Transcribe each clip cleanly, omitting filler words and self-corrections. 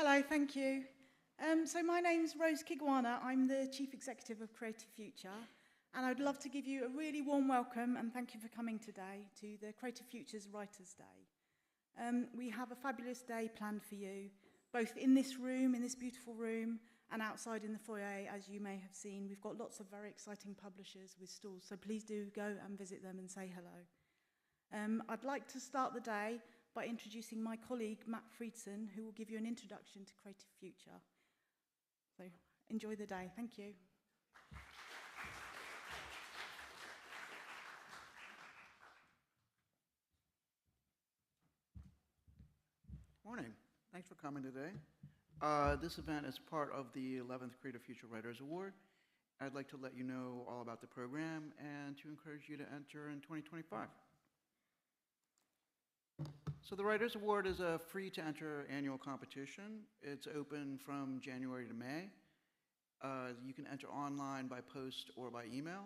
Hello, thank you. So my name's Rose Kigwana. I'm the Chief Executive of Creative Future, and I'd love to give you a really warm welcome and thank you for coming today to the Creative Futures Writers' Day. We have a fabulous day planned for you, both in this room, in this beautiful room, and outside in the foyer, as you may have seen. We've got lots of very exciting publishers with stalls, so please do go and visit them and say hello. I'd like to start the day by introducing my colleague, Matt Friedson, who will give you an introduction to Creative Future. So enjoy the day. Thank you. Morning. Thanks for coming today. This event is part of the 11th Creative Future Writers Award. I'd like to let you know all about the program and to encourage you to enter in 2025. So the Writers Award is a free-to-enter annual competition. It's open from January to May. You can enter online by post or by email.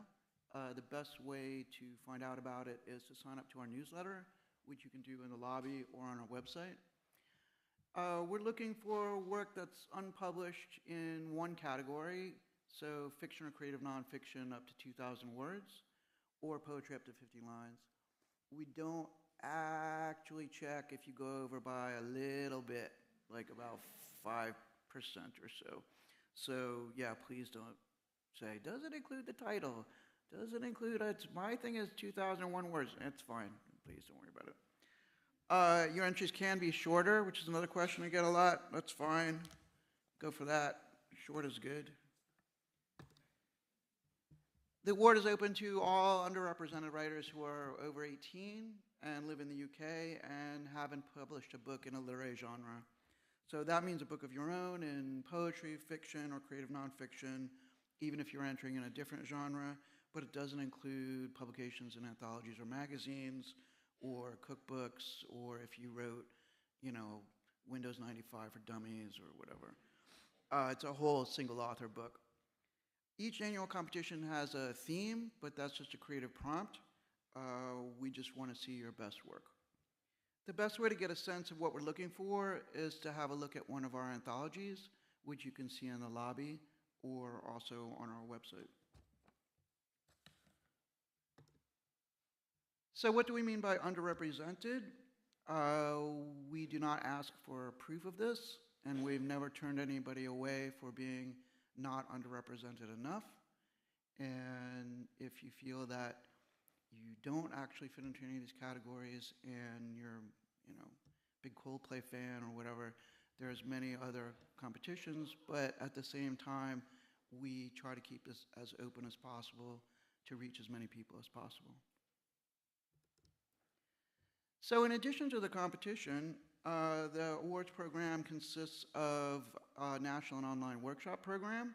The best way to find out about it is to sign up to our newsletter, which you can do in the lobby or on our website. We're looking for work that's unpublished in one category, so fiction or creative nonfiction up to 2,000 words, or poetry up to 50 lines. We don't actually check if you go over by a little bit, like about 5% or so. So yeah, please don't say, does it include the title? Does it include, my thing is 2,001 words. It's fine, please don't worry about it. Your entries can be shorter, which is another question I get a lot. That's fine. Go for that. Short is good. The award is open to all underrepresented writers who are over 18 and live in the UK and haven't published a book in a literary genre. So that means a book of your own in poetry, fiction, or creative nonfiction, even if you're entering in a different genre, but it doesn't include publications in anthologies or magazines, or cookbooks, or if you wrote, Windows 95 for Dummies or whatever. It's a whole single author book. Each annual competition has a theme, but that's just a creative prompt. We just want to see your best work. The best way to get a sense of what we're looking for is to have a look at one of our anthologies, which you can see in the lobby or also on our website. So what do we mean by underrepresented? We do not ask for proof of this, and we've never turned anybody away for being not underrepresented enough. And if you feel that you don't actually fit into any of these categories and you're, big Coldplay fan or whatever, there's many other competitions, but at the same time, we try to keep this as open as possible to reach as many people as possible. So in addition to the competition, the awards program consists of a national and online workshop program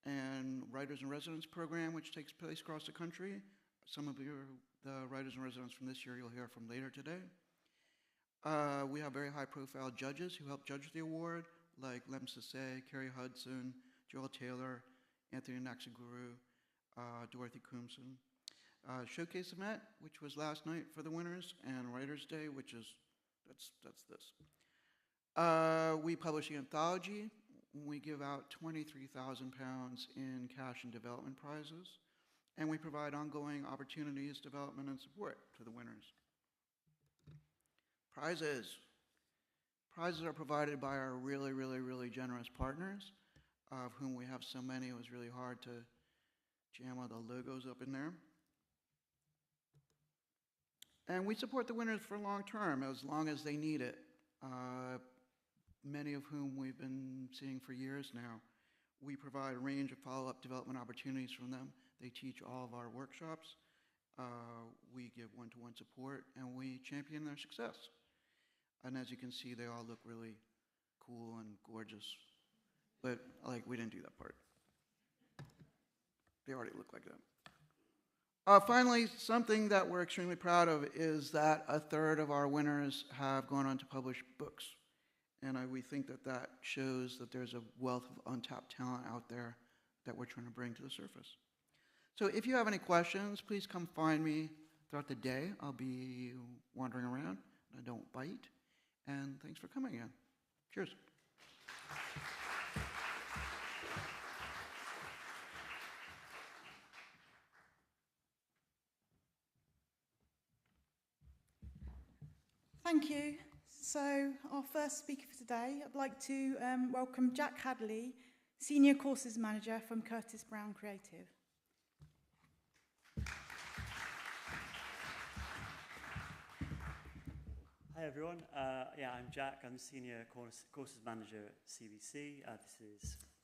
and Writers in Residence program, which takes place across the country. Some of the Writers in Residence from this year you'll hear from later today. We have very high-profile judges who help judge the award, like Lem Sisse, Carrie Hudson, Joel Taylor, Anthony Naxaguru, Dorothy Coomson. Showcase event, which was last night for the winners, and Writers' Day, which is, that's this. We publish the anthology. We give out £23,000 in cash and development prizes, and we provide ongoing opportunities, development, and support to the winners. Prizes. Prizes are provided by our really, really, really generous partners, of whom we have so many, it was really hard to jam all the logos up in there. And we support the winners for long term, as long as they need it, many of whom we've been seeing for years now. We provide a range of follow-up development opportunities from them. They teach all of our workshops. We give one-to-one support, and we champion their success. And as you can see, they all look really cool and gorgeous. But we didn't do that part. They already look like that. Finally, something that we're extremely proud of is that a third of our winners have gone on to publish books. And we think that that shows that there's a wealth of untapped talent out there that we're trying to bring to the surface. So if you have any questions, please come find me throughout the day. I'll be wandering around. I don't bite. And thanks for coming in. Cheers. Thank you. So our first speaker for today, I'd like to welcome Jack Hadley, Senior Courses Manager from Curtis Brown Creative. Hi everyone, I'm Jack, I'm the Senior Courses Manager at CBC.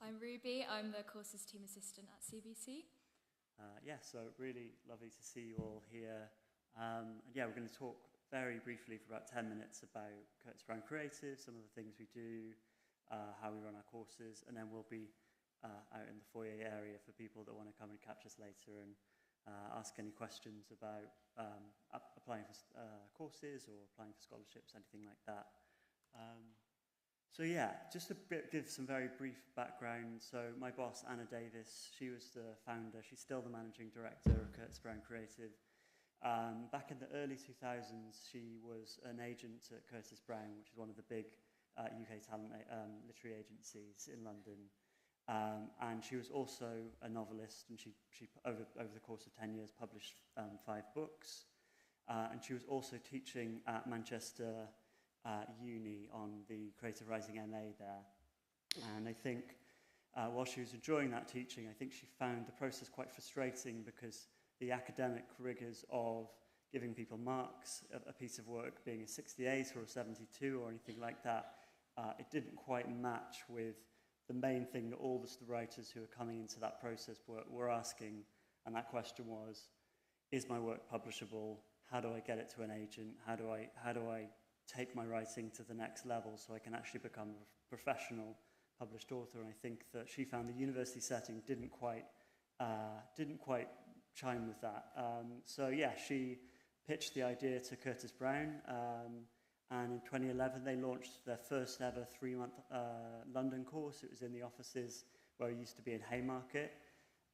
I'm Ruby, I'm the Courses Team Assistant at CBC. So really lovely to see you all here. We're going to talk very briefly for about 10 minutes about Curtis Brown Creative, some of the things we do, how we run our courses, and then we'll be out in the foyer area for people that want to come and catch us later and ask any questions about applying for courses or applying for scholarships, anything like that. Just to give some very brief background. So my boss, Anna Davis, she was the founder, she's still the managing director of Curtis Brown Creative. Back in the early 2000s, she was an agent at Curtis Brown, which is one of the big UK talent literary agencies in London. And she was also a novelist, and she over the course of 10 years published 5 books. And she was also teaching at Manchester Uni on the Creative Writing MA there. And I think while she was enjoying that teaching, I think she found the process quite frustrating because the academic rigours of giving people marks, a piece of work being a 68 or a 72 or anything like that, it didn't quite match with the main thing that all the writers who are coming into that process were asking, and that question was, is my work publishable? How do I get it to an agent? How do I take my writing to the next level so I can actually become a professional published author? And I think that she found the university setting didn't quite chime with that. She pitched the idea to Curtis Brown, and in 2011 they launched their first ever 3-month London course. It was in the offices where it used to be in Haymarket.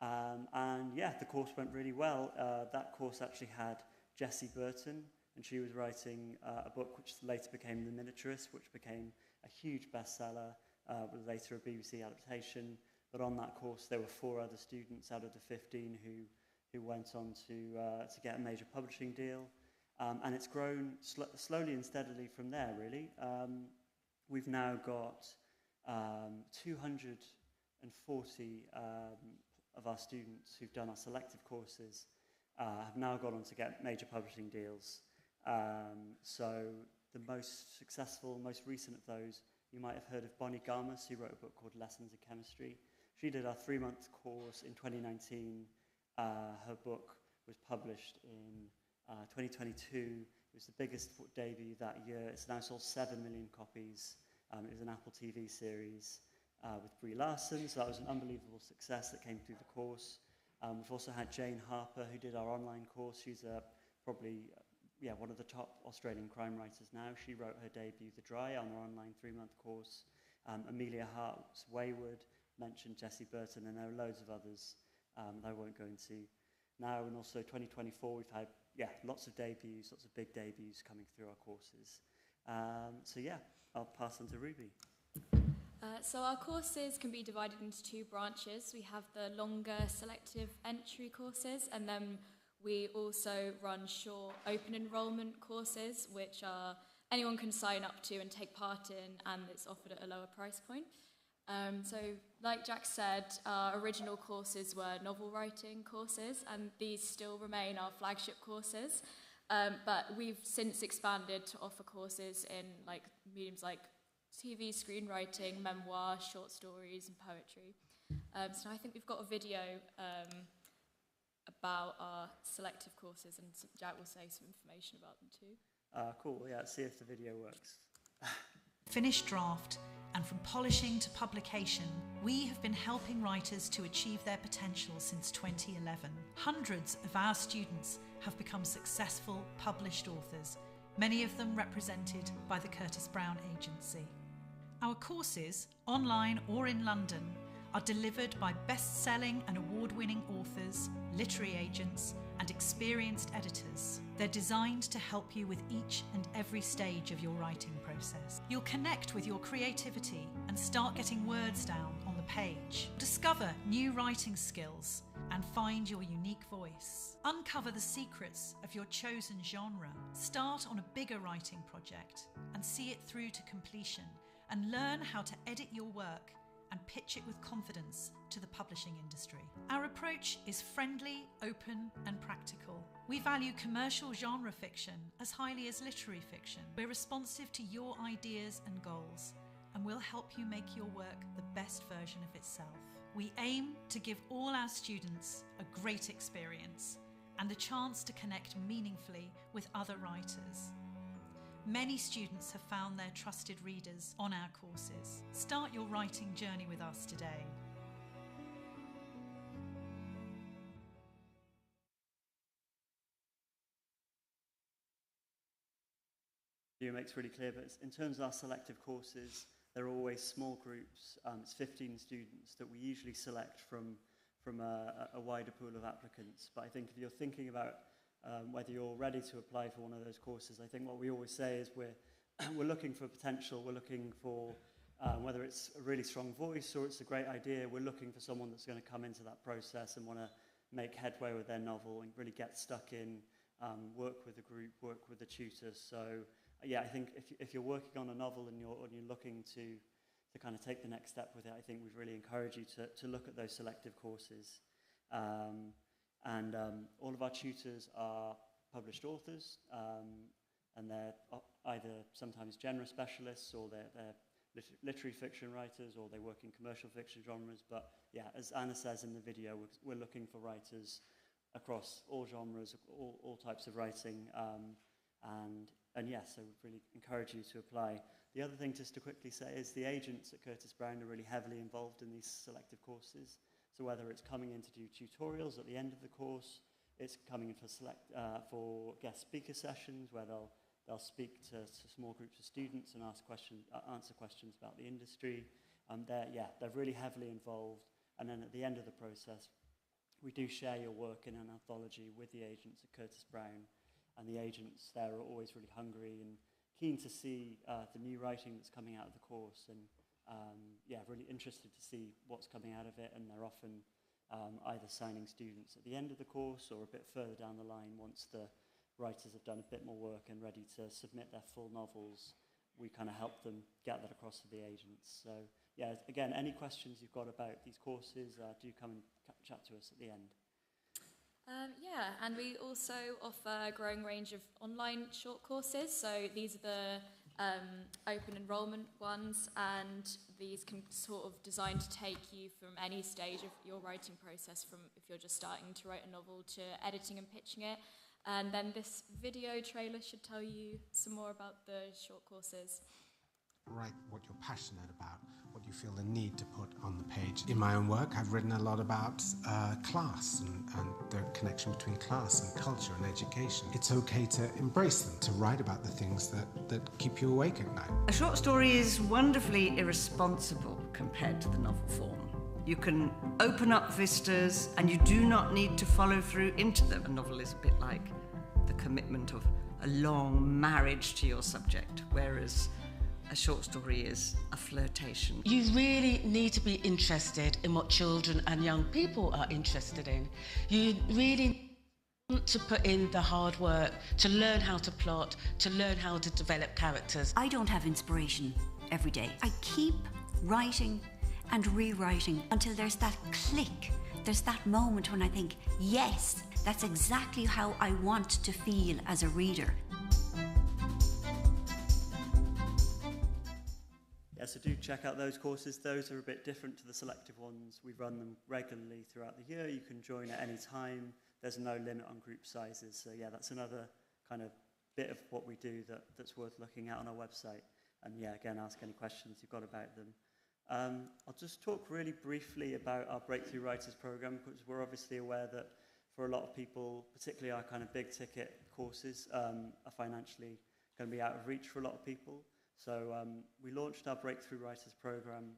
The course went really well. That course actually had Jessie Burton, and she was writing a book which later became The Miniaturist, which became a huge bestseller, with later a BBC adaptation. But on that course there were 4 other students out of the 15 who went on to get a major publishing deal. And it's grown slowly and steadily from there, really. We've now got 240 of our students who've done our selective courses have now gone on to get major publishing deals. So the most successful, most recent of those, you might have heard of Bonnie Garmus, who wrote a book called Lessons in Chemistry. She did our 3-month course in 2019. Her book was published in 2022. It was the biggest debut that year. It's now sold 7 million copies. It was an Apple TV series with Brie Larson, so that was an unbelievable success that came through the course. We've also had Jane Harper, who did our online course. She's probably one of the top Australian crime writers now. She wrote her debut, The Dry, on our online 3-month course. Amelia Hart's Wayward, mentioned Jessie Burton, and there are loads of others that I won't go into now. And also 2024, we've had lots of debuts, lots of big debuts coming through our courses. I'll pass on to Ruby. So our courses can be divided into 2 branches. We have the longer selective entry courses, and then we also run short open enrolment courses, which anyone can sign up to and take part in, and it's offered at a lower price point. So like Jack said, our original courses were novel writing courses, and these still remain our flagship courses. But we've since expanded to offer courses in mediums like TV, screenwriting, memoir, short stories, and poetry. So I think we've got a video about our selective courses, and Jack will say some information about them too. Cool, let's see if the video works. Finished draft, and from polishing to publication, we have been helping writers to achieve their potential since 2011. Hundreds of our students have become successful published authors, many of them represented by the Curtis Brown Agency. Our courses, online or in London, are delivered by best-selling and award-winning authors, literary agents, and experienced editors. They're designed to help you with each and every stage of your writing process. You'll connect with your creativity and and start getting words down on the page. Discover new writing skills and find your unique voice. Uncover the secrets of your chosen genre. Start on a bigger writing project and see it through to completion, and learn how to edit your work and pitch it with confidence to the publishing industry. Our approach is friendly, open, and practical. We value commercial genre fiction as highly as literary fiction. We're responsive to your ideas and goals, and we'll help you make your work the best version of itself. We aim to give all our students a great experience and the chance to connect meaningfully with other writers. Many students have found their trusted readers on our courses. Start your writing journey with us today. It makes really clear, but in terms of our selective courses, they're always small groups. It's 15 students that we usually select from a wider pool of applicants. But I think if you're thinking about whether you're ready to apply for one of those courses, I think what we always say is we're looking for potential, we're looking for whether it's a really strong voice or it's a great idea, we're looking for someone that's going to come into that process and want to make headway with their novel and really get stuck in, work with a group, work with a tutor. So yeah, I think if you're working on a novel and you're looking to kind of take the next step with it, I think we'd really encourage you to look at those selective courses. All of our tutors are published authors, and they're either sometimes genre specialists, or they're literary fiction writers, or they work in commercial fiction genres. But yeah, as Anna says in the video, we're looking for writers across all genres, all types of writing, and yes, so we'd really encourage you to apply. The other thing just to quickly say is the agents at Curtis Brown are really heavily involved in these selective courses. So whether it's coming in to do tutorials at the end of the course, it's coming in for guest speaker sessions where they'll speak to small groups of students and answer questions about the industry. They're really heavily involved. And then at the end of the process, we do share your work in an anthology with the agents at Curtis Brown. And the agents there are always really hungry and keen to see the new writing that's coming out of the course, and really interested to see what's coming out of it. And they're often either signing students at the end of the course or a bit further down the line once the writers have done a bit more work and ready to submit their full novels. We kind of help them get that across to the agents. So yeah, again, any questions you've got about these courses, do come and chat to us at the end. And we also offer a growing range of online short courses. So these are the open enrollment ones, and these can sort of designed to take you from any stage of your writing process, from if you're just starting to write a novel to editing and pitching it. And then this video trailer should tell you some more about the short courses. Write what you're passionate about, what you feel the need to put on the page. In my own work, I've written a lot about class and the connection between class and culture and education. It's okay to embrace them, to write about the things that keep you awake at night. A short story is wonderfully irresponsible compared to the novel form. You can open up vistas and you do not need to follow through into them. A novel is a bit like the commitment of a long marriage to your subject, whereas a short story is a flirtation. You really need to be interested in what children and young people are interested in. You really want to put in the hard work to learn how to plot, to learn how to develop characters. I don't have inspiration every day. I keep writing and rewriting until there's that click. There's that moment when I think, yes, that's exactly how I want to feel as a reader. So do check out those courses. Those are a bit different to the selective ones. We run them regularly throughout the year. You can join at any time. There's no limit on group sizes. So yeah, that's another kind of bit of what we do that's worth looking at on our website. And yeah, again, ask any questions you've got about them. I'll just talk really briefly about our Breakthrough Writers program, because we're obviously aware that for a lot of people, particularly our kind of big ticket courses, are financially going to be out of reach for a lot of people. So we launched our Breakthrough Writers program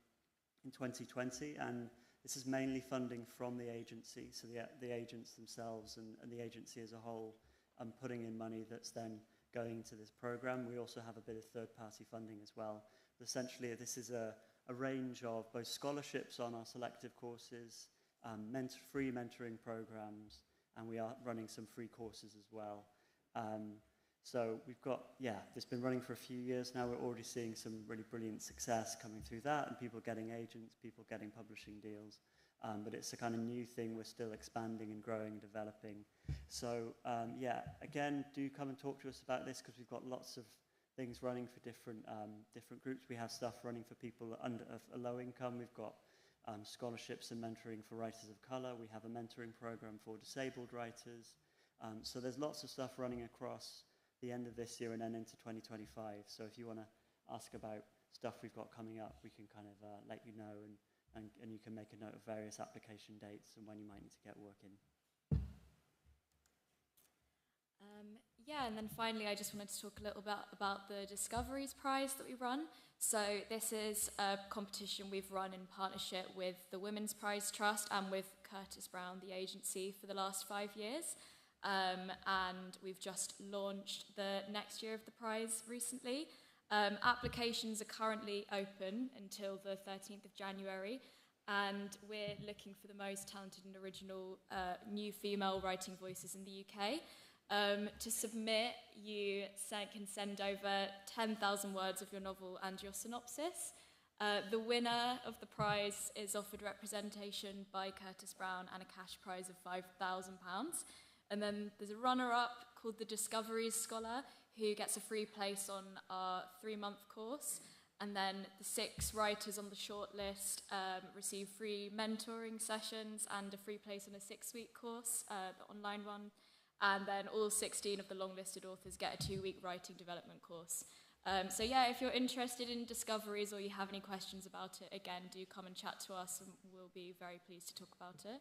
in 2020, and this is mainly funding from the agency, so the agents themselves and the agency as a whole putting in money that's then going into this program. We also have a bit of third-party funding as well. But essentially, this is a a range of both scholarships on our selective courses, free mentoring programs, and we are running some free courses as well. So we've got, it's been running for a few years now. We're already seeing some really brilliant success coming through that, and people getting agents, people getting publishing deals. But it's a kind of new thing we're still expanding and growing and developing. So again, do come and talk to us about this, because we've got lots of things running for different groups. We have stuff running for people under a low income. We've got scholarships and mentoring for writers of colour. We have a mentoring program for disabled writers. So there's lots of stuff running across the end of this year and then into 2025. So if you want to ask about stuff we've got coming up, we can kind of let you know, and you can make a note of various application dates and when you might need to get work in. And then finally, I just wanted to talk a little bit about the Discoveries Prize that we run. So this is a competition we've run in partnership with the Women's Prize Trust and with Curtis Brown, the agency, for the last 5 years. And we've just launched the next year of the prize recently. Applications are currently open until the 13th of January, and we're looking for the most talented and original new female writing voices in the UK. To submit, you can send over 10,000 words of your novel and your synopsis. The winner of the prize is offered representation by Curtis Brown and a cash prize of £5,000. And then there's a runner-up called the Discoveries Scholar, who gets a free place on our 3-month course. And then the 6 writers on the shortlist receive free mentoring sessions and a free place on a 6-week course, the online one. And then all 16 of the long-listed authors get a 2-week writing development course. So if you're interested in Discoveries or you have any questions about it, again, do come and chat to us, and we'll be very pleased to talk about it.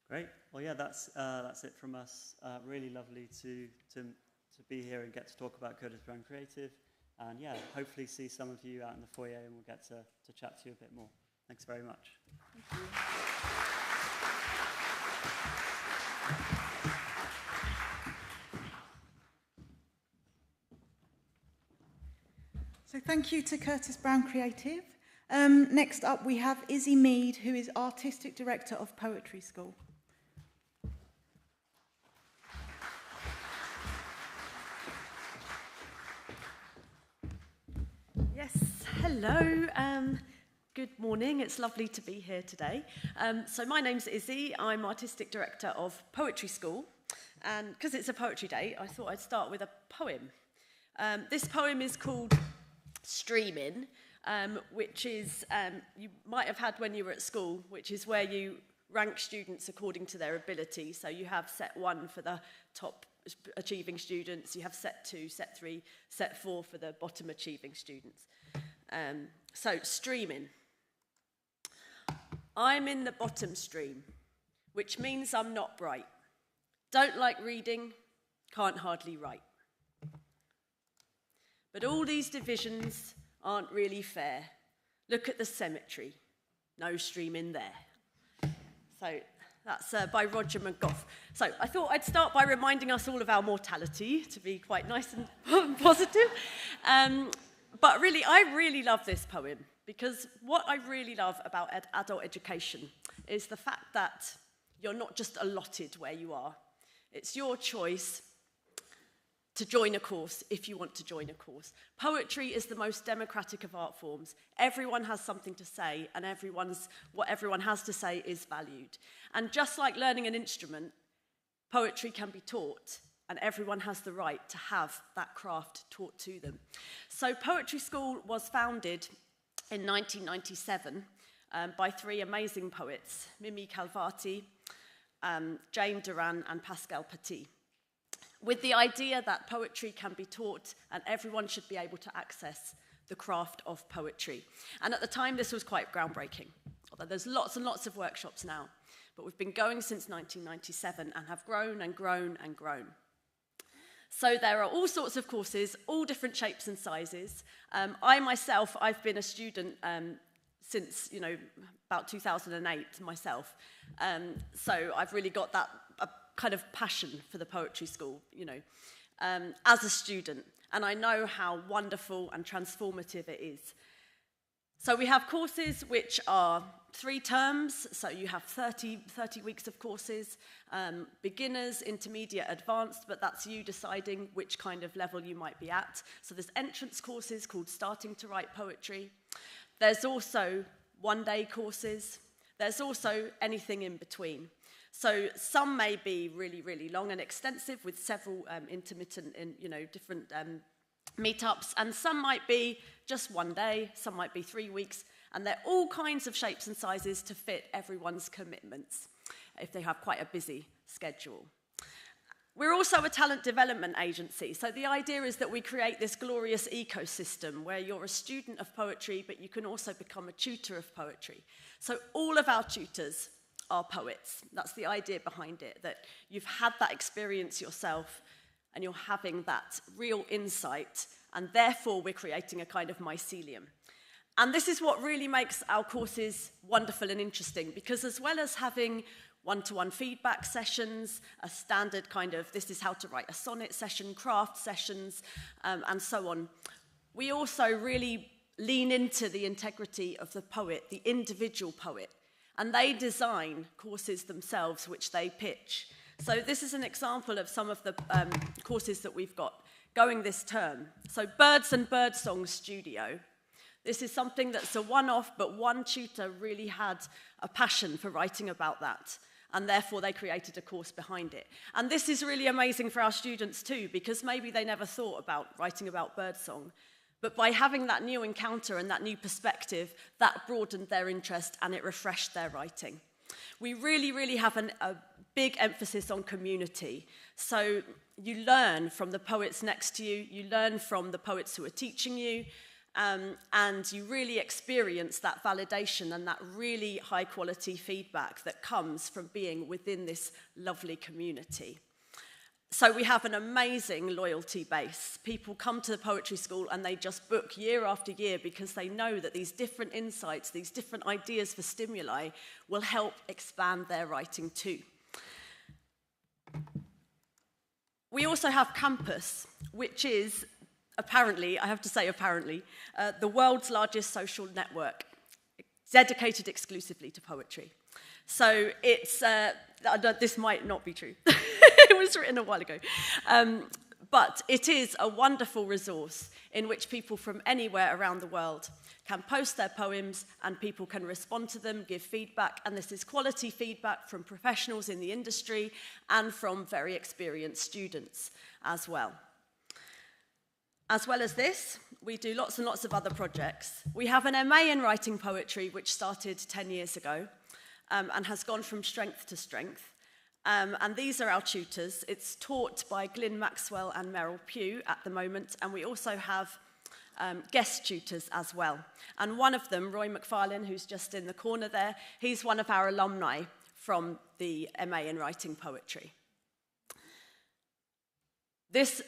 Great. Well, that's it from us. Really lovely to be here and get to talk about Curtis Brown Creative. And hopefully see some of you out in the foyer, and we'll get to chat to you a bit more. Thanks very much. Thank you. So thank you to Curtis Brown Creative. Next up, we have Izzy Mead, who is Artistic Director of Poetry School. Yes, hello. Good morning. It's lovely to be here today. So my name's Izzy. I'm Artistic Director of Poetry School. And because it's a poetry day, I thought I'd start with a poem. This poem is called Streaming, which is, you might have had when you were at school, which is where you rank students according to their ability. So you have set 1 for the top achieving students, you have set 2, set 3, set 4 for the bottom achieving students. So streaming. I'm in the bottom stream, which means I'm not bright. Don't like reading, can't hardly write. But all these divisions aren't really fair. Look at the cemetery, no stream in there. So that's by Roger McGough. So I thought I'd start by reminding us all of our mortality, to be quite nice and positive. But really, I really love this poem, because what I really love about adult education is the fact that you're not just allotted where you are. It's your choice to join a course if you want to join a course. Poetry is the most democratic of art forms. Everyone has something to say, and what everyone has to say is valued. And just like learning an instrument, poetry can be taught, and everyone has the right to have that craft taught to them. So Poetry School was founded in 1997 by 3 amazing poets, Mimi Calvati, Jane Duran and Pascal Petit, with the idea that poetry can be taught and everyone should be able to access the craft of poetry. And at the time, this was quite groundbreaking, although there's lots and lots of workshops now. But we've been going since 1997 and have grown and grown and grown. So there are all sorts of courses, all different shapes and sizes. I myself, I've been a student since, about 2008 myself. So I've really got that kind of passion for the poetry school, as a student. And I know how wonderful and transformative it is. So we have courses which are 3 terms, so you have 30 weeks of courses, beginners, intermediate, advanced, but that's you deciding which kind of level you might be at. So there's entrance courses called Starting to Write Poetry. There's also one-day courses. There's also anything in between. So some may be really, really long and extensive with several intermittent and, different meetups, and some might be just one day, some might be 3 weeks, and they're all kinds of shapes and sizes to fit everyone's commitments if they have quite a busy schedule. We're also a talent development agency, so the idea is that we create this glorious ecosystem where you're a student of poetry, but you can also become a tutor of poetry. So all of our tutors are poets. That's the idea behind it, that you've had that experience yourself and you're having that real insight, and therefore we're creating a kind of mycelium. And this is what really makes our courses wonderful and interesting, because as well as having one-to-one feedback sessions, a standard kind of this is how to write a sonnet session, craft sessions, and so on, we also really lean into the integrity of the poet, the individual poet, and they design courses themselves which they pitch. So this is an example of some of the courses that we've got going this term. So Birds and Birdsong Studio. This is something that's a one-off, but one tutor really had a passion for writing about that, and therefore they created a course behind it. And this is really amazing for our students too, because maybe they never thought about writing about birdsong, but by having that new encounter and that new perspective, that broadened their interest and it refreshed their writing. We really, really have a big emphasis on community. So you learn from the poets next to you, you learn from the poets who are teaching you, and you really experience that validation and that really high quality feedback that comes from being within this lovely community. So we have an amazing loyalty base. People come to the poetry school and they just book year after year because they know that these different insights, these different ideas for stimuli will help expand their writing too. We also have Campus, which is apparently, I have to say apparently, the world's largest social network, dedicated exclusively to poetry. So it's, this might not be true. It was written a while ago. But it is a wonderful resource in which people from anywhere around the world can post their poems and people can respond to them, give feedback, and this is quality feedback from professionals in the industry and from very experienced students as well. As well as this, we do lots and lots of other projects. We have an MA in writing poetry, which started 10 years ago and has gone from strength to strength. And these are our tutors. It's taught by Glyn Maxwell and Meryl Pugh at the moment, and we also have guest tutors as well. And one of them, Roy McFarlane, who's just in the corner there, he's one of our alumni from the MA in writing poetry. This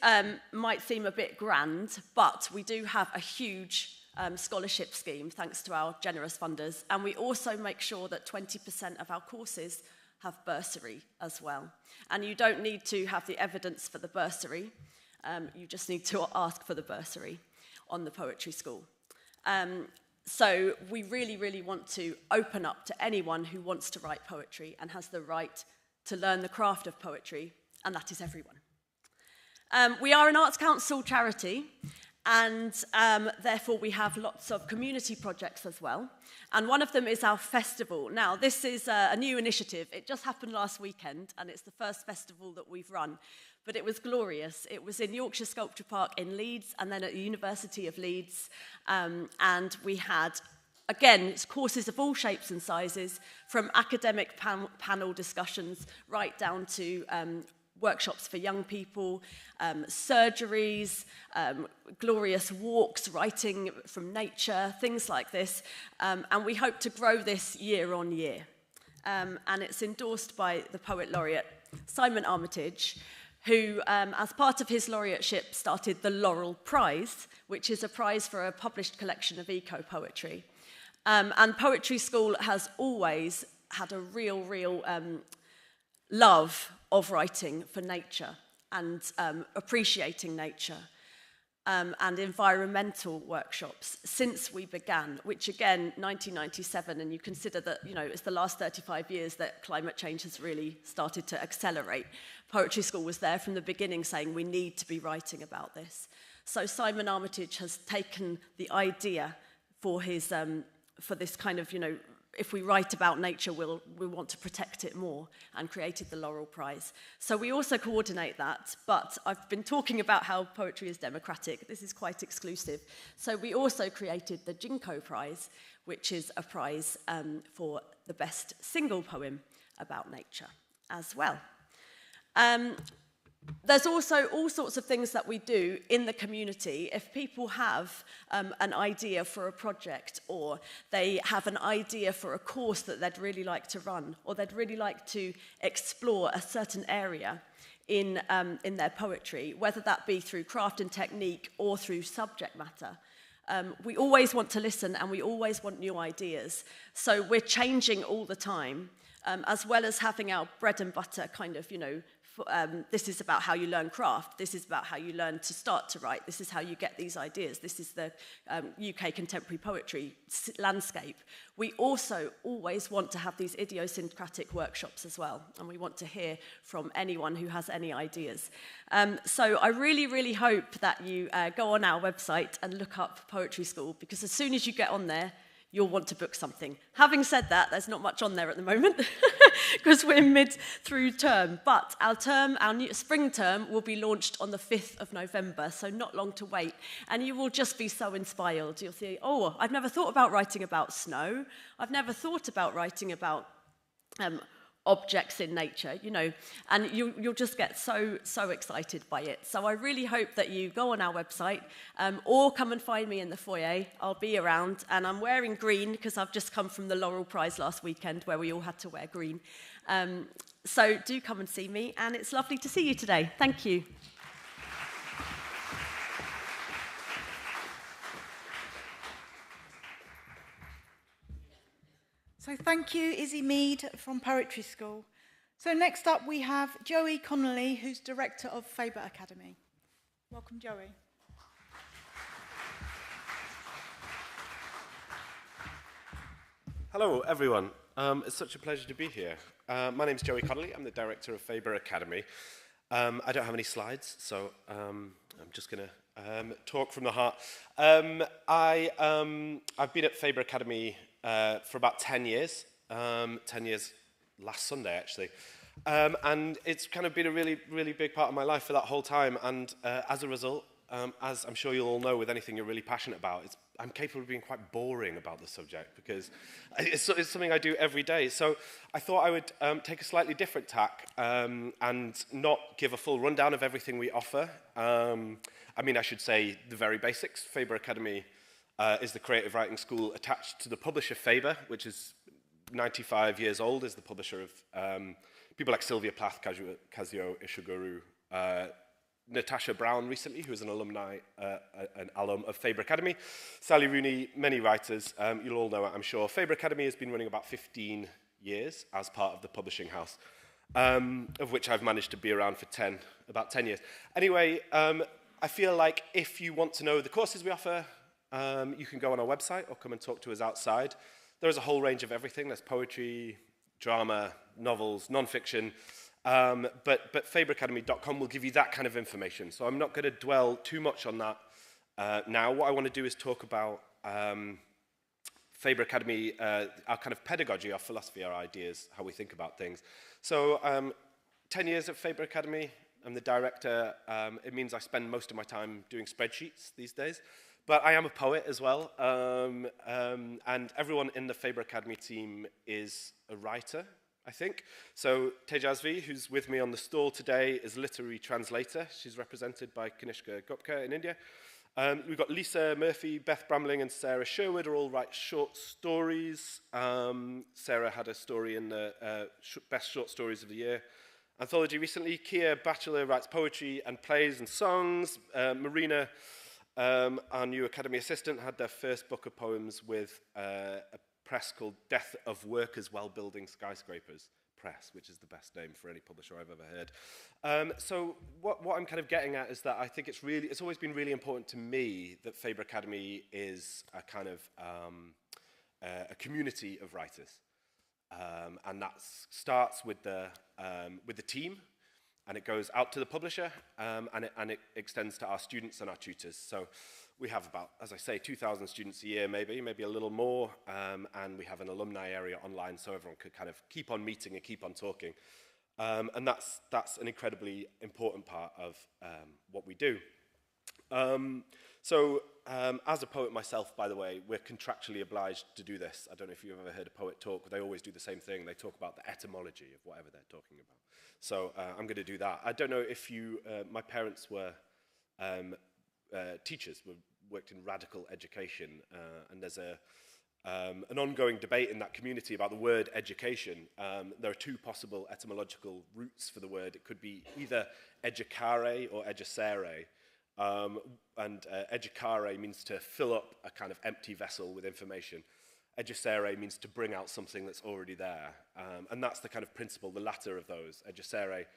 might seem a bit grand, but we do have a huge scholarship scheme, thanks to our generous funders, and we also make sure that 20% of our courses have bursary as well. And you don't need to have the evidence for the bursary, you just need to ask for the bursary on the poetry school. So we really, really want to open up to anyone who wants to write poetry and has the right to learn the craft of poetry, and that is everyone. We are an Arts Council charity, and therefore we have lots of community projects as well. And one of them is our festival. Now, this is a new initiative. It just happened last weekend, and it's the first festival that we've run. But it was glorious. It was in Yorkshire Sculpture Park in Leeds, and then at the University of Leeds. And we had, again, it's courses of all shapes and sizes, from academic panel discussions right down to workshops for young people, surgeries, glorious walks, writing from nature, things like this. And we hope to grow this year on year. And it's endorsed by the Poet Laureate, Simon Armitage, who, as part of his laureateship, started the Laurel Prize, which is a prize for a published collection of eco-poetry. And Poetry School has always had a real love of writing for nature and appreciating nature. and environmental workshops since we began, which again, 1997, and you consider that, you know, it's the last 35 years that climate change has really started to accelerate. Poetry School was there from the beginning saying we need to be writing about this. So Simon Armitage has taken the idea for his, for this kind of, you know, if we write about nature, we want to protect it more, and created the Laurel Prize. So we also coordinate that, but I've been talking about how poetry is democratic. This is quite exclusive. So we also created the Ginkgo Prize, which is a prize for the best single poem about nature as well. There's also all sorts of things that we do in the community. If people have an idea for a project, or they have an idea for a course that they'd really like to run, or they'd really like to explore a certain area in their poetry, whether that be through craft and technique or through subject matter, we always want to listen, and we always want new ideas. So we're changing all the time, as well as having our bread and butter kind of, you know, this is about how you learn craft, this is about how you learn to start to write, this is how you get these ideas, this is the UK contemporary poetry landscape. We also always want to have these idiosyncratic workshops as well, and we want to hear from anyone who has any ideas. So I really, really hope that you go on our website and look up Poetry School, because as soon as you get on there, you'll want to book something. Having said that, there's not much on there at the moment because we're mid through term. But our new spring term will be launched on the 5th of November, so not long to wait. And you will just be so inspired. You'll see, oh, I've never thought about writing about snow. I've never thought about writing about objects in nature, you know, and you'll just get so excited by it. So I really hope that you go on our website or come and find me in the foyer. I'll be around, and I'm wearing green because I've just come from the Laurel Prize last weekend where we all had to wear green. So do come and see me, and it's lovely to see you today. Thank you. So thank you, Izzy Mead from Poetry School. So next up we have Joey Connolly, who's Director of Faber Academy. Welcome, Joey. Hello, everyone. It's such a pleasure to be here. My name's Joey Connolly. I'm the Director of Faber Academy. I don't have any slides, so I'm just going to talk from the heart. I've been at Faber Academy for about 10 years, 10 years last Sunday, actually. And it's kind of been a really, really big part of my life for that whole time. And as a result, as I'm sure you'll all know with anything you're really passionate about, I'm capable of being quite boring about the subject because it's something I do every day. So I thought I would take a slightly different tack and not give a full rundown of everything we offer. I mean, I should say the very basics. Faber Academy is the creative writing school attached to the publisher Faber, which is 95 years old, is the publisher of people like Sylvia Plath, Kazuo Ishiguro, Natasha Brown recently, who is an alum of Faber Academy, Sally Rooney, many writers. You'll all know it, I'm sure. Faber Academy has been running about 15 years as part of the publishing house, of which I've managed to be around for about 10 years. Anyway, I feel like if you want to know the courses we offer, you can go on our website or come and talk to us outside. There is a whole range of everything. There's poetry, drama, novels, non-fiction. But faberacademy.com will give you that kind of information. So I'm not going to dwell too much on that now. What I want to do is talk about Faber Academy, our kind of pedagogy, our philosophy, our ideas, how we think about things. So 10 years at Faber Academy. I'm the director. It means I spend most of my time doing spreadsheets these days. But I am a poet as well, and everyone in the Faber Academy team is a writer, I think. So Tejasvi, who's with me on the stall today, is a literary translator. She's represented by Kanishka Gupta in India. We've got Lisa Murphy, Beth Bramling, and Sarah Sherwood are all write short stories. Sarah had a story in the Best Short Stories of the Year anthology recently. Kia Batchelor writes poetry and plays and songs. Marina, our new Academy assistant, had their first book of poems with a press called Death of Workers While Building Skyscrapers Press, which is the best name for any publisher I've ever heard. So what I'm kind of getting at is that I think it's always been really important to me that Faber Academy is a kind of a community of writers. And that starts with the team, and it goes out to the publisher, and it extends to our students and our tutors. So we have about, as I say, 2,000 students a year, maybe a little more, and we have an alumni area online so everyone could kind of keep on meeting and keep on talking. And that's an incredibly important part of what we do. As a poet myself, by the way, we're contractually obliged to do this. I don't know if you've ever heard a poet talk. They always do the same thing. They talk about the etymology of whatever they're talking about. So I'm going to do that. I don't know if my parents were teachers, worked in radical education, and there's an ongoing debate in that community about the word education. There are two possible etymological roots for the word. It could be either educare or educere. And educare means to fill up a kind of empty vessel with information. Educere means to bring out something that's already there. And that's the kind of principle, the latter of those, educere,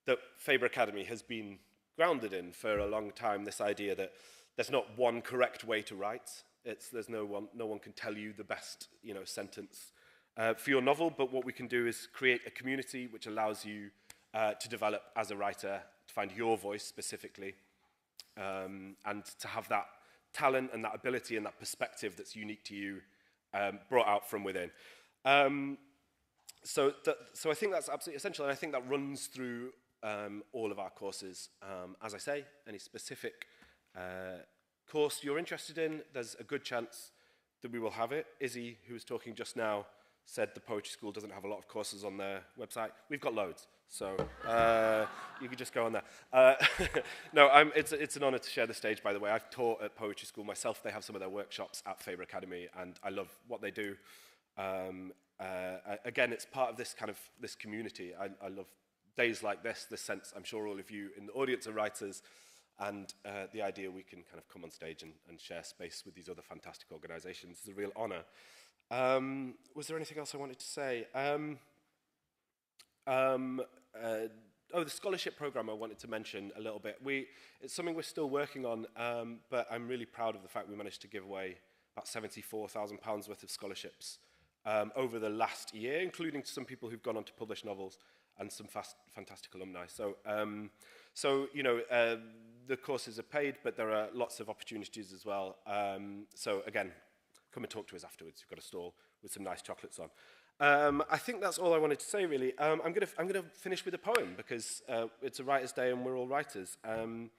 that Faber Academy has been grounded in for a long time, this idea that there's not one correct way to write. There's no one can tell you the best, sentence for your novel, but what we can do is create a community which allows you to develop as a writer, to find your voice specifically, and to have that talent and that ability and that perspective that's unique to you brought out from within. So I think that's absolutely essential, and I think that runs through all of our courses. As I say, any specific course you're interested in, there's a good chance that we will have it. Izzy, who was talking just now, said the Poetry School doesn't have a lot of courses on their website. We've got loads, so you could just go on there. No, it's an honor to share the stage, by the way. I've taught at Poetry School myself. They have some of their workshops at Faber Academy, and I love what they do. Again, it's part of this community. I love days like this sense. I'm sure all of you in the audience are writers, and the idea we can kind of come on stage and share space with these other fantastic organizations is a real honor. Was there anything else I wanted to say? The scholarship program I wanted to mention a little bit. It's something we're still working on, but I'm really proud of the fact we managed to give away about £74,000 worth of scholarships over the last year, including to some people who've gone on to publish novels and some fantastic alumni. So the courses are paid, but there are lots of opportunities as well. So again, come and talk to us afterwards. We've got a stall with some nice chocolates on. I think that's all I wanted to say, really. I'm gonna finish with a poem because it's a writer's day and we're all writers. And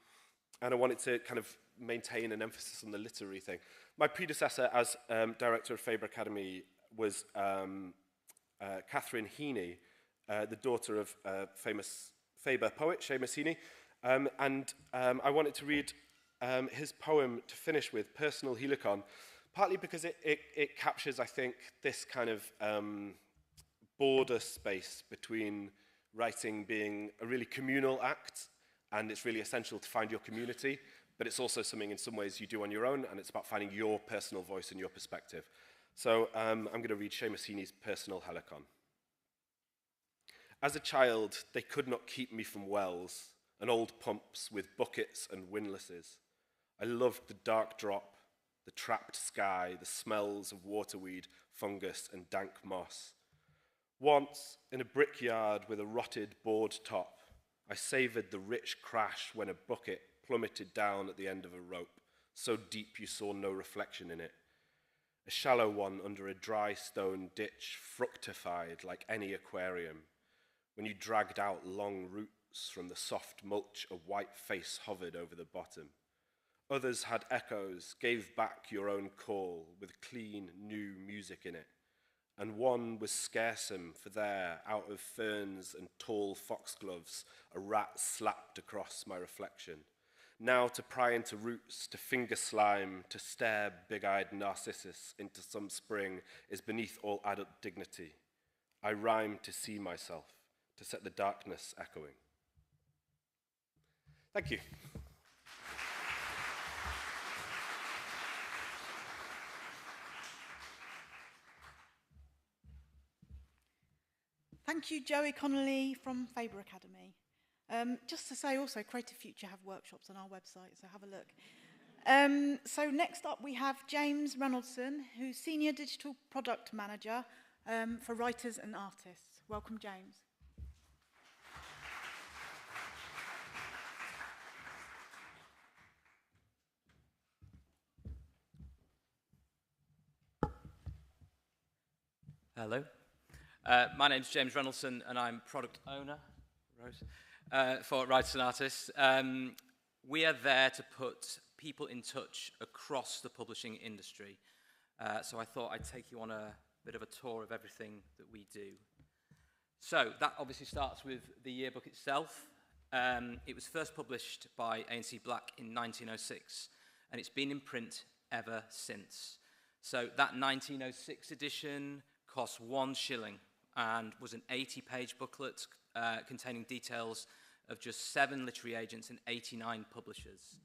I wanted to kind of maintain an emphasis on the literary thing. My predecessor as director of Faber Academy was Catherine Heaney, the daughter of famous Faber poet Seamus Heaney. And I wanted to read his poem to finish with, Personal Helicon, partly because it captures, I think, this kind of border space between writing being a really communal act, and it's really essential to find your community, but it's also something in some ways you do on your own, and it's about finding your personal voice and your perspective. So I'm going to read Seamus Heaney's Personal Helicon. As a child, they could not keep me from wells and old pumps with buckets and windlasses. I loved the dark drop, the trapped sky, the smells of waterweed, fungus, and dank moss. Once, in a brickyard with a rotted board top, I savoured the rich crash when a bucket plummeted down at the end of a rope, so deep you saw no reflection in it. A shallow one under a dry stone ditch, fructified like any aquarium. When you dragged out long roots from the soft mulch, a white face hovered over the bottom. Others had echoes, gave back your own call with clean, new music in it. And one was scarcesome, for there, out of ferns and tall foxgloves, a rat slapped across my reflection. Now to pry into roots, to finger slime, to stare big-eyed Narcissus into some spring is beneath all adult dignity. I rhyme to see myself, to set the darkness echoing. Thank you. thank you, Joey Connolly from Faber Academy. Just to say also, Creative Future have workshops on our website, so have a look. So next up we have James Reynoldson, who's Senior Digital Product Manager for writers and artists. Welcome, James. Hello. My name's James Reynoldson, and I'm product owner, Rose, for Writers and Artists. We are there to put people in touch across the publishing industry. So I thought I'd take you on a bit of a tour of everything that we do. So that obviously starts with the yearbook itself. It was first published by A&C Black in 1906, and it's been in print ever since. So that 1906 edition cost 1 shilling and was an 80-page booklet containing details of just 7 literary agents and 89 publishers.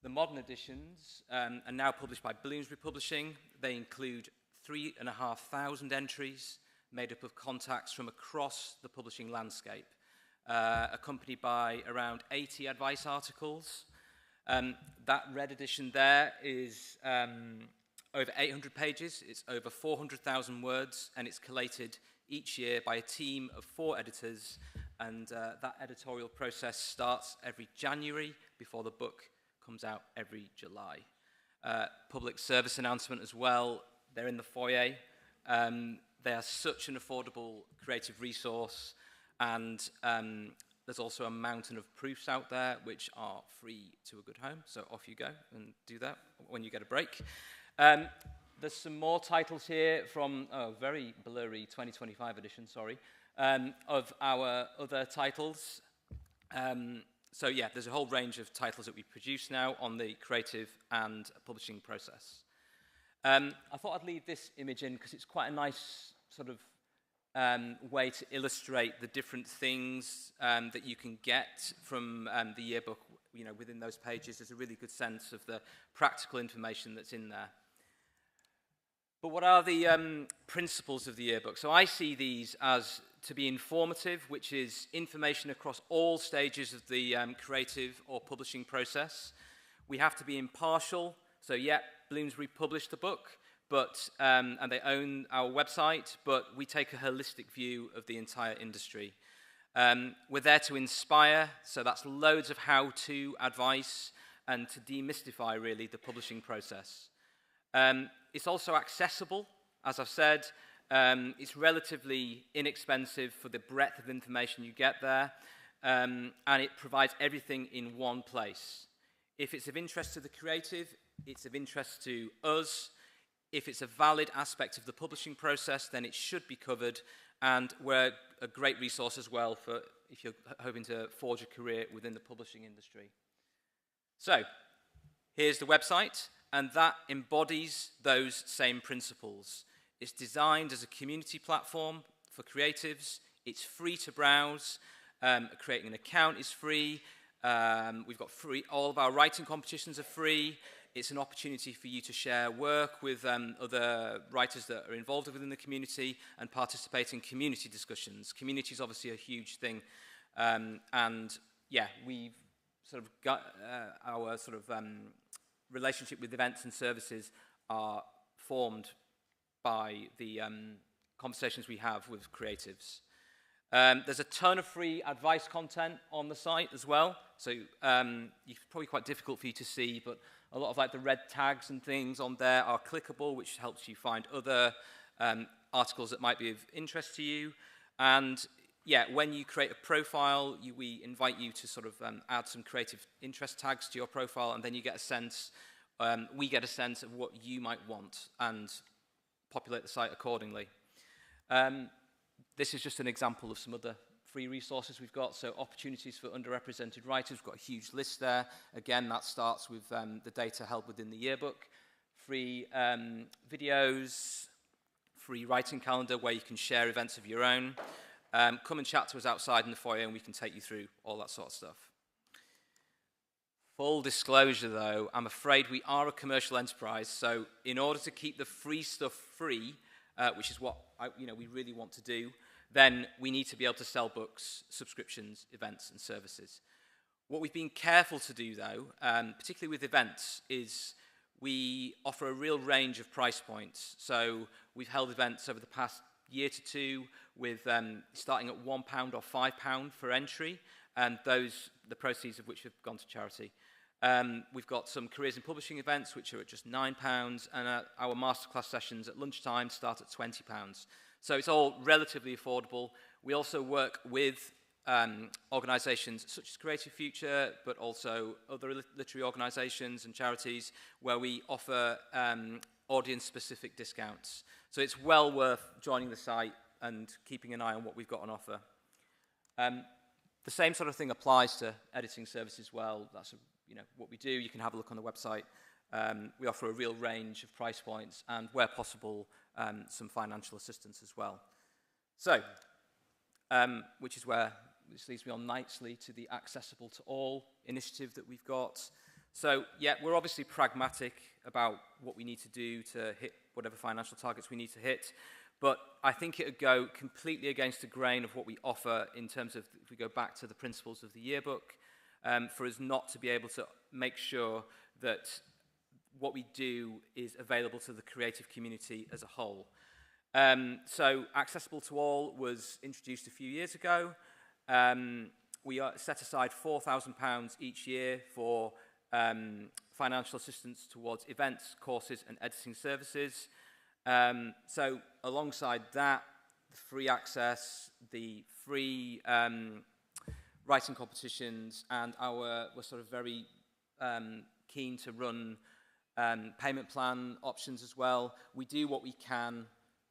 The modern editions are now published by Bloomsbury Publishing. They include 3,500 entries made up of contacts from across the publishing landscape, accompanied by around 80 advice articles. That red edition there is over 800 pages, it's over 400,000 words, and it's collated each year by a team of 4 editors, and that editorial process starts every January before the book comes out every July. Public service announcement as well, they're in the foyer. They are such an affordable creative resource, and there's also a mountain of proofs out there which are free to a good home, so off you go and do that when you get a break. There's some more titles here from a very blurry 2025 edition, sorry, of our other titles. So yeah, there's a whole range of titles that we produce now on the creative and publishing process. I thought I'd leave this image in because it's quite a nice sort of way to illustrate the different things that you can get from the yearbook. You know, within those pages, there's a really good sense of the practical information that's in there. But what are the principles of the yearbook? So I see these as to be informative, which is information across all stages of the creative or publishing process. We have to be impartial. So yeah, Bloomsbury published the book, but and they own our website, but we take a holistic view of the entire industry. We're there to inspire, so that's loads of how-to advice and to demystify, really, the publishing process. It's also accessible, as I've said. It's relatively inexpensive for the breadth of information you get there, and it provides everything in one place. If it's of interest to the creative, it's of interest to us. If it's a valid aspect of the publishing process, then it should be covered, and we're a great resource as well for if you're hoping to forge a career within the publishing industry. So, here's the website, and that embodies those same principles. It's designed as a community platform for creatives. It's free to browse. Creating an account is free. We've got free, all of our writing competitions are free. It's an opportunity for you to share work with other writers that are involved within the community and participate in community discussions. Community is obviously a huge thing. And yeah, we've sort of got our sort of relationship with events and services are formed by the conversations we have with creatives. There's a ton of free advice content on the site as well, so it's probably quite difficult for you to see, but a lot of like the red tags and things on there are clickable, which helps you find other articles that might be of interest to you. And yeah, when you create a profile, we invite you to sort of add some creative interest tags to your profile, and then you get a sense, we get a sense of what you might want and populate the site accordingly. This is just an example of some other free resources we've got. So opportunities for underrepresented writers, we've got a huge list there. Again, that starts with the data held within the yearbook. Free videos, free writing calendar where you can share events of your own. Come and chat to us outside in the foyer and we can take you through all that sort of stuff. Full disclosure though, I'm afraid we are a commercial enterprise, so in order to keep the free stuff free, which is what we really want to do, then we need to be able to sell books, subscriptions, events, and services. What we've been careful to do, though, particularly with events, is we offer a real range of price points. So we've held events over the past year to two with starting at £1 or £5 for entry, and the proceeds of which have gone to charity. We've got some careers in publishing events which are at just £9, and our masterclass sessions at lunchtime start at £20. So it's all relatively affordable. We also work with organisations such as Creative Future, but also other literary organisations and charities where we offer audience-specific discounts. So it's well worth joining the site and keeping an eye on what we've got on offer. The same sort of thing applies to editing services as well. That's what we do. You can have a look on the website. We offer a real range of price points and, where possible, some financial assistance as well. So, which leads me on nicely to the Accessible to All initiative that we've got. So, yeah, we're obviously pragmatic about what we need to do to hit whatever financial targets we need to hit, but I think it would go completely against the grain of what we offer in terms of, if we go back to the principles of the yearbook, for us not to be able to make sure that what we do is available to the creative community as a whole. So Accessible to All was introduced a few years ago. We set aside £4,000 each year for financial assistance towards events, courses and editing services. So alongside that, the free access, the free writing competitions, and we're sort of very keen to run payment plan options as well. We do what we can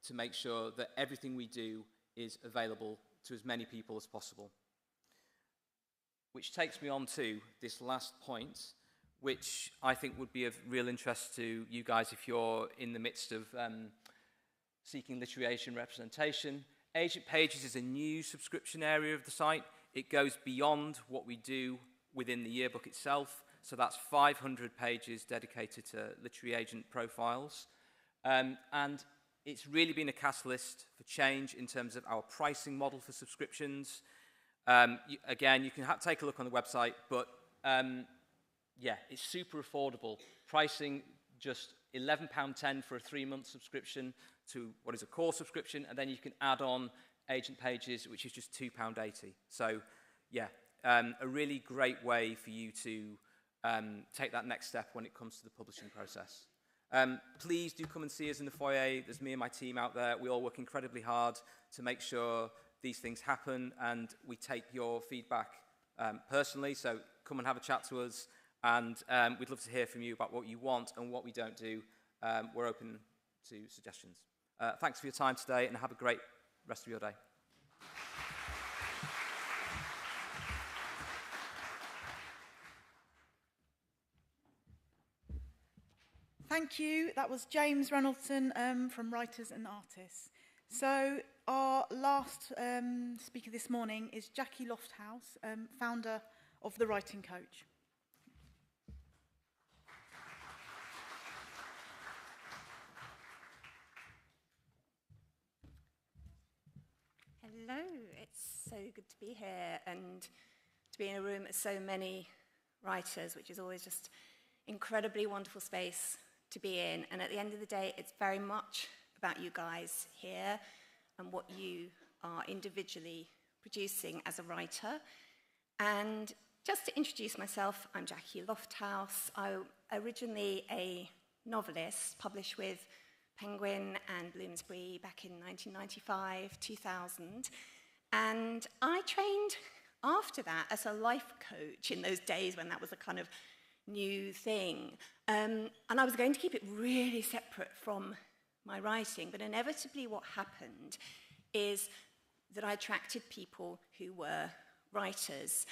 to make sure that everything we do is available to as many people as possible. Which takes me on to this last point, which I think would be of real interest to you guys if you're in the midst of seeking literary agent representation. Agent Pages is a new subscription area of the site. It goes beyond what we do within the yearbook itself. So that's 500 pages dedicated to literary agent profiles. And it's really been a catalyst for change in terms of our pricing model for subscriptions. Again, you can take a look on the website, but yeah, it's super affordable. Pricing just £11.10 for a 3-month subscription to what is a core subscription, and then you can add on Agent Pages, which is just £2.80. So yeah, a really great way for you to take that next step when it comes to the publishing process. Please do come and see us in the foyer. There's me and my team out there. We all work incredibly hard to make sure these things happen, and we take your feedback personally, so come and have a chat to us, and we'd love to hear from you about what you want and what we don't do. We're open to suggestions. Thanks for your time today, and have a great rest of your day. Thank you. That was James Reynoldsson from Writers and Artists. So our last speaker this morning is Jackie Lofthouse, founder of The Writing Coach. Hello, it's so good to be here and to be in a room with so many writers, which is always just incredibly wonderful space to be in. And at the end of the day, it's very much about you guys here and what you are individually producing as a writer. And just to introduce myself, I'm Jackie Lofthouse. I'm originally a novelist, published with Penguin and Bloomsbury back in 1995, 2000. And I trained after that as a life coach in those days when that was a kind of new thing. And I was going to keep it really separate from my writing, but inevitably what happened is that I attracted people who were writers.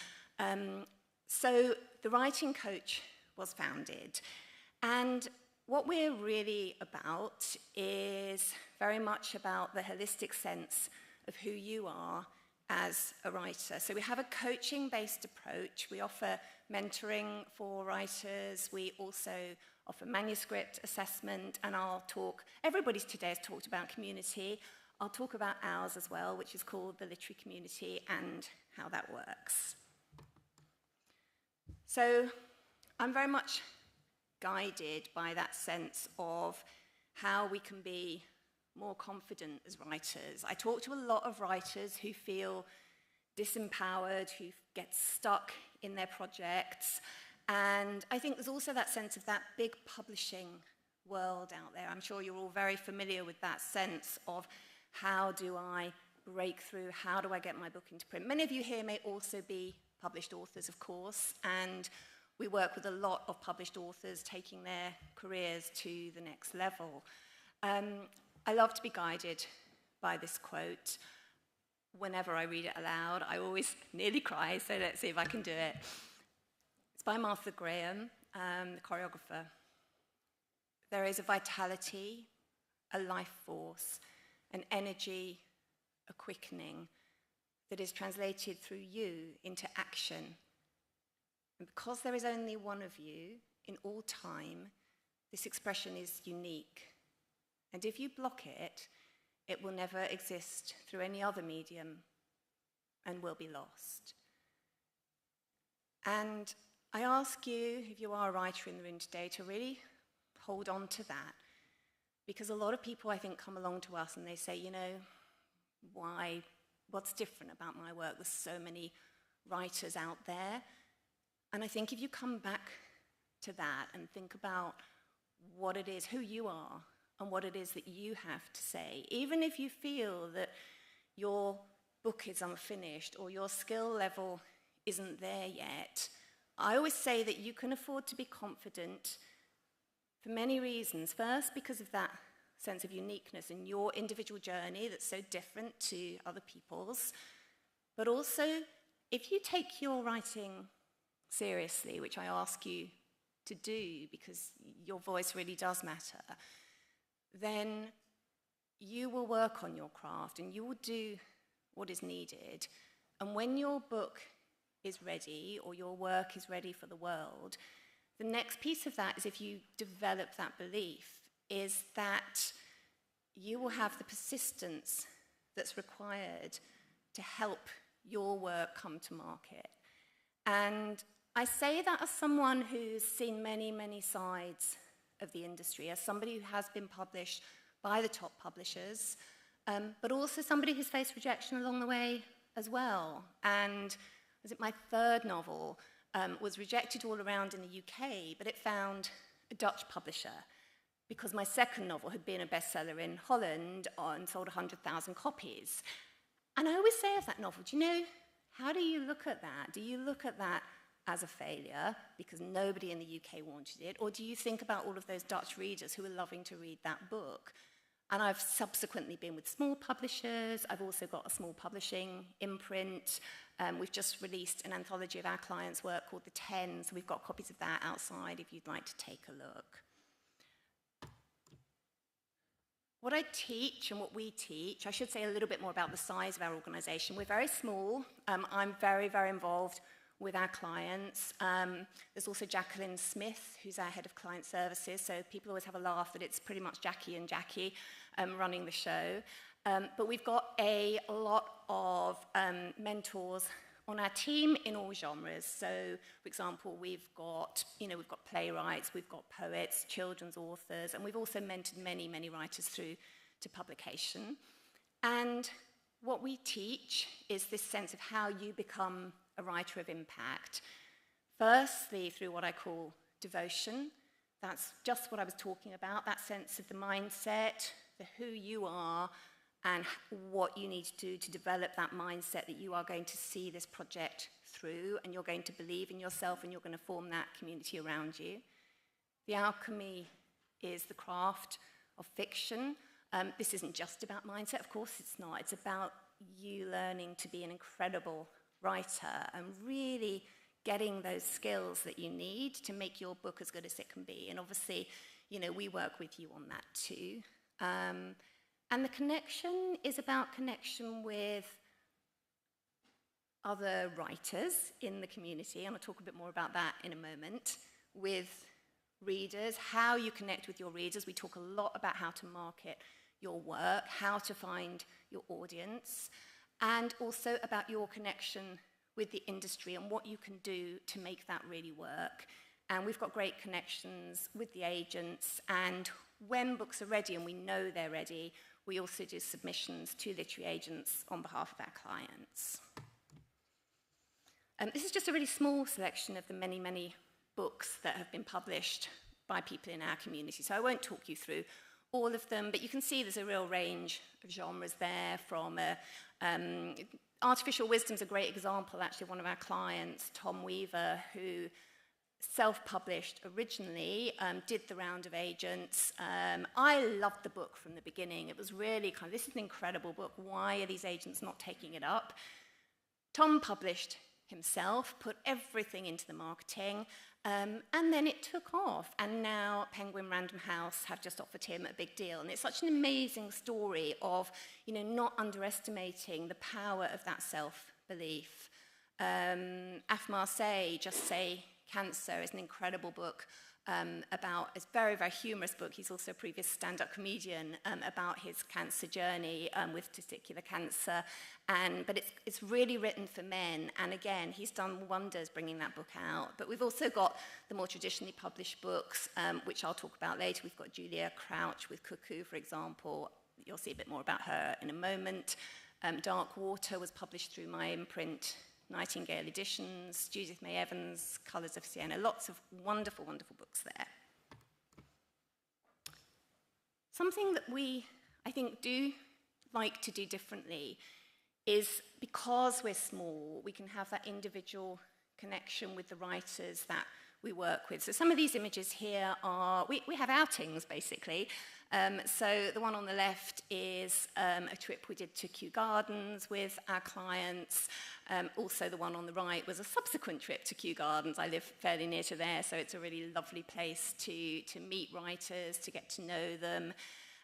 So the Writing Coach was founded, and what we're really about is very much about the holistic sense of who you are as a writer. So we have a coaching-based approach. We offer mentoring for writers. We also offer manuscript assessment, and everybody today has talked about community. I'll talk about ours as well, which is called the literary community and how that works. So I'm very much guided by that sense of how we can be more confident as writers. I talk to a lot of writers who feel disempowered, who get stuck in their projects, and I think there's also that sense of that big publishing world out there. I'm sure you're all very familiar with that sense of how do I break through, how do I get my book into print. Many of you here may also be published authors, of course, and we work with a lot of published authors taking their careers to the next level. I love to be guided by this quote. Whenever I read it aloud, I always nearly cry, so let's see if I can do it. It's by Martha Graham, the choreographer. There is a vitality, a life force, an energy, a quickening that is translated through you into action. And because there is only one of you in all time, this expression is unique. And if you block it, it will never exist through any other medium and will be lost. And I ask you, if you are a writer in the room today, to really hold on to that. Because a lot of people, I think, come along to us and they say, you know, why? What's different about my work? There's so many writers out there. And I think if you come back to that and think about what it is, who you are, and what it is that you have to say, even if you feel that your book is unfinished or your skill level isn't there yet, I always say that you can afford to be confident for many reasons. First, because of that sense of uniqueness in your individual journey that's so different to other people's. But also, if you take your writing seriously, which I ask you to do because your voice really does matter, then you will work on your craft and you will do what is needed. And when your book is ready or your work is ready for the world, the next piece of that is, if you develop that belief, is that you will have the persistence that's required to help your work come to market. And I say that as someone who's seen many, many sides of the industry, as somebody who has been published by the top publishers, but also somebody who's faced rejection along the way as well. And was it my third novel was rejected all around in the UK, but it found a Dutch publisher because my second novel had been a bestseller in Holland and sold 100,000 copies. And I always say of that novel, do you know, how do you look at that? Do you look at that as a failure because nobody in the UK wanted it? Or do you think about all of those Dutch readers who are loving to read that book? And I've subsequently been with small publishers. I've also got a small publishing imprint. We've just released an anthology of our clients' work called The 10, so we've got copies of that outside if you'd like to take a look. What I teach and what we teach, I should say a little bit more about the size of our organisation. We're very small. I'm very, very involved with our clients. There's also Jacqueline Smith, who's our head of client services, so people always have a laugh that it's pretty much Jackie and Jackie running the show. But we've got a lot of mentors on our team in all genres. So, for example, we've got playwrights, we've got poets, children's authors, and we've also mentored many, many writers through to publication. And what we teach is this sense of how you become a writer of impact. Firstly, through what I call devotion. That's just what I was talking about, that sense of the mindset, the who you are, and what you need to do to develop that mindset that you are going to see this project through, and you're going to believe in yourself, and you're going to form that community around you. The alchemy is the craft of fiction. This isn't just about mindset, of course it's not. It's about you learning to be an incredible writer and really getting those skills that you need to make your book as good as it can be. And obviously, we work with you on that too. And the connection is about connection with other writers in the community, and I'll talk a bit more about that in a moment, with readers, how you connect with your readers. We talk a lot about how to market your work, how to find your audience, and also about your connection with the industry and what you can do to make that really work. And we've got great connections with the agents, and when books are ready, and we know they're ready, we also do submissions to literary agents on behalf of our clients. This is just a really small selection of the many, many books that have been published by people in our community. So I won't talk you through all of them, but you can see there's a real range of genres there, from artificial wisdom's a great example, actually, one of our clients, Tom Weaver, who self-published originally, did the round of agents. I loved the book from the beginning. It was really kind of, this is an incredible book. Why are these agents not taking it up? Tom published himself, put everything into the marketing, and then it took off. And now Penguin Random House have just offered him a big deal. And it's such an amazing story of, you know, not underestimating the power of that self-belief. Af Marseille, Just Say Cancer, is an incredible book about, it's a very, very humorous book. He's also a previous stand-up comedian about his cancer journey with testicular cancer. But it's really written for men. And again, he's done wonders bringing that book out. But we've also got the more traditionally published books, which I'll talk about later. We've got Julia Crouch with Cuckoo, for example. You'll see a bit more about her in a moment. Dark Water was published through my imprint, Nightingale Editions, Judith May Evans, Colours of Sienna, lots of wonderful, wonderful books there. Something that we, I think, do like to do differently is, because we're small, we can have that individual connection with the writers that we work with. So some of these images here are, we have outings, basically. So the one on the left is a trip we did to Kew Gardens with our clients. Also the one on the right was a subsequent trip to Kew Gardens. I live fairly near to there, so it's a really lovely place to meet writers, to get to know them.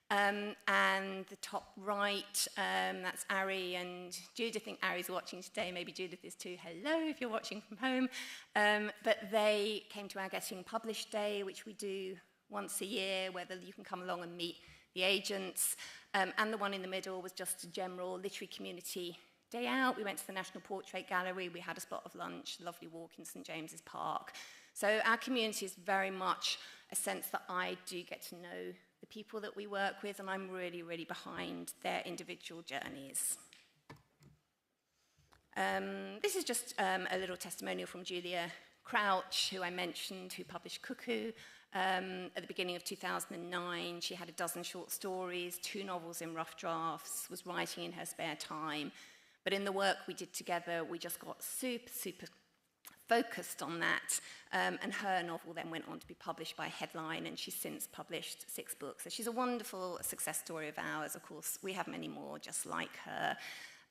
And the top right, that's Ari and Judith. I think Ari's watching today, maybe Judith is too. Hello, if you're watching from home. But they came to our Getting Published Day, which we do once a year, whether you can come along and meet the agents. And the one in the middle was just a general literary community day out. We went to the National Portrait Gallery, we had a spot of lunch, a lovely walk in St James's Park. So our community is very much a sense that I do get to know the people that we work with, and I'm really, really behind their individual journeys. This is just a little testimonial from Julia Crouch, who I mentioned, who published Cuckoo. At the beginning of 2009, she had a dozen short stories, 2 novels in rough drafts, was writing in her spare time. But in the work we did together, we just got super, super focused on that. And her novel then went on to be published by Headline, and she's since published 6 books. So she's a wonderful success story of ours. Of course, we have many more just like her.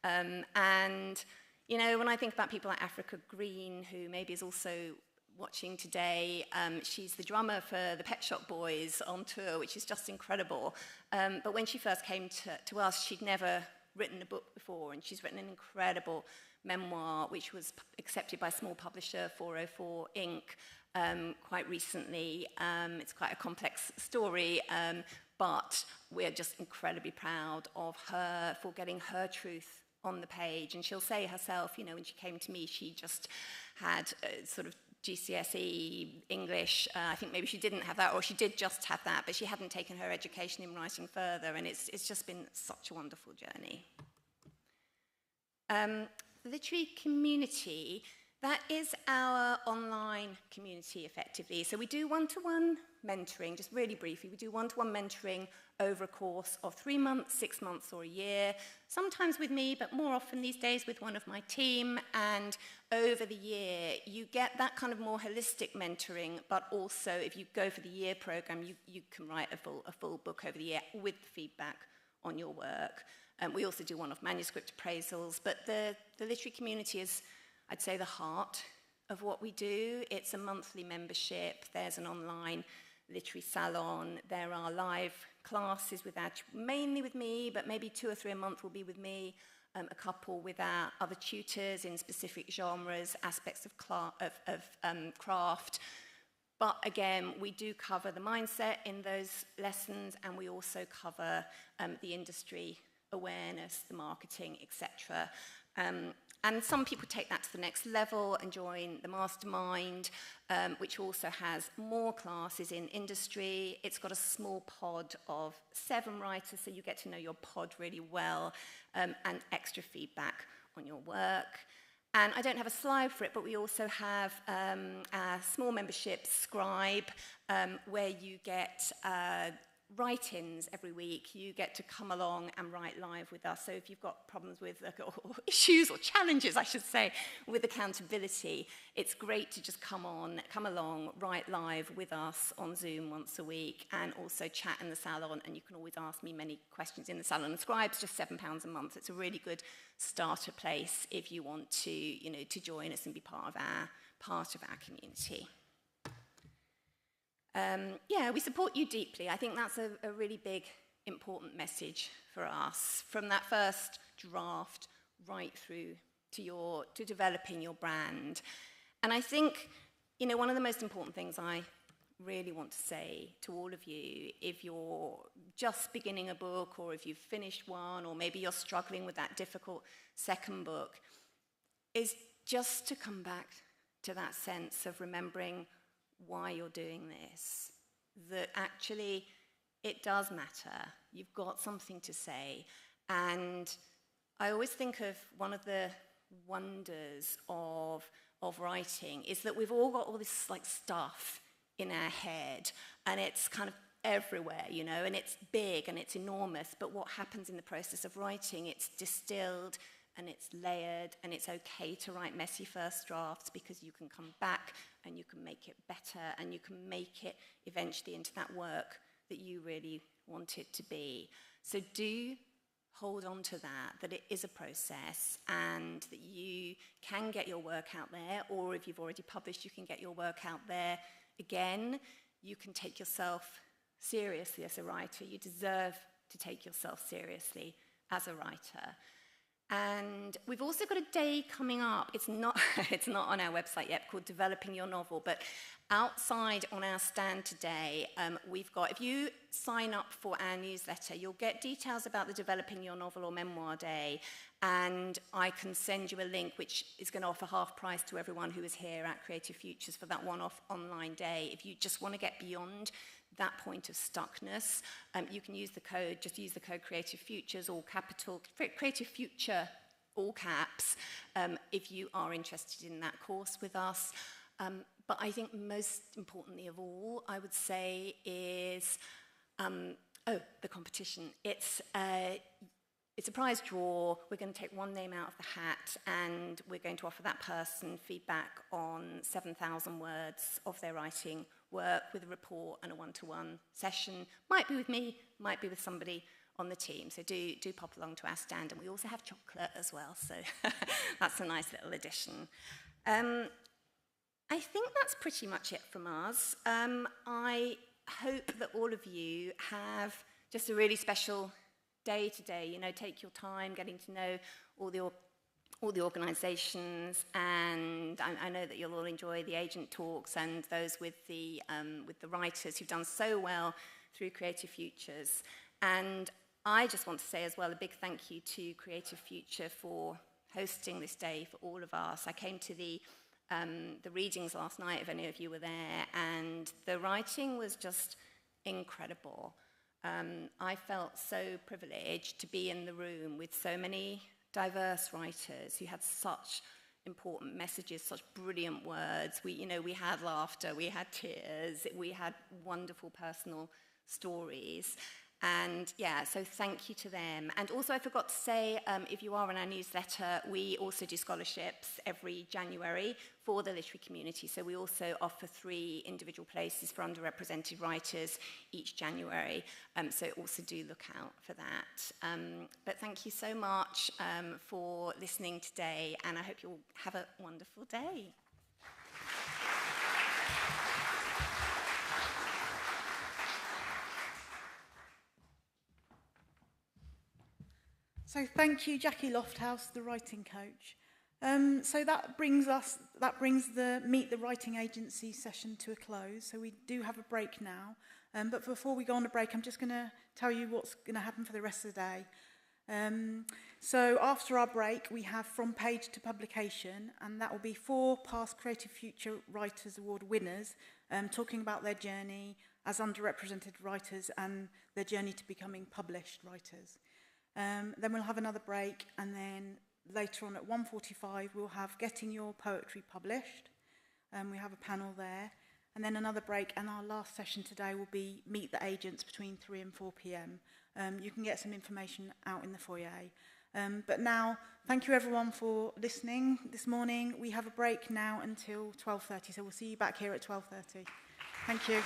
And, you know, when I think about people like Africa Green, who maybe is also watching today, she's the drummer for the Pet Shop Boys on tour, which is just incredible. But when she first came to us, she'd never written a book before, and she's written an incredible memoir, which was accepted by a small publisher, 404 Inc., quite recently. It's quite a complex story, but we're just incredibly proud of her for getting her truth on the page. And she'll say herself, you know, when she came to me, she just had sort of GCSE English. I think maybe she didn't have that, or she did just have that, but she hadn't taken her education in writing further, and it's just been such a wonderful journey. The literary community, that is our online community, effectively. So we do one-to-one mentoring, just really briefly. We do one-to-one mentoring over a course of 3 months, 6 months, or a year, sometimes with me, but more often these days with one of my team. And over the year, you get that kind of more holistic mentoring, but also if you go for the year program, you can write a full book over the year with feedback on your work. We also do one-off manuscript appraisals, but the literary community is, I'd say, the heart of what we do. It's a monthly membership. There's an online literary salon. There are live classes with mainly with me, but maybe 2 or 3 a month will be with me, a couple with our other tutors in specific genres, aspects of craft. But again, we do cover the mindset in those lessons, and we also cover the industry awareness, the marketing, etc. And some people take that to the next level and join the mastermind, which also has more classes in industry. It's got a small pod of 7 writers, so you get to know your pod really well, and extra feedback on your work. And I don't have a slide for it, but we also have a small membership, Scribe, where you get write-ins every week. You get to come along and write live with us. So if you've got problems with, or issues or challenges, I should say, with accountability, it's great to just come along, write live with us on Zoom once a week, and also chat in the salon. And you can always ask me many questions in the salon. And Scribe's just £7 a month. It's a really good starter place if you want to, to join us and be part of our community. Yeah, we support you deeply. I think that's a really big, important message for us, from that first draft right through to developing your brand. And I think, one of the most important things I really want to say to all of you, if you're just beginning a book, or if you've finished one, or maybe you're struggling with that difficult second book, is just to come back to that sense of remembering why you're doing this, that actually it does matter. You've got something to say. And I always think of one of the wonders of writing is that we've all got all this stuff in our head, and it's kind of everywhere, and it's big and it's enormous, but what happens in the process of writing, it's distilled and it's layered, and it's okay to write messy first drafts, because you can come back and you can make it better, and you can make it eventually into that work that you really want it to be. So do hold on to that it is a process, and that you can get your work out there, or if you've already published, you can get your work out there again. You can take yourself seriously as a writer. You deserve to take yourself seriously as a writer. And we've also got a day coming up. It's not on our website yet, called Developing Your Novel, but outside on our stand today, we've got, if you sign up for our newsletter, you'll get details about the Developing Your Novel or Memoir Day, and I can send you a link which is going to offer half price to everyone who is here at Creative Futures for that one-off online day. If you just want to get beyond that point of stuckness, you can use the code, just use the code Creative Futures, all capital, Creative Future, all caps, if you are interested in that course with us. But I think most importantly of all, I would say is, the competition. It's a prize draw. We're going to take one name out of the hat, and we're going to offer that person feedback on 7,000 words of their writing work, with a report and a one-to-one session. Might be with me, might be with somebody on the team. So do pop along to our stand. And we also have chocolate as well, so that's a nice little addition. I think that's pretty much it from us. I hope that all of you have just a really special day today. Take your time getting to know all the organisations, and I know that you'll all enjoy the agent talks and those with the writers who've done so well through Creative Futures. And I just want to say as well a big thank you to Creative Future for hosting this day for all of us. I came to the readings last night, if any of you were there, and the writing was just incredible. I felt so privileged to be in the room with so many diverse writers who had such important messages, such brilliant words. We had laughter, we had tears, we had wonderful personal stories. And yeah, so thank you to them. And also I forgot to say, if you are on our newsletter, we also do scholarships every January for the literary community. So we also offer 3 individual places for underrepresented writers each January. So also do look out for that. But thank you so much for listening today, and I hope you'll have a wonderful day. So thank you, Jackie Lofthouse, the writing coach. So that brings the Meet the Writing Agency session to a close. So we do have a break now. But before we go on a break, I'm just going to tell you what's going to happen for the rest of the day. So after our break, we have From Page to Publication, and that will be 4 past Creative Future Writers Award winners talking about their journey as underrepresented writers and their journey to becoming published writers. Then we'll have another break, and then later on at 1:45, we'll have Getting Your Poetry Published. We have a panel there. And then another break, and our last session today will be Meet the Agents between 3 and 4 p.m. You can get some information out in the foyer. But now, thank you everyone for listening this morning. We have a break now until 12:30, so we'll see you back here at 12:30. Thank you.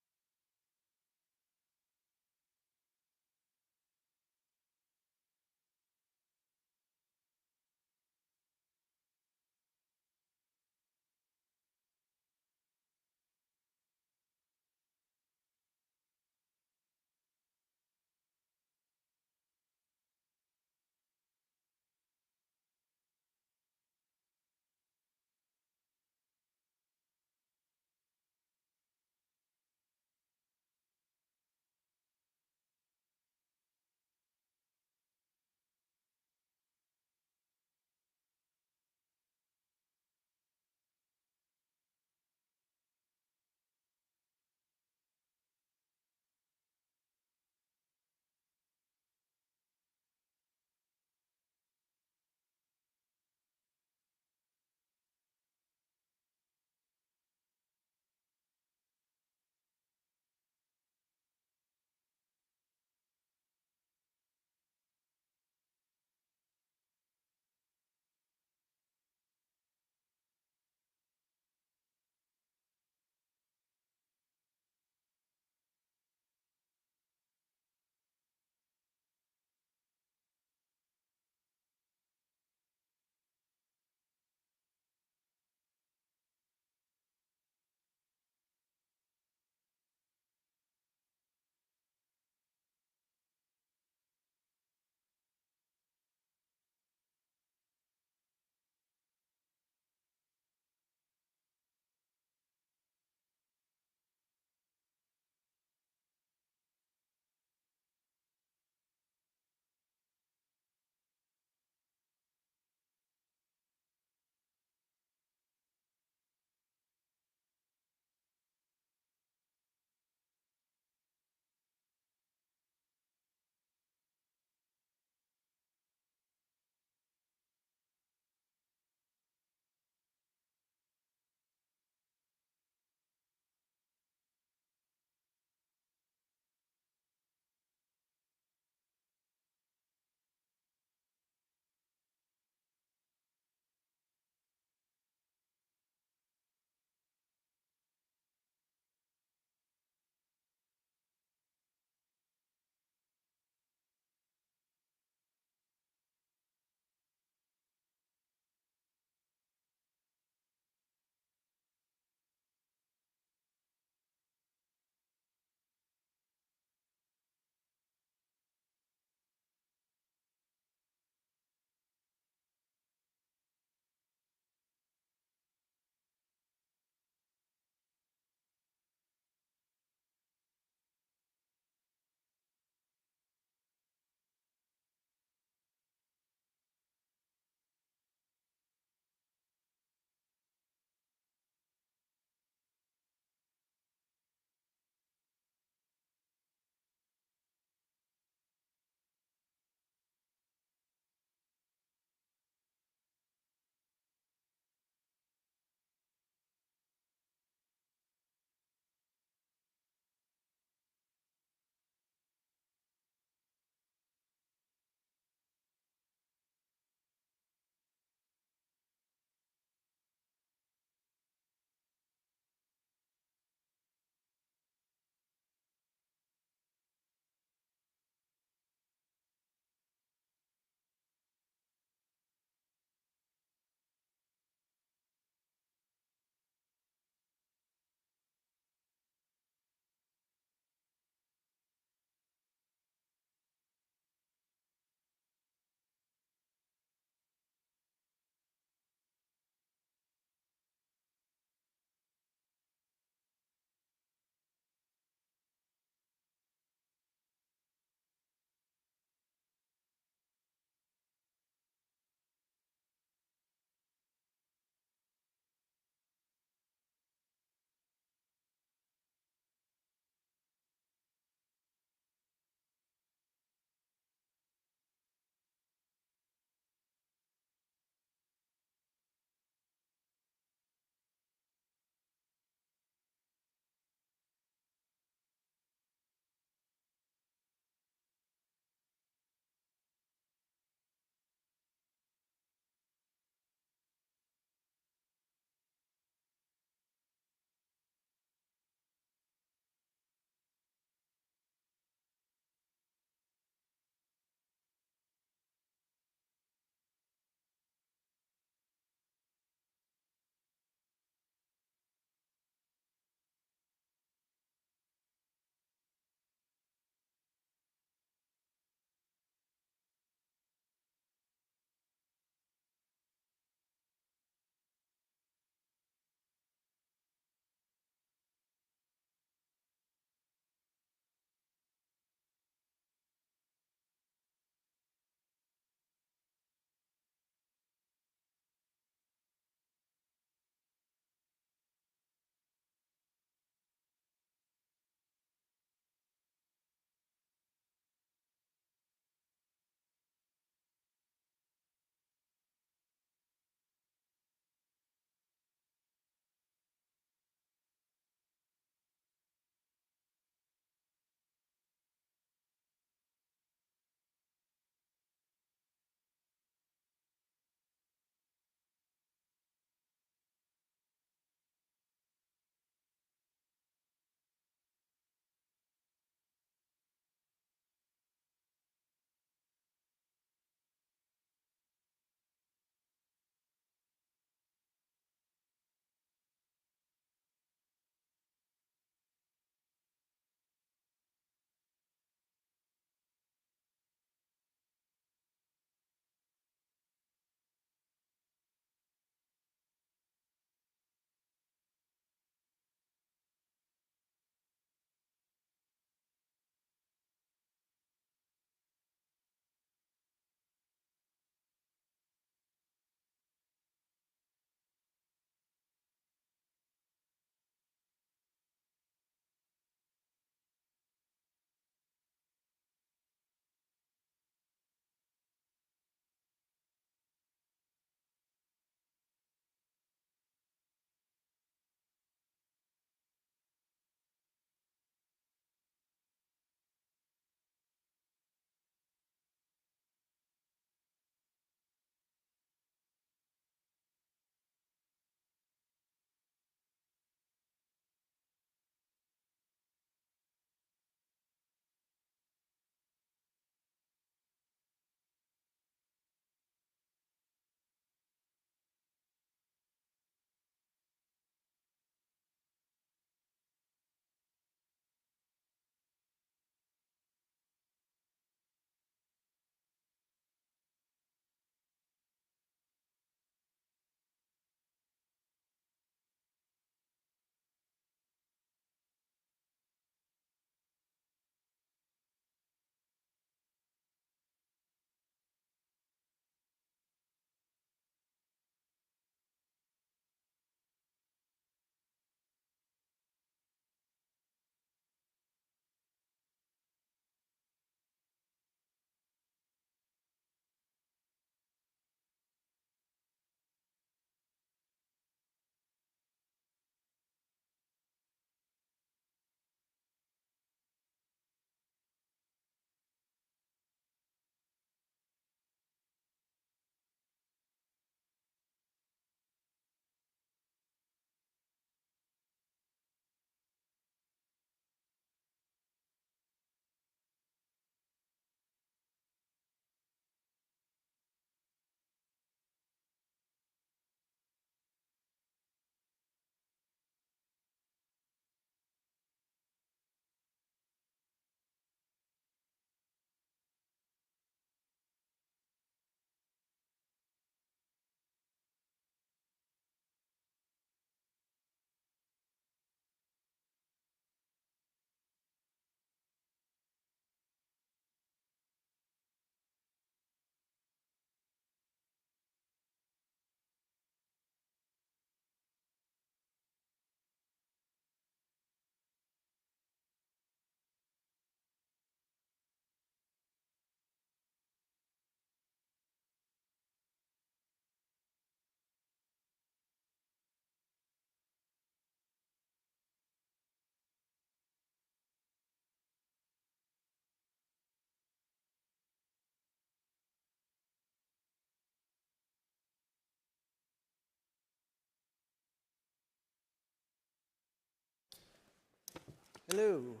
Hello.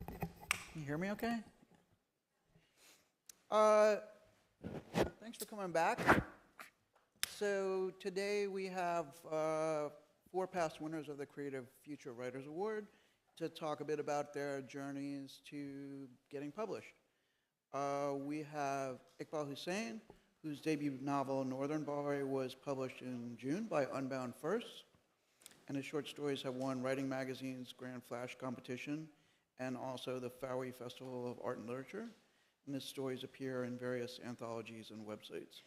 Can you hear me okay? Thanks for coming back. So today we have 4 past winners of the Creative Future Writers Award to talk a bit about their journeys to getting published. We have Iqbal Hussain, whose debut novel Northern Boy was published in June by Unbound First, and his short stories have won Writing Magazine's Grand Flash competition and also the Faber Festival of Art and Literature. And his stories appear in various anthologies and websites.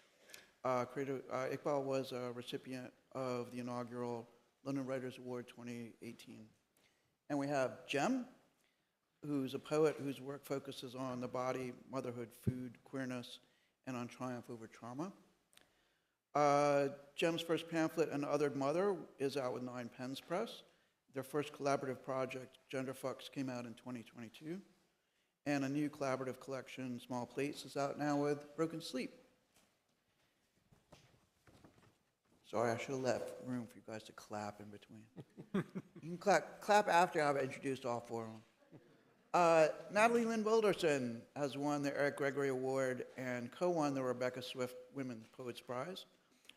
Iqbal was a recipient of the inaugural London Writers Award 2018. And we have Jem, who's a poet whose work focuses on the body, motherhood, food, queerness, and on triumph over trauma. Jem's first pamphlet, An Othered Mother, is out with 9 Pens Press. Their first collaborative project, Genderfucks, came out in 2022. And a new collaborative collection, Small Plates, is out now with Broken Sleep. Sorry, I should have left room for you guys to clap in between. You can clap after I've introduced all 4 of them. Natalie Lynn Wilderson has won the Eric Gregory Award and co-won the Rebecca Swift Women's Poets Prize.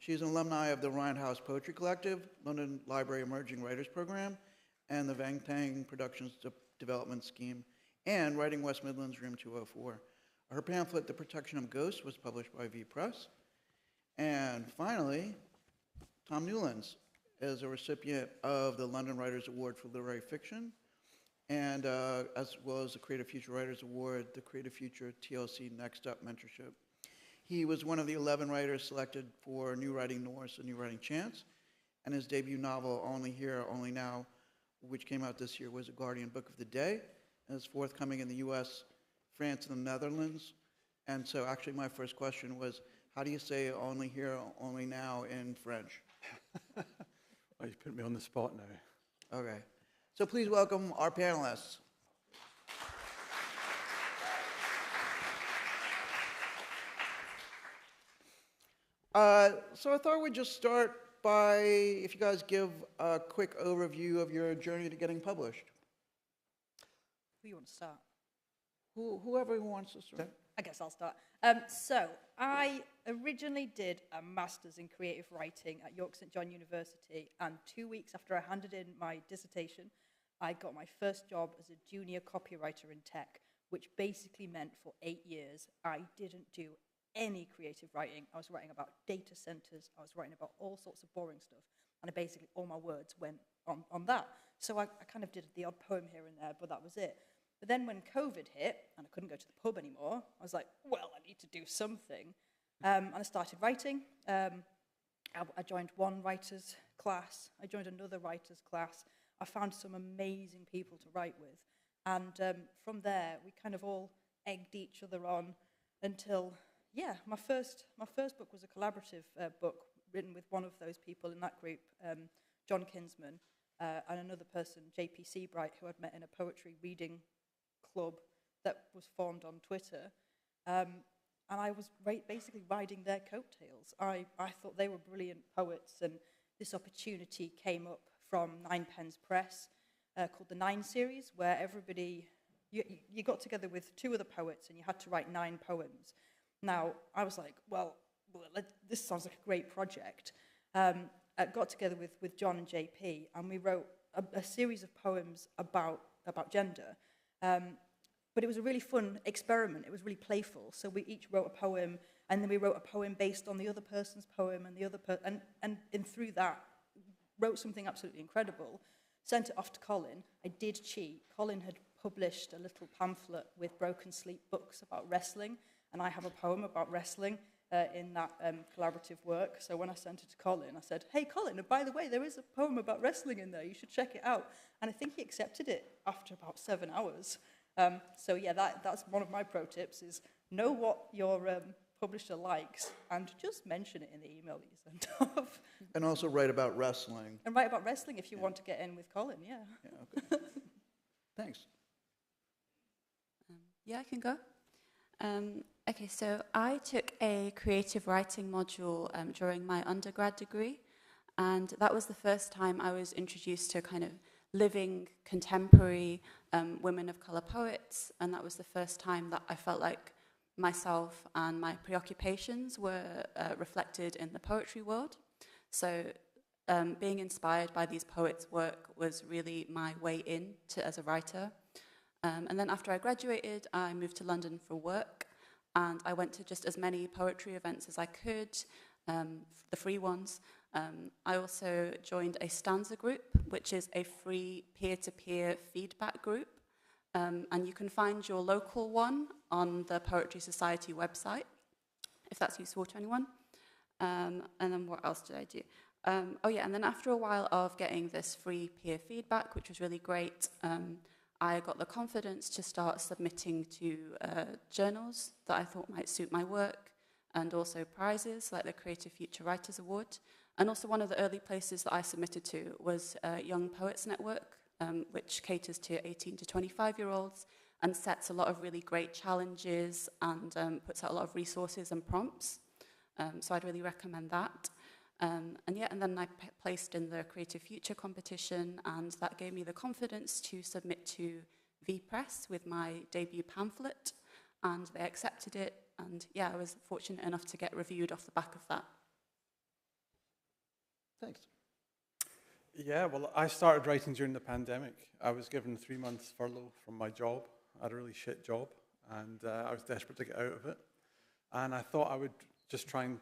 She's an alumni of the Ryan House Poetry Collective, London Library Emerging Writers Program, and the Vang Tang Productions Development Scheme, and Writing West Midlands Room 204. Her pamphlet, The Protection of Ghosts, was published by V Press. And finally, Tom Newlands is a recipient of the London Writers Award for Literary Fiction, and as well as the Creative Future Writers Award, the Creative Future TLC Next Up Mentorship. He was one of the 11 writers selected for New Writing Norse and New Writing Chance, and his debut novel, Only Here, Only Now, which came out this year, was a Guardian Book of the Day, and is forthcoming in the US, France, and the Netherlands. And so actually my first question was, how do you say Only Here, Only Now in French? Well, you put me on the spot now. Okay. So please welcome our panelists. So I thought we'd just start by, if you guys give a quick overview of your journey to getting published. Who you want to start? Whoever wants to start. I guess I'll start. So I originally did a master's in creative writing at York St John University, and 2 weeks after I handed in my dissertation, I got my first job as a junior copywriter in tech, which basically meant for 8 years I didn't do any creative writing. I was writing about data centers, I was writing about all sorts of boring stuff, and basically all my words went on that. So I kind of did the odd poem here and there, but that was it. But then when COVID hit, and I couldn't go to the pub anymore, I was like, well, I need to do something. And I started writing. I joined one writer's class. I joined another writer's class. I found some amazing people to write with. And from there, we kind of all egged each other on until, yeah, my first book was a collaborative book written with one of those people in that group, John Kinsman, and another person, JP Seabright, who I'd met in a poetry reading club that was formed on Twitter. And I was basically riding their coattails. I thought they were brilliant poets, and this opportunity came up from 9 Pens Press, called the 9 series, where everybody, you got together with 2 other poets and you had to write 9 poems. Now, I was like, well this sounds like a great project. I got together with John and JP, and we wrote a series of poems about gender. But it was a really fun experiment. It was really playful. So we each wrote a poem, and then we wrote a poem based on the other person's poem, and the other and through that, wrote something absolutely incredible. Sent it off to Colin. I did cheat. Colin had published a little pamphlet with Broken Sleep books about wrestling, and I have a poem about wrestling in that collaborative work. So when I sent it to Colin, I said, hey, Colin, and by the way, there is a poem about wrestling in there. You should check it out. And I think he accepted it after about 7 hours. So yeah, that's one of my pro tips, is know what your publisher likes and just mention it in the email that you send off. And also write about wrestling. And write about wrestling if you want to get in with Colin, yeah. Okay. Thanks. Yeah, I can go. Okay, so I took a creative writing module during my undergrad degree, and that was the first time I was introduced to kind of living contemporary women of colour poets, and that was the first time that I felt like myself and my preoccupations were reflected in the poetry world. So being inspired by these poets' work was really my way in as a writer. And then after I graduated, I moved to London for work, and I went to just as many poetry events as I could, the free ones. I also joined a stanza group, which is a free peer-to-peer feedback group. And you can find your local one on the Poetry Society website, if that's useful to anyone. And then what else did I do? Oh yeah, and then after a while of getting this free peer feedback, which was really great, I got the confidence to start submitting to journals that I thought might suit my work, and also prizes like the Creative Future Writers Award. And also one of the early places that I submitted to was Young Poets Network, which caters to 18 to 25-year-olds and sets a lot of really great challenges and puts out a lot of resources and prompts. So I'd really recommend that. And then I placed in the Creative Future competition, and that gave me the confidence to submit to V-Press with my debut pamphlet, and they accepted it, and yeah, I was fortunate enough to get reviewed off the back of that. Thanks. Yeah, well, I started writing during the pandemic. I was given 3 months furlough from my job. I had a really shit job, and I was desperate to get out of it. And I thought I would just try and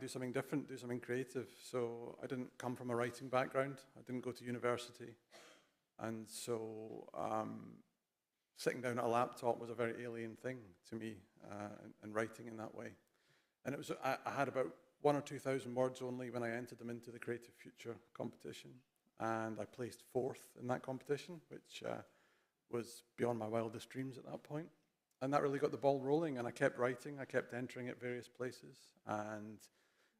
do something different, do something creative. So I didn't come from a writing background. I didn't go to university. And so sitting down at a laptop was a very alien thing to me, and writing in that way. And it was I had about 1,000 or 2,000 words only when I entered them into the Creative Future competition. And I placed 4th in that competition, which was beyond my wildest dreams at that point. And that really got the ball rolling, and I kept writing, I kept entering at various places, and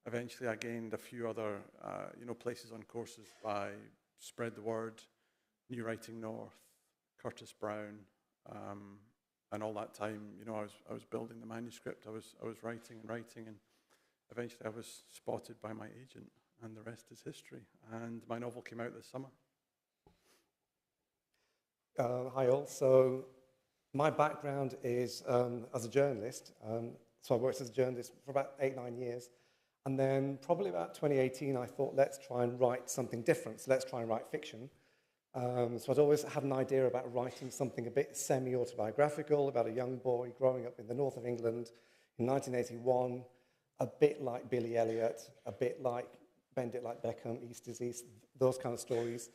eventually I gained a few other places on courses by Spread the Word, New Writing North, Curtis Brown, and all that time, I was building the manuscript, I was writing, and eventually I was spotted by my agent, and the rest is history. And my novel came out this summer. Hi all. So my background is as a journalist. So I worked as a journalist for about 8-9 years. And then probably about 2018, I thought, let's try and write something different. So let's try and write fiction. So I'd always had an idea about writing something a bit semi-autobiographical about a young boy growing up in the north of England in 1981, a bit like Billy Elliot, a bit like Bend It Like Beckham, East is East, those kind of stories.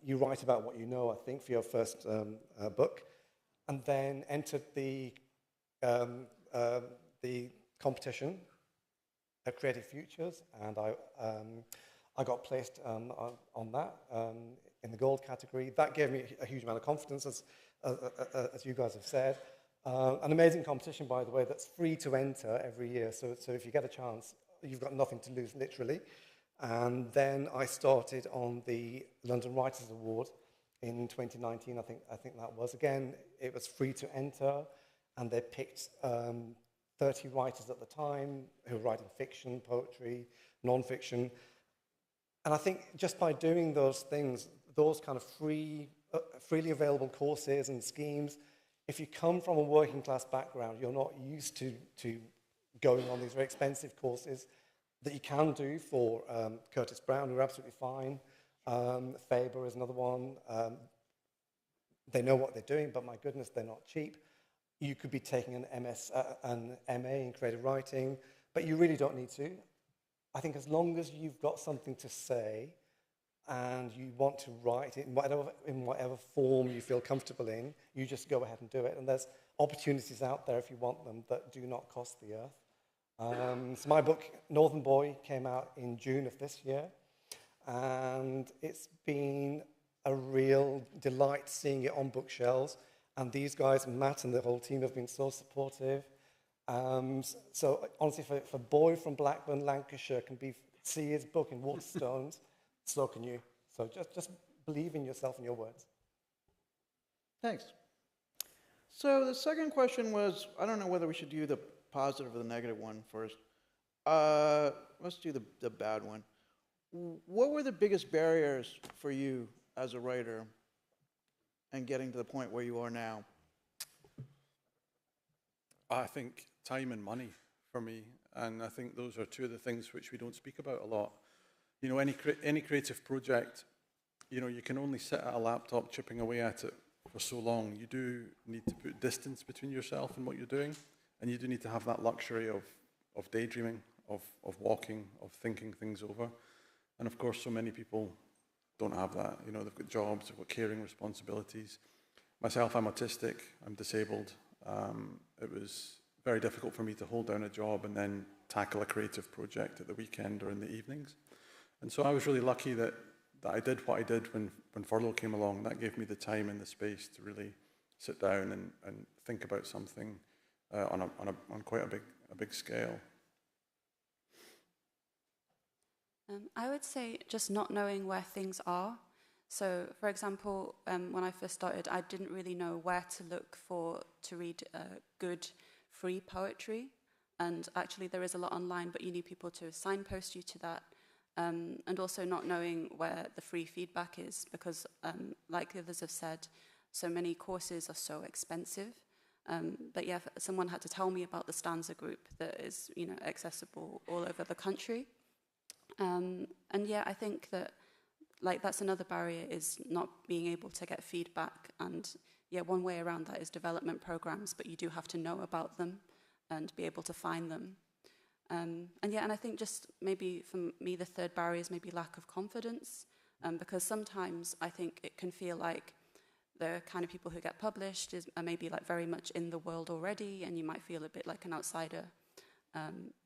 You write about what you know, I think, for your first book, and then entered the competition at Creative Futures, and I got placed on that in the gold category. That gave me a huge amount of confidence, as you guys have said. An amazing competition, by the way, that's free to enter every year. So if you get a chance, you've got nothing to lose, literally. And then I started on the London Writers Award in 2019, I think that was. Again, it was free to enter, and they picked 30 writers at the time who were writing fiction, poetry, non-fiction. And I think just by doing those things, those kind of freely available courses and schemes, if you come from a working class background, you're not used to going on these very expensive courses that you can do for Curtis Brown, who are absolutely fine. Faber is another one. They know what they're doing, but my goodness, they're not cheap. You could be taking an MA in creative writing, but you really don't need to. I think as long as you've got something to say and you want to write it in whatever form you feel comfortable in, you just go ahead and do it. And there's opportunities out there if you want them that do not cost the earth. So my book, Northern Boy, came out in June of this year, and it's been a real delight seeing it on bookshelves. And these guys, Matt and the whole team, have been so supportive. So honestly, if a boy from Blackburn, Lancashire can see his book in Waterstones, so can you. So just believe in yourself and your words. Thanks. So the second question was, I don't know whether we should do the positive or the negative one first. Let's do the bad one. What were the biggest barriers for you as a writer and getting to the point where you are now? I think time and money for me, and I think those are two of the things which we don't speak about a lot. You know, any creative project, you know, you can only sit at a laptop chipping away at it for so long. You do need to put distance between yourself and what you're doing, and you do need to have that luxury of daydreaming, of walking, of thinking things over. And of course, so many people don't have that. You know, they've got jobs, they've got caring responsibilities. Myself, I'm autistic, I'm disabled. It was very difficult for me to hold down a job and then tackle a creative project at the weekend or in the evenings. And so I was really lucky that I did what I did when furlough came along. That gave me the time and the space to really sit down and think about something on quite a big scale. I would say just not knowing where things are. So, for example, when I first started, I didn't really know where to look to read good free poetry. And actually there is a lot online, but you need people to signpost you to that. And also not knowing where the free feedback is, because like the others have said, so many courses are so expensive. But yeah, someone had to tell me about the Stanza group that is, you know, accessible all over the country. And yeah, I think that like that's another barrier, is not being able to get feedback. And yeah, one way around that is development programs, but you do have to know about them and be able to find them. And I think just maybe for me, the third barrier is maybe lack of confidence, because sometimes I think it can feel like the kind of people who get published are maybe like very much in the world already, and you might feel a bit like an outsider.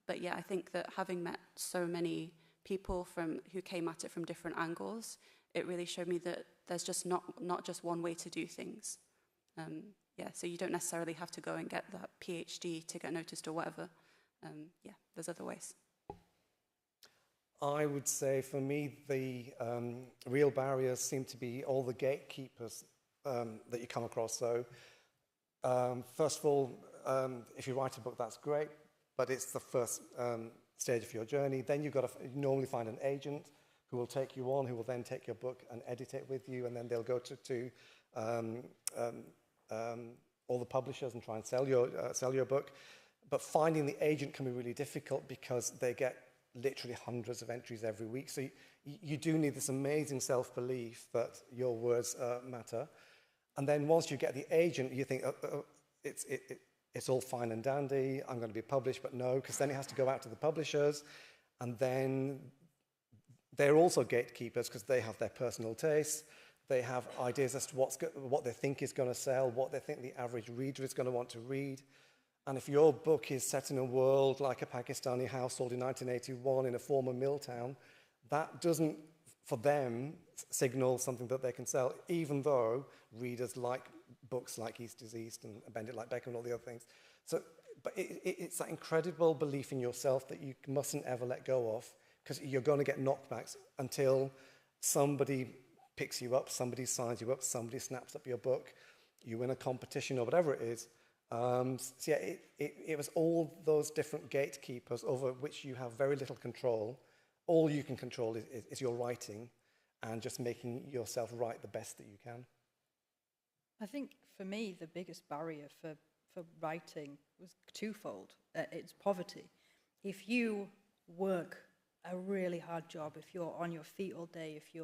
But yeah, I think that having met so many people who came at it from different angles, it really showed me that there's just not just one way to do things. So you don't necessarily have to go and get that PhD to get noticed or whatever. There's other ways. I would say for me, the real barriers seem to be all the gatekeepers that you come across. So first of all, if you write a book, that's great, but it's the first stage of your journey. Then you've got to normally find an agent who will take you on, who will then take your book and edit it with you, and then they'll go to all the publishers and try and sell your book. But finding the agent can be really difficult because they get literally hundreds of entries every week. So you do need this amazing self-belief that your words matter. And then once you get the agent, you think, it's all fine and dandy, I'm going to be published, but no, because then it has to go out to the publishers, and then they're also gatekeepers because they have their personal tastes. They have ideas as to what they think is going to sell, what they think the average reader is going to want to read. And if your book is set in a world like a Pakistani household in 1981 in a former mill town, that doesn't, for them, signal something that they can sell, even though readers like books like East is East and Bend It Like Beckham and all the other things. So, but it's that incredible belief in yourself that you mustn't ever let go of, because you're going to get knockbacks until somebody picks you up, somebody signs you up, somebody snaps up your book, you win a competition or whatever it is. It was all those different gatekeepers over which you have very little control. All you can control is your writing and just making yourself write the best that you can. I think for me, the biggest barrier for writing was twofold. It's poverty. If you work a really hard job, if you're on your feet all day, if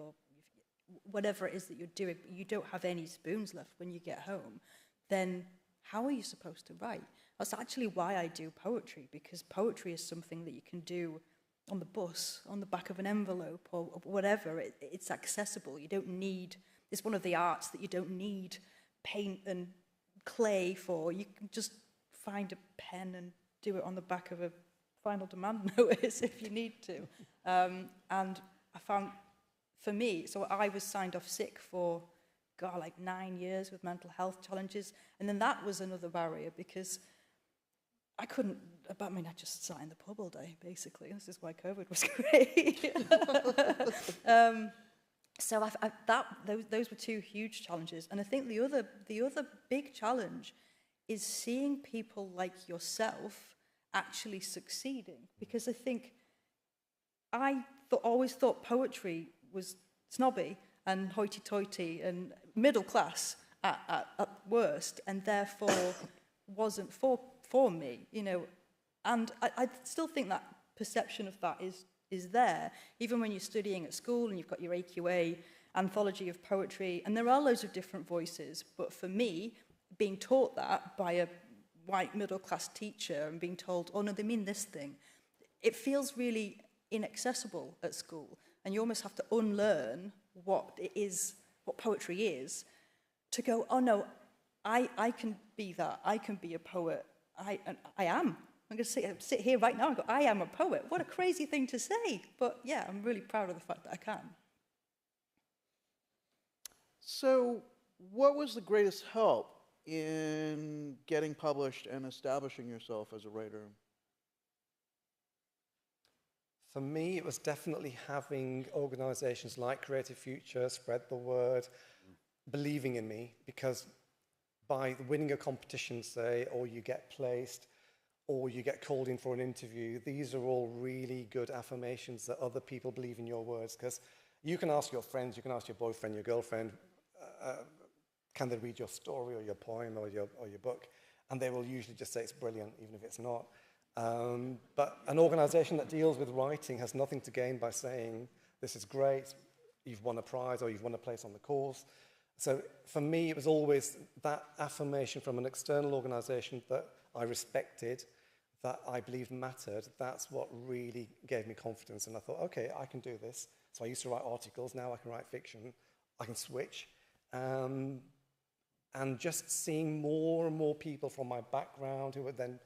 whatever it is that you're doing, you don't have any spoons left when you get home, then how are you supposed to write? That's actually why I do poetry, because poetry is something that you can do on the bus, on the back of an envelope, or whatever. It's accessible. You don't need, it's one of the arts that you don't need paint and clay for. You can just find a pen and do it on the back of a final demand notice if you need to. And I found, for me, so I was signed off sick for, like 9 years with mental health challenges. And then that was another barrier because I couldn't, I just sat in the pub all day, basically. This is why COVID was great. So those were two huge challenges. And I think the other big challenge is seeing people like yourself actually succeeding. Because I think I always thought poetry was snobby, and hoity-toity and middle class at worst, and therefore wasn't for me, you know. And I still think that perception of that is there, even when you're studying at school and you've got your AQA anthology of poetry, and there are loads of different voices. But for me, being taught that by a white middle-class teacher and being told, oh no, they mean this thing, it feels really inaccessible at school, and you almost have to unlearn what it is, what poetry is, to go, oh no, I can be that, I can be a poet, I am. I'm going to sit here right now and go, I am a poet. What a crazy thing to say. But yeah, I'm really proud of the fact that I can. So what was the greatest help in getting published and establishing yourself as a writer? For me, it was definitely having organisations like Creative Future spread the word, believing in me, because by winning a competition, say, or you get placed, or you get called in for an interview, these are all really good affirmations that other people believe in your words. Because you can ask your friends, you can ask your boyfriend, your girlfriend, can they read your story or your poem or your book? And they will usually just say it's brilliant, even if it's not. But an organisation that deals with writing has nothing to gain by saying, this is great, you've won a prize or you've won a place on the course. So for me, it was always that affirmation from an external organisation that I respected, that I believed mattered. That's what really gave me confidence. And I thought, okay, I can do this. So I used to write articles. Now I can write fiction. I can switch. And just seeing more and more people from my background who were then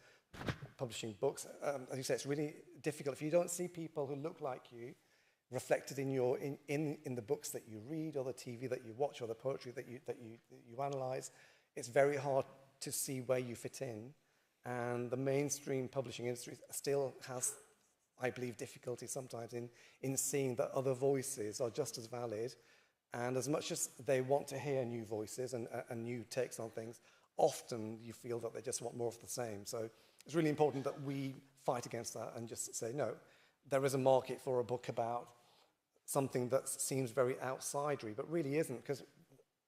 publishing books. As you say, it's really difficult. If you don't see people who look like you reflected in the books that you read, or the TV that you watch, or the poetry that you analyse, it's very hard to see where you fit in. And the mainstream publishing industry still has, I believe, difficulty sometimes in seeing that other voices are just as valid. And as much as they want to hear new voices and new takes on things, often you feel that they just want more of the same. So it's really important that we fight against that and just say, no, there is a market for a book about something that seems very outsidery, but really isn't, because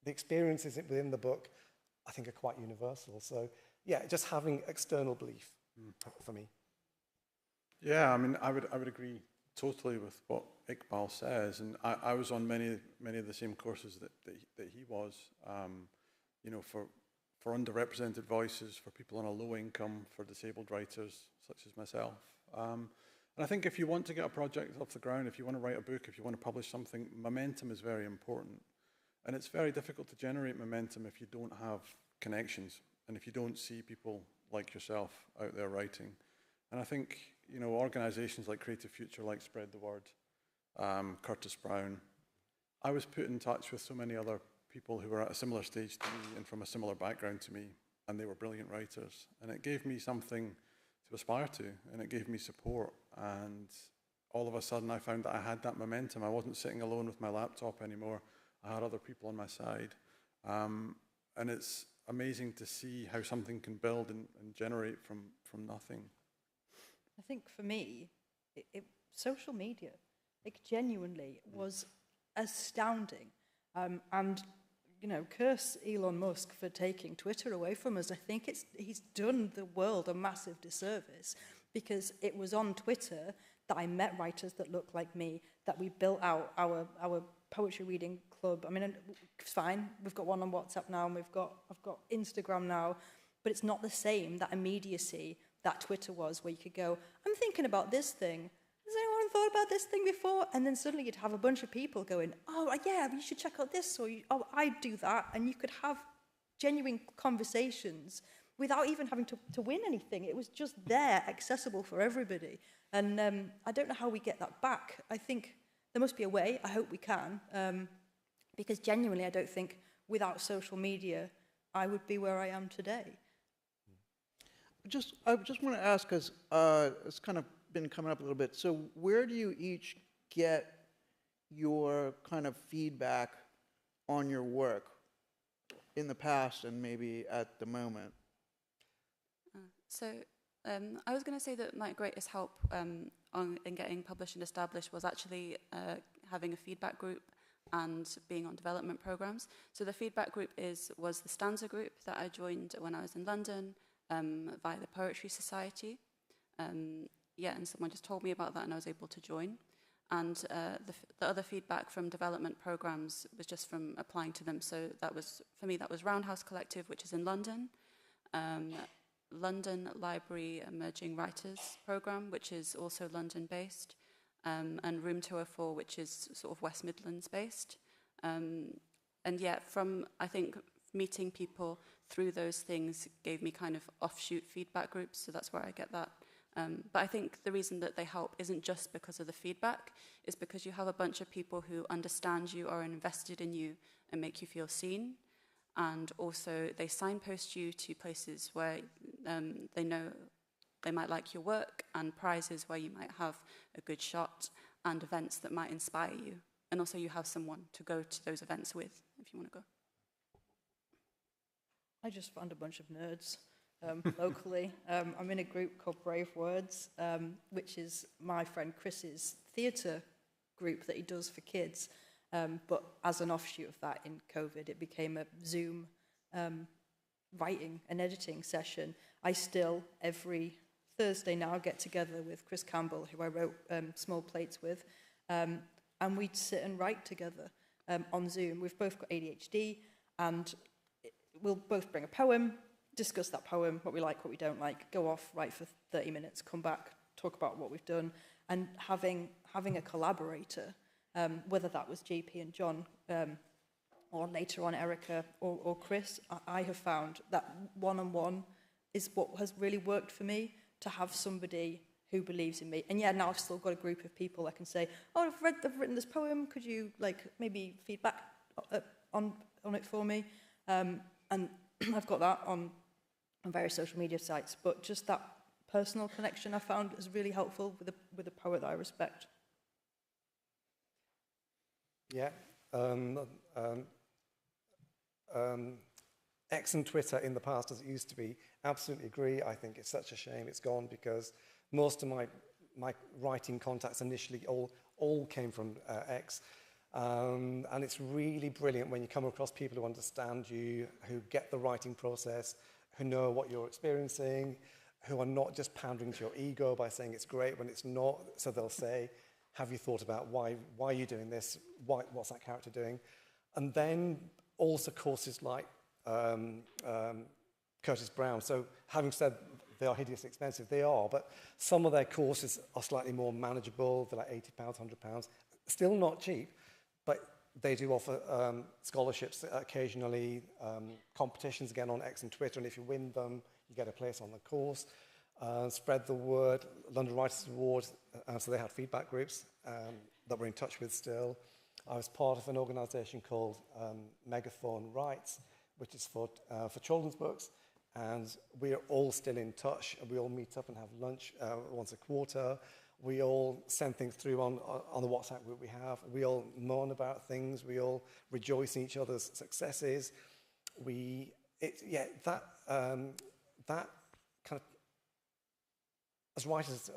the experiences within the book, I think, are quite universal. So yeah, just having external belief for me. Yeah, I mean, I would agree totally with what Iqbal says, and I was on many of the same courses that he was. You know, for underrepresented voices, for people on a low income, for disabled writers such as myself. And I think if you want to get a project off the ground, if you want to write a book, if you want to publish something, momentum is very important. And it's very difficult to generate momentum if you don't have connections and if you don't see people like yourself out there writing. And I think, you know, organisations like Creative Future, like Spread the Word, Curtis Brown, I was put in touch with so many other people who were at a similar stage to me and from a similar background to me, and they were brilliant writers. And it gave me something to aspire to, and it gave me support. And all of a sudden I found that I had that momentum. I wasn't sitting alone with my laptop anymore. I had other people on my side. And it's amazing to see how something can build and generate from nothing. I think for me, social media, like, genuinely was astounding. And, you know, curse Elon Musk for taking Twitter away from us. I think he's done the world a massive disservice, because it was on Twitter that I met writers that looked like me, that we built out our poetry reading club. I mean, it's fine. We've got one on WhatsApp now, and I've got Instagram now, but it's not the same, that immediacy that Twitter was, where you could go, I'm thinking about this thing. Has anyone thought about this thing before? And then suddenly you'd have a bunch of people going, oh, yeah, you should check out this, or oh, I'd do that. And you could have genuine conversations without even having to win anything. It was just there, accessible for everybody. And I don't know how we get that back. I think there must be a way. I hope we can. Because genuinely, I don't think without social media, I would be where I am today. I just want to ask, because it's kind of been coming up a little bit. So where do you each get your kind of feedback on your work in the past and maybe at the moment? I was going to say that my greatest help in getting published and established was actually having a feedback group and being on development programs. So the feedback group was the stanza group that I joined when I was in London via the Poetry Society. Yeah, and someone just told me about that and I was able to join. And the other feedback from development programs was just from applying to them. So that was, for me, that was Roundhouse Collective, which is in London, London Library Emerging Writers Programme, which is also London-based, and Room 204, which is sort of West Midlands-based. And yeah, from, I think, meeting people through those things gave me kind of offshoot feedback groups, so that's where I get that. But I think the reason that they help isn't just because of the feedback, it's because you have a bunch of people who understand you, are invested in you, and make you feel seen. And also they signpost you to places where they know they might like your work, and prizes where you might have a good shot, and events that might inspire you. And also you have someone to go to those events with, if you want to go. I just found a bunch of nerds locally. I'm in a group called Brave Words, which is my friend Chris's theatre group that he does for kids. But as an offshoot of that, in COVID, it became a Zoom writing and editing session. I still, every Thursday now, get together with Chris Campbell, who I wrote Small Plates with, and we'd sit and write together on Zoom. We've both got ADHD, and we'll both bring a poem, discuss that poem, what we like, what we don't like, go off, write for 30 minutes, come back, talk about what we've done, and having a collaborator, whether that was JP and John, or later on Erica or Chris, I have found that one-on-one is what has really worked for me, to have somebody who believes in me. And yeah, now I've still got a group of people I can say, oh, I've written this poem, could you maybe feedback on it for me? And I've got that on various social media sites, but just that personal connection I found is really helpful with a poet that I respect. Yeah. X and Twitter in the past, as it used to be, absolutely agree. I think it's such a shame it's gone, because most of my writing contacts initially all came from X. And it's really brilliant when you come across people who understand you, who get the writing process, who know what you're experiencing, who are not just pandering to your ego by saying it's great when it's not. So they'll say, have you thought about why are you doing this? What's that character doing? And then also courses like Curtis Brown. So having said they are hideously expensive, they are, but some of their courses are slightly more manageable. They're like £80, £100. Still not cheap, but they do offer scholarships occasionally, competitions again on X and Twitter, and if you win them, you get a place on the course. Spread the word. London Writers' Award, so they had feedback groups that we're in touch with still. I was part of an organisation called Megaphone Writes, which is for children's books, and we're all still in touch. We all meet up and have lunch once a quarter. We all send things through on the WhatsApp group we have. We all moan about things. We all rejoice in each other's successes. That kind of, as writers,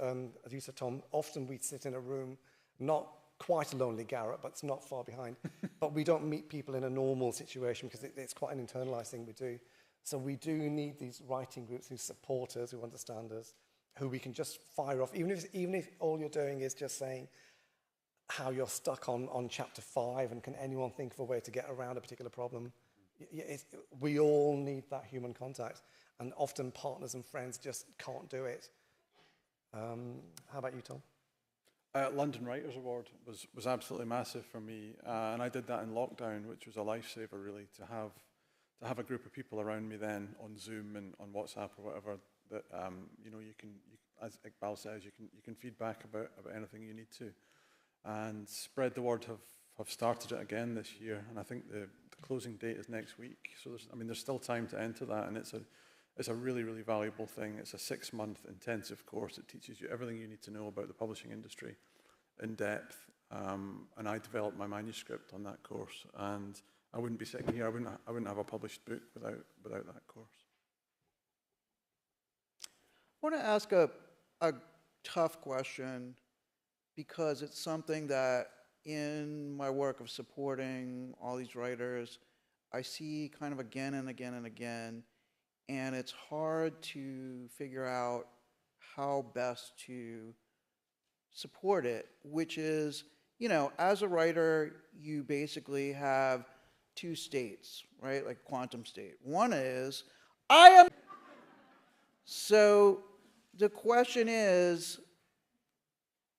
as you said, Tom, often we sit in a room, not quite a lonely garret, but it's not far behind. But we don't meet people in a normal situation because it's quite an internalised thing we do. So we do need these writing groups who support us, who understand us, who we can just fire off, even if all you're doing is just saying how you're stuck on chapter 5 and can anyone think of a way to get around a particular problem. We all need that human contact, and often partners and friends just can't do it. How about you, Tom? London Writers Award was absolutely massive for me, and I did that in lockdown, which was a lifesaver really, to have a group of people around me then on Zoom and on WhatsApp or whatever that you can, as Iqbal says, you can feedback about anything you need to, and Spread the Word have started it again this year, and I think the closing date is next week. So there's still time to enter that, and it's a really, really valuable thing. It's a 6-month intensive course. It teaches you everything you need to know about the publishing industry in depth. And I developed my manuscript on that course. And I wouldn't be sitting here, I wouldn't have a published book without that course. I want to ask a tough question, because it's something that, in my work of supporting all these writers, I see kind of again and again and again, and it's hard to figure out how best to support it, which is, you know, as a writer, you basically have two states, right? Like quantum state. One is, I am. So the question is,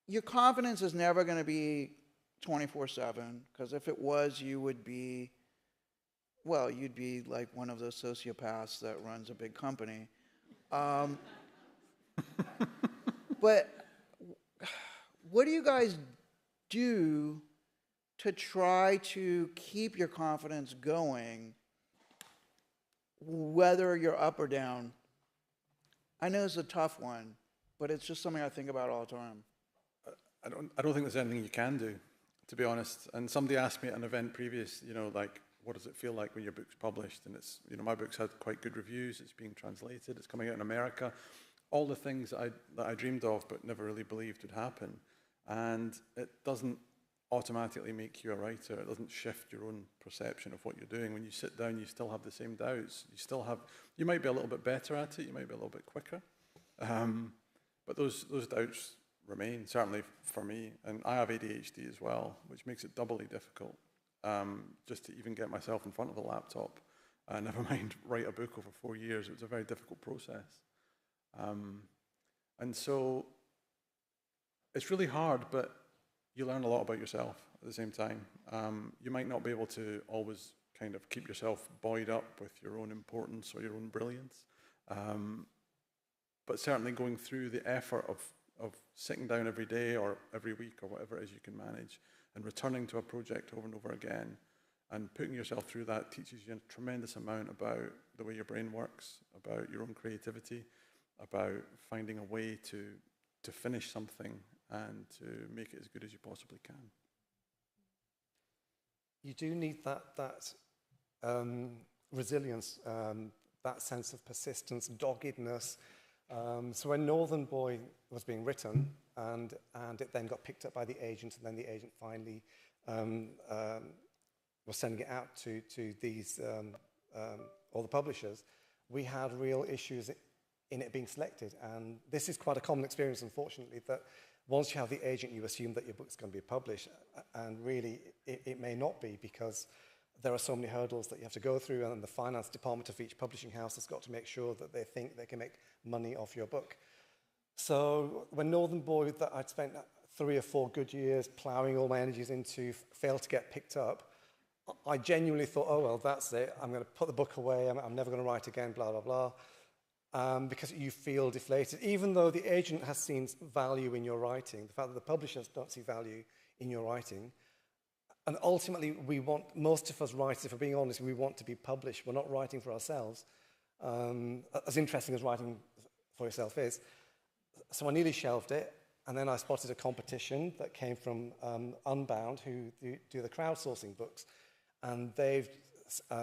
your confidence is never going to be 24/7, because if it was, you would be, well, you'd be like one of those sociopaths that runs a big company. But what do you guys do to try to keep your confidence going, whether you're up or down? I know it's a tough one, but it's just something I think about all the time. I don't think there's anything you can do, to be honest. And somebody asked me at an event previous, you know, like, what does it feel like when your book's published? And it's, you know, my book's had quite good reviews. It's being translated. It's coming out in America. All the things that I dreamed of but never really believed would happen. And it doesn't automatically make you a writer. It doesn't shift your own perception of what you're doing. When you sit down, you still have the same doubts. You might be a little bit better at it. You might be a little bit quicker. But those doubts remain, certainly for me. And I have ADHD as well, which makes it doubly difficult just to even get myself in front of a laptop. Never mind write a book over 4 years. It was a very difficult process. And so it's really hard, but you learn a lot about yourself at the same time. You might not be able to always kind of keep yourself buoyed up with your own importance or your own brilliance. But certainly going through the effort of sitting down every day or every week or whatever it is you can manage and returning to a project over and over again and putting yourself through that teaches you a tremendous amount about the way your brain works, about your own creativity, about finding a way to finish something and to make it as good as you possibly can. You do need that resilience, that sense of persistence, doggedness. So when Northern Boy was being written, and it then got picked up by the agent, and then the agent finally was sending it out to these all the publishers, we had real issues in it being selected. And this is quite a common experience, unfortunately, that once you have the agent, you assume that your book's going to be published, and really it may not be, because there are so many hurdles that you have to go through, and the finance department of each publishing house has got to make sure that they think they can make money off your book. So when Northern Boy, that I'd spent 3 or 4 good years ploughing all my energies into, failed to get picked up, I genuinely thought, oh, well, that's it. I'm going to put the book away. I'm never going to write again, blah, blah, blah. Because you feel deflated, even though the agent has seen value in your writing, the fact that the publishers don't see value in your writing. And ultimately, most of us writers, if we're being honest, we want to be published. We're not writing for ourselves, as interesting as writing for yourself is. So I nearly shelved it, and then I spotted a competition that came from Unbound, who do the crowdsourcing books. And they've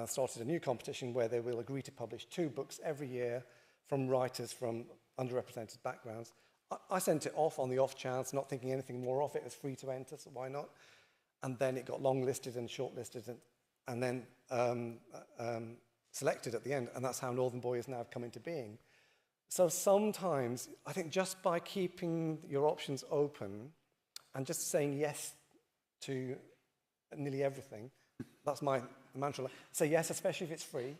started a new competition where they will agree to publish 2 books every year from writers from underrepresented backgrounds. I sent it off on the off chance, not thinking anything more of it. It was free to enter, so why not? And then it got long-listed and short-listed and then selected at the end. And that's how Northern Boy has now come into being. So sometimes, I think just by keeping your options open and just saying yes to nearly everything, that's my mantra. Say yes, especially if it's free.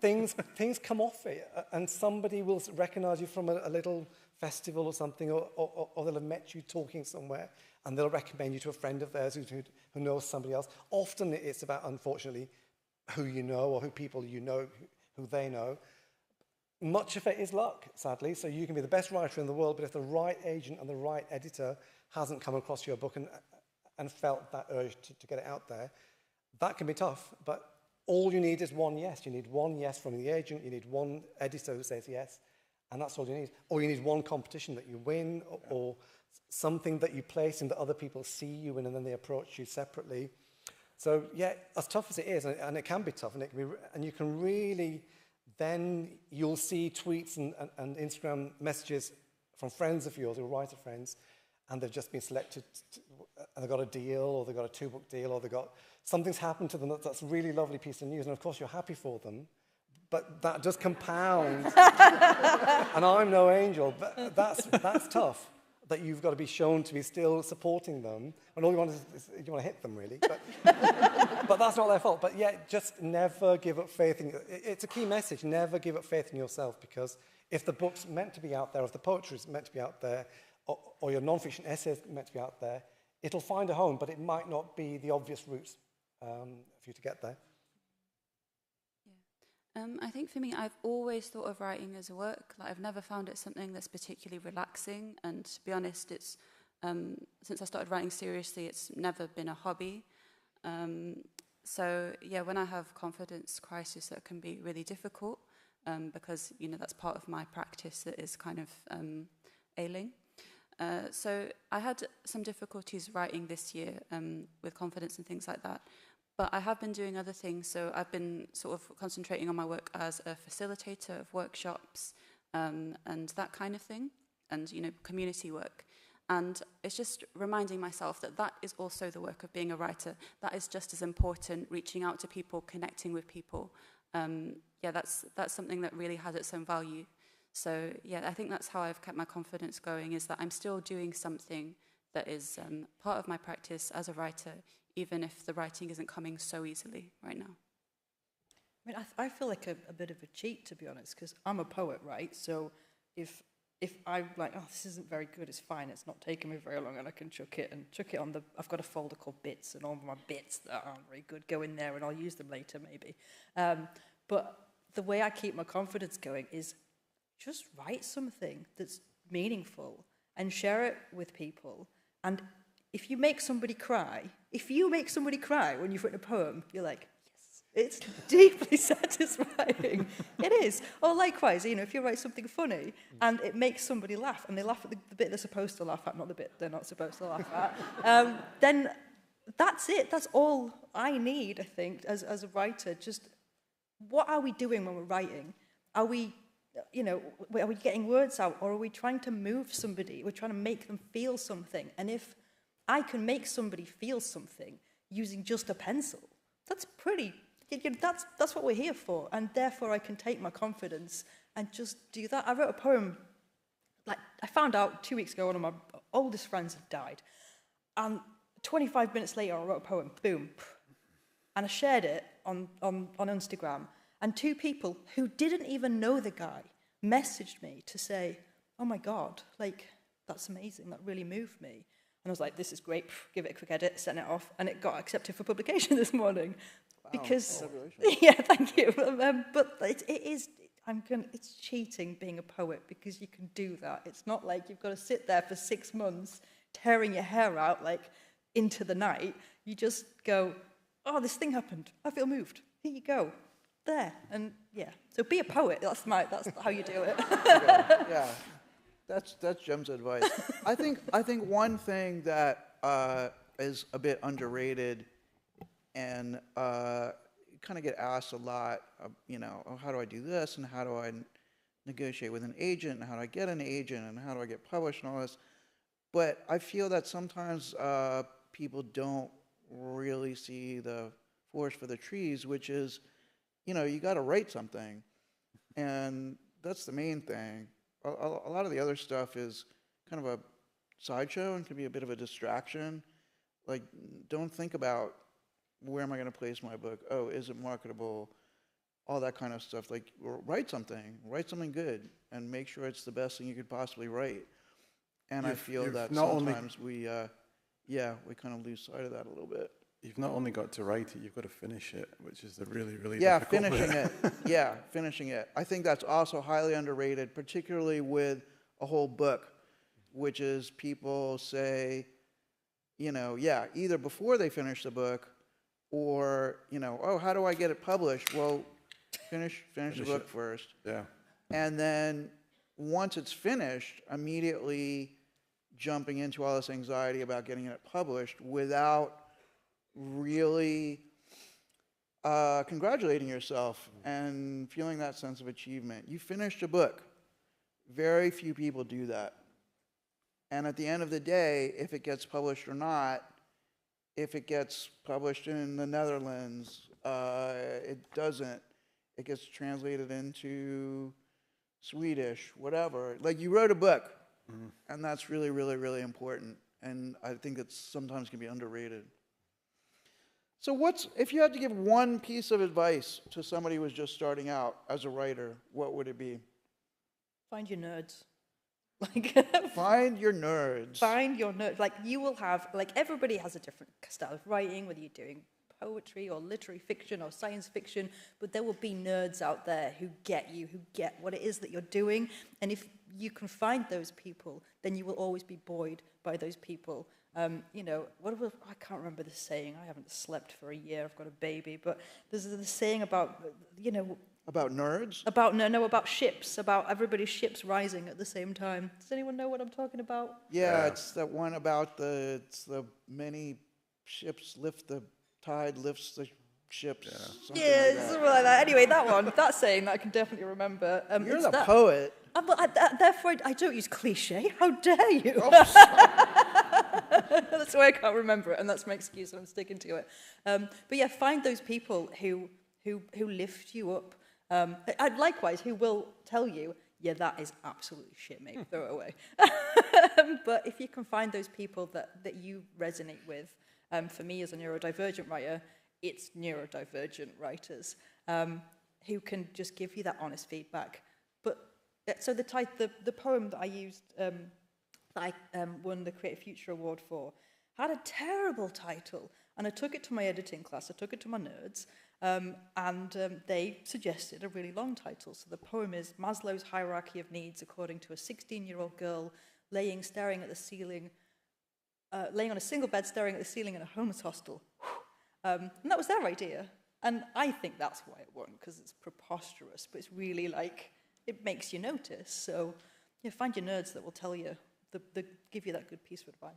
Things come off it, and somebody will recognize you from a little festival or something, or they'll have met you talking somewhere, and they'll recommend you to a friend of theirs who knows somebody else. Often it's about, unfortunately, who you know or who people you know, who they know. Much of it is luck, sadly. So you can be the best writer in the world, but if the right agent and the right editor hasn't come across your book and felt that urge to get it out there, that can be tough. But all you need is one yes. You need one yes from the agent. You need one editor who says yes, and that's all you need. Or you need one competition that you win, or something that you place in that other people see you in, and then they approach you separately. So yeah, as tough as it is, and it can be tough, and you can really, then you'll see tweets and Instagram messages from friends of yours, who are writer friends, and they've just been selected and they got a deal, or they got a 2-book deal, or they got something's happened to them that's a really lovely piece of news, and of course you're happy for them, but that just compounds. And I'm no angel, but that's tough. That you've got to be shown to be still supporting them, and all you want is you want to hit them, really. But that's not their fault. But yeah, just never give up faith in. It's a key message. Never give up faith in yourself, because if the book's meant to be out there, if the poetry is meant to be out there, or your non-fiction essays meant to be out there, it'll find a home, but it might not be the obvious route for you to get there. I think for me, I've always thought of writing as a work. Like, I've never found it something that's particularly relaxing. And to be honest, it's since I started writing seriously, it's never been a hobby. So yeah, when I have confidence crisis, that can be really difficult because that's part of my practice that is kind of ailing. So I had some difficulties writing this year with confidence and things like that. But I have been doing other things, so I've been sort of concentrating on my work as a facilitator of workshops and that kind of thing, and community work. And it's just reminding myself that that is also the work of being a writer. That is just as important, reaching out to people, connecting with people. That's something that really has its own value. So yeah, I think that's how I've kept my confidence going, is that I'm still doing something that is part of my practice as a writer, even if the writing isn't coming so easily right now. I mean, I feel like a bit of a cheat, to be honest, because I'm a poet, right? So if I'm like, oh, this isn't very good, it's fine, it's not taking me very long, and I can chuck it on I've got a folder called bits, and all my bits that aren't very good go in there, and I'll use them later, maybe. But the way I keep my confidence going is just write something that's meaningful and share it with people. And if you make somebody cry when you've written a poem, you're like, yes, it's deeply satisfying. It is. Or likewise, if you write something funny and it makes somebody laugh, and they laugh at the bit they're supposed to laugh at, not the bit they're not supposed to laugh at, then that's it. That's all I need, I think, as a writer. Just what are we doing when we're writing? Are we getting words out, or are we trying to move somebody? We're trying to make them feel something. And if I can make somebody feel something using just a pencil, that's that's what we're here for, and therefore I can take my confidence and just do that. I wrote a poem, like I found out 2 weeks ago one of my oldest friends had died, and 25 minutes later I wrote a poem, boom, and I shared it on Instagram, and 2 people who didn't even know the guy messaged me to say, oh my God, like, that's amazing, that really moved me. And I was like, this is great, give it a quick edit, send it off, and it got accepted for publication this morning. Wow. Because, yeah, thank you. But it's cheating being a poet, because you can do that. It's not like you've got to sit there for 6 months tearing your hair out, like, into the night. You just go, oh, this thing happened, I feel moved. Here you go, there. And yeah, so be a poet, that's how you do it. Yeah. That's Jem's advice. I think one thing that is a bit underrated, and kind of get asked a lot, oh, how do I do this, and how do I negotiate with an agent, and how do I get an agent, and how do I get published, and all this. But I feel that sometimes people don't really see the forest for the trees, which is, you got to write something, and that's the main thing. A lot of the other stuff is kind of a sideshow and can be a bit of a distraction. Like, don't think about where am I going to place my book? Oh, is it marketable? All that kind of stuff. Like, write something good, and make sure it's the best thing you could possibly write. And I feel that sometimes we kind of lose sight of that a little bit. You've not only got to write it, you've got to finish it, which is the really, really difficult finishing it. Yeah, finishing it. I think that's also highly underrated, particularly with a whole book, which is people say, either before they finish the book, or, oh, how do I get it published? Well, finish the book first. Yeah. And then once it's finished, immediately jumping into all this anxiety about getting it published without really congratulating yourself and feeling that sense of achievement. You finished a book. Very few people do that. And at the end of the day, if it gets published or not, if it gets published in the Netherlands, it doesn't. It gets translated into Swedish, whatever. Like, you wrote a book, and that's really, really, really important. And I think it's sometimes can be underrated. So if you had to give one piece of advice to somebody who was just starting out as a writer, what would it be? Find your nerds. Find your nerds. Find your nerds. Like, you will have, like, everybody has a different style of writing, whether you're doing poetry or literary fiction or science fiction, but there will be nerds out there who get you, who get what it is that you're doing. And if you can find those people, then you will always be buoyed by those people. You know, I can't remember the saying. I haven't slept for a year. I've got a baby. But there's the saying about, you know... About nerds? About ships, about everybody's ships rising at the same time. Does anyone know what I'm talking about? Yeah, it's that one about the many ships lift the tide lifts the ships. Yeah, something like that. Anyway, that saying that I can definitely remember. You're the poet. Therefore, I don't use cliche. How dare you? That's why I can't remember it, and that's my excuse, and I'm sticking to it. But yeah, find those people who lift you up. And likewise, who will tell you, yeah, that is absolutely shit, mate, throw it away. But if you can find those people that you resonate with, for me as a neurodivergent writer, it's neurodivergent writers who can just give you that honest feedback. But so the poem that I used, that I won the Creative Future Award for, had a terrible title. And I took it to my editing class, I took it to my nerds, and they suggested a really long title. So the poem is Maslow's Hierarchy of Needs according to a 16-year-old girl laying on a single bed staring at the ceiling in a homeless hostel. And that was their idea. And I think that's why it won, because it's preposterous, but it's really like, it makes you notice. So yeah, find your nerds that will tell you, give you that good piece of advice.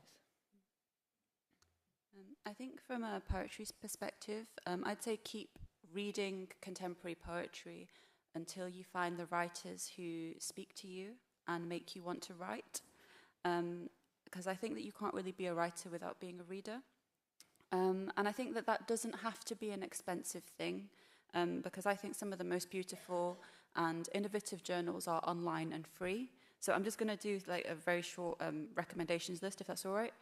I think from a poetry perspective, I'd say keep reading contemporary poetry until you find the writers who speak to you and make you want to write. Because I think that you can't really be a writer without being a reader. And I think that doesn't have to be an expensive thing, because I think some of the most beautiful and innovative journals are online and free. So I'm just going to do like a very short recommendations list, if that's all right.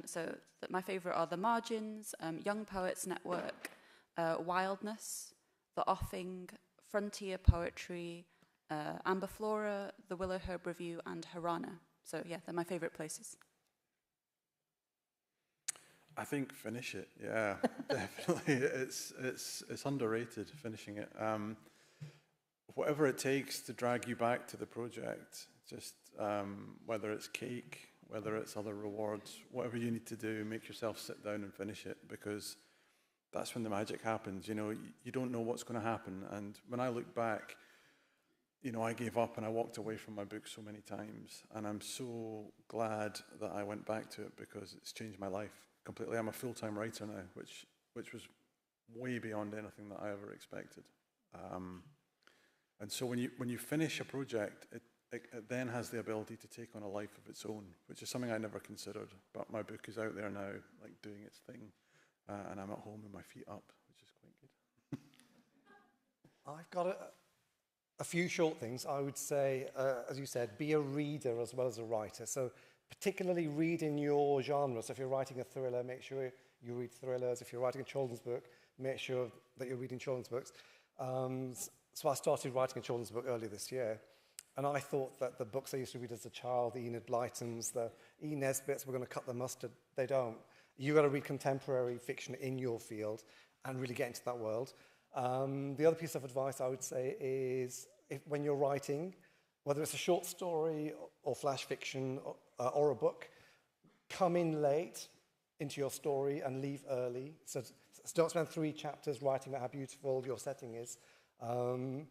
So my favourite are The Margins, Young Poets Network, Wildness, The Offing, Frontier Poetry, Amber Flora, The Willow Herb Review, and Harana. So yeah, they're my favourite places. I think finish it. Yeah, definitely. It's underrated, finishing it. Whatever it takes to drag you back to the project, just whether it's cake, whether it's other rewards, whatever you need to do, make yourself sit down and finish it, because that's when the magic happens. You know, you don't know what's going to happen. And when I look back, you know, I gave up and I walked away from my book so many times, and I'm so glad that I went back to it, because it's changed my life completely. I'm a full-time writer now, which was way beyond anything that I ever expected. And so when you finish a project, it then has the ability to take on a life of its own, which is something I never considered. But my book is out there now, like doing its thing, and I'm at home with my feet up, which is quite good. I've got a few short things. I would say, as you said, be a reader as well as a writer. So particularly read in your genre. So if you're writing a thriller, make sure you read thrillers. If you're writing a children's book, make sure that you're reading children's books. So I started writing a children's book earlier this year, and I thought that the books I used to read as a child, the Enid Blytons, the E. Nesbits, were going to cut the mustard. They don't. You've got to read contemporary fiction in your field and really get into that world. The other piece of advice I would say is, when you're writing, whether it's a short story or flash fiction or a book, come in late into your story and leave early. So don't spend 3 chapters writing about how beautiful your setting is. And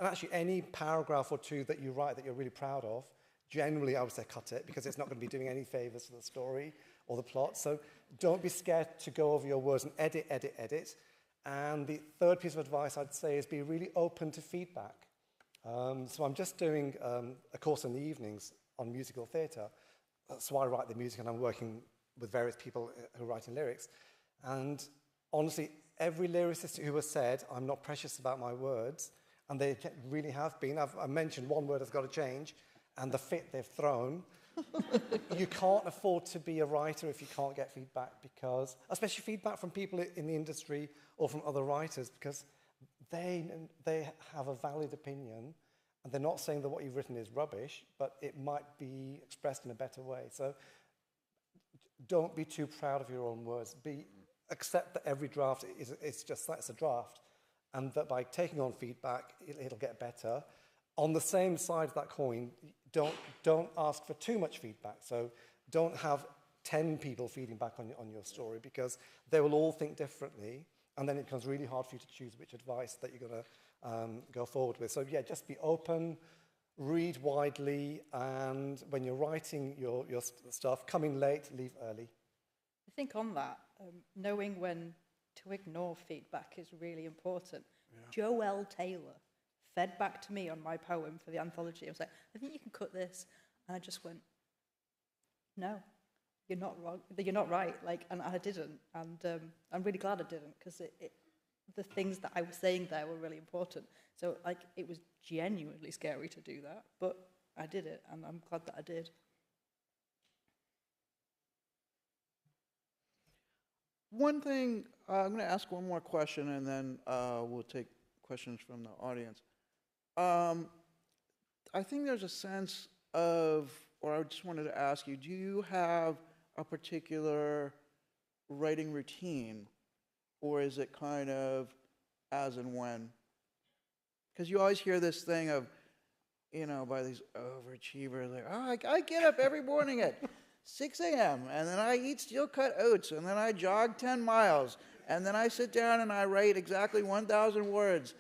actually any paragraph or 2 that you write that you're really proud of, generally I would say cut it, because it's not going to be doing any favours to the story or the plot. So don't be scared to go over your words and edit. And the third piece of advice I'd say is be really open to feedback. So I'm just doing a course in the evenings on musical theatre. So I write the music and I'm working with various people who are writing lyrics. And honestly, every lyricist who has said, I'm not precious about my words, and they really have been. I mentioned one word has got to change, and the fit they've thrown. You can't afford to be a writer if you can't get feedback, because, especially feedback from people in the industry or from other writers, because they have a valid opinion, and they're not saying that what you've written is rubbish, but it might be expressed in a better way. So don't be too proud of your own words. Accept that every draft is just that's a draft, and that by taking on feedback, it'll get better. On the same side of that coin, don't ask for too much feedback. So don't have 10 people feeding back on your story, because they will all think differently, and then it becomes really hard for you to choose which advice that you're going to go forward with. So yeah, just be open, read widely, and when you're writing your stuff, come in late, leave early. I think on that, knowing when to ignore feedback is really important. Yeah. Joelle Taylor fed back to me on my poem for the anthology. I was like, I think you can cut this. And I just went, no, you're not wrong. You're not right. And I didn't. And I'm really glad I didn't, because the things that I was saying there were really important. So it was genuinely scary to do that, but I did it, and I'm glad that I did. One thing, I'm going to ask one more question, and then we'll take questions from the audience. I think there's a sense of, or I just wanted to ask you, do you have a particular writing routine, or is it kind of as and when? Because you always hear this thing of, by these overachievers, like, oh, I get up every morning at 6 a.m., and then I eat steel-cut oats, and then I jog 10 miles, and then I sit down and I write exactly 1,000 words,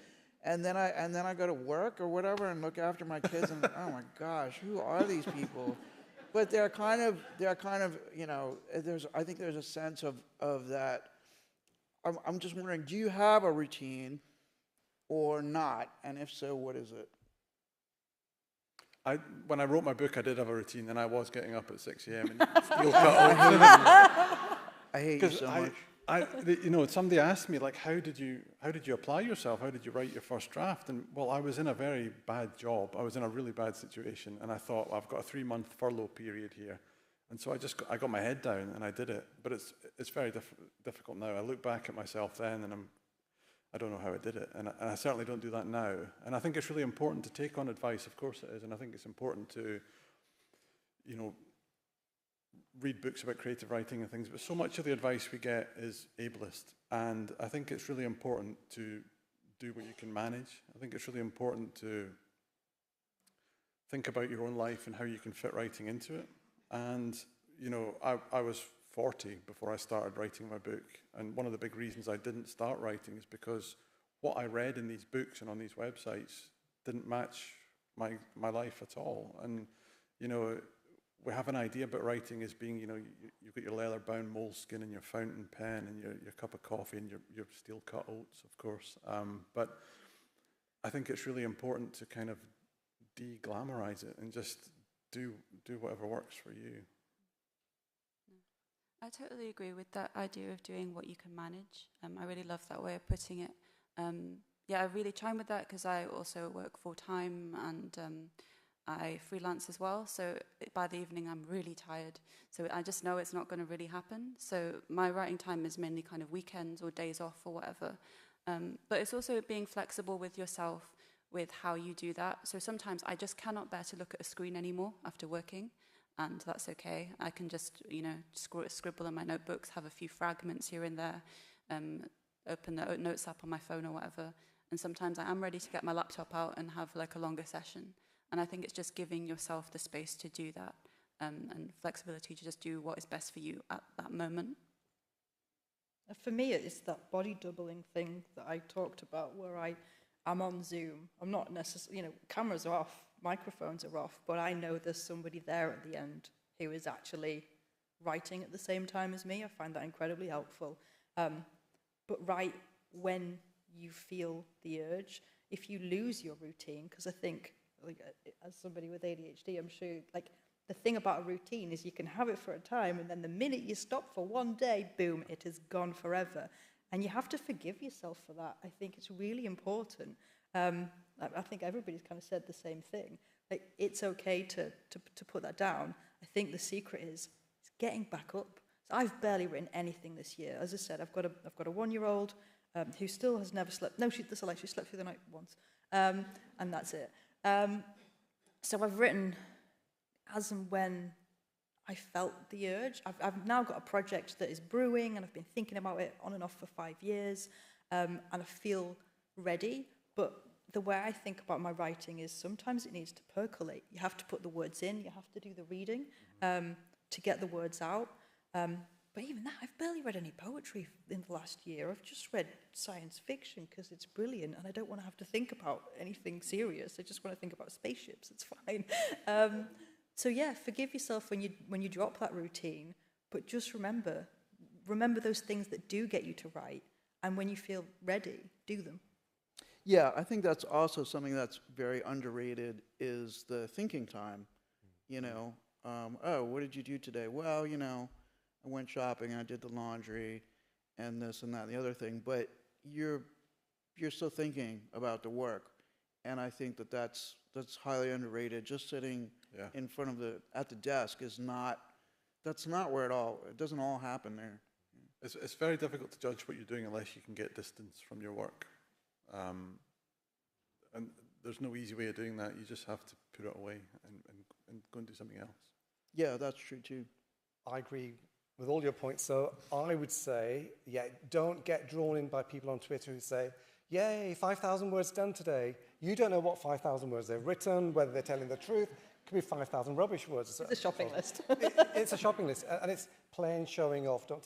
and then I go to work or whatever and look after my kids, and oh my gosh, who are these people? But they're kind of, I think there's a sense of that. I'm just wondering, do you have a routine or not? And if so, what is it? When I wrote my book, I did have a routine, and I was getting up at 6 a.m. and steel cut oats. I hate you so much. Somebody asked me, how did you apply yourself? How did you write your first draft? And well, I was in a very bad job. I was in a really bad situation, and I thought, well, I've got a 3-month furlough period here. And so I got my head down and I did it. But it's very difficult now. I look back at myself then, and I don't know how I did it. And I certainly don't do that now. And I think it's really important to take on advice. Of course it is. And I think it's important to, read books about creative writing and things. But so much of the advice we get is ableist. And I think it's really important to do what you can manage. I think it's really important to think about your own life and how you can fit writing into it. And, I was 40 before I started writing my book. And one of the big reasons I didn't start writing is because what I read in these books and on these websites didn't match my life at all. And, we have an idea about writing as being, you've got your leather-bound moleskin and your fountain pen and your cup of coffee and your steel-cut oats, of course. But I think it's really important to kind of de-glamorize it and just do whatever works for you. I totally agree with that idea of doing what you can manage. I really love that way of putting it. I really chime with that because I also work full-time and I freelance as well. So by the evening, I'm really tired. So I just know it's not going to really happen. So my writing time is mainly kind of weekends or days off or whatever. But it's also being flexible with yourself with how you do that. So sometimes I just cannot bear to look at a screen anymore after working, and that's okay. I can just, scribble in my notebooks, have a few fragments here and there, open the notes app on my phone or whatever. And sometimes I am ready to get my laptop out and have a longer session. And I think it's just giving yourself the space to do that, and flexibility to just do what is best for you at that moment. For me, it's that body doubling thing that I talked about, where I'm on Zoom. I'm not necessarily, cameras are off, microphones are off, but I know there's somebody there at the end who is actually writing at the same time as me. I find that incredibly helpful. But write when you feel the urge. If you lose your routine, because I think, as somebody with ADHD, I'm sure, the thing about a routine is you can have it for a time, and then the minute you stop for one day, boom, it is gone forever. And you have to forgive yourself for that. I think it's really important. I think everybody's kind of said the same thing. Like, it's okay to put that down. I think the secret is getting back up. So I've barely written anything this year. As I said, I've got a 1-year-old who still has never slept. No, she slept through the night once, and that's it. So I've written as and when I felt the urge. I've now got a project that is brewing, and I've been thinking about it on and off for 5 years, and I feel ready. But the way I think about my writing is sometimes it needs to percolate. You have to put the words in, you have to do the reading to get the words out. But even that, I've barely read any poetry in the last year. I've just read science fiction because it's brilliant, and I don't want to have to think about anything serious. I just want to think about spaceships. It's fine. So yeah, forgive yourself when you drop that routine, but just remember those things that do get you to write, and when you feel ready, do them. Yeah, I think that's also something that's very underrated is the thinking time. You know, oh, what did you do today? Well, you know, I went shopping, I did the laundry, and this and that and the other thing. But you're still thinking about the work, and I think that's highly underrated. Just sitting in front of at the desk is not. That's not where it doesn't all happen there. It's very difficult to judge what you're doing unless you can get distance from your work. And there's no easy way of doing that. You just have to put it away and go and do something else. Yeah, that's true too. I agree with all your points. So I would say, don't get drawn in by people on Twitter who say, yay, 5,000 words done today. You don't know what 5,000 words they've written, whether they're telling the truth. It could be 5,000 rubbish words. It's a shopping list. It's a shopping list, and it's plain showing off. Don't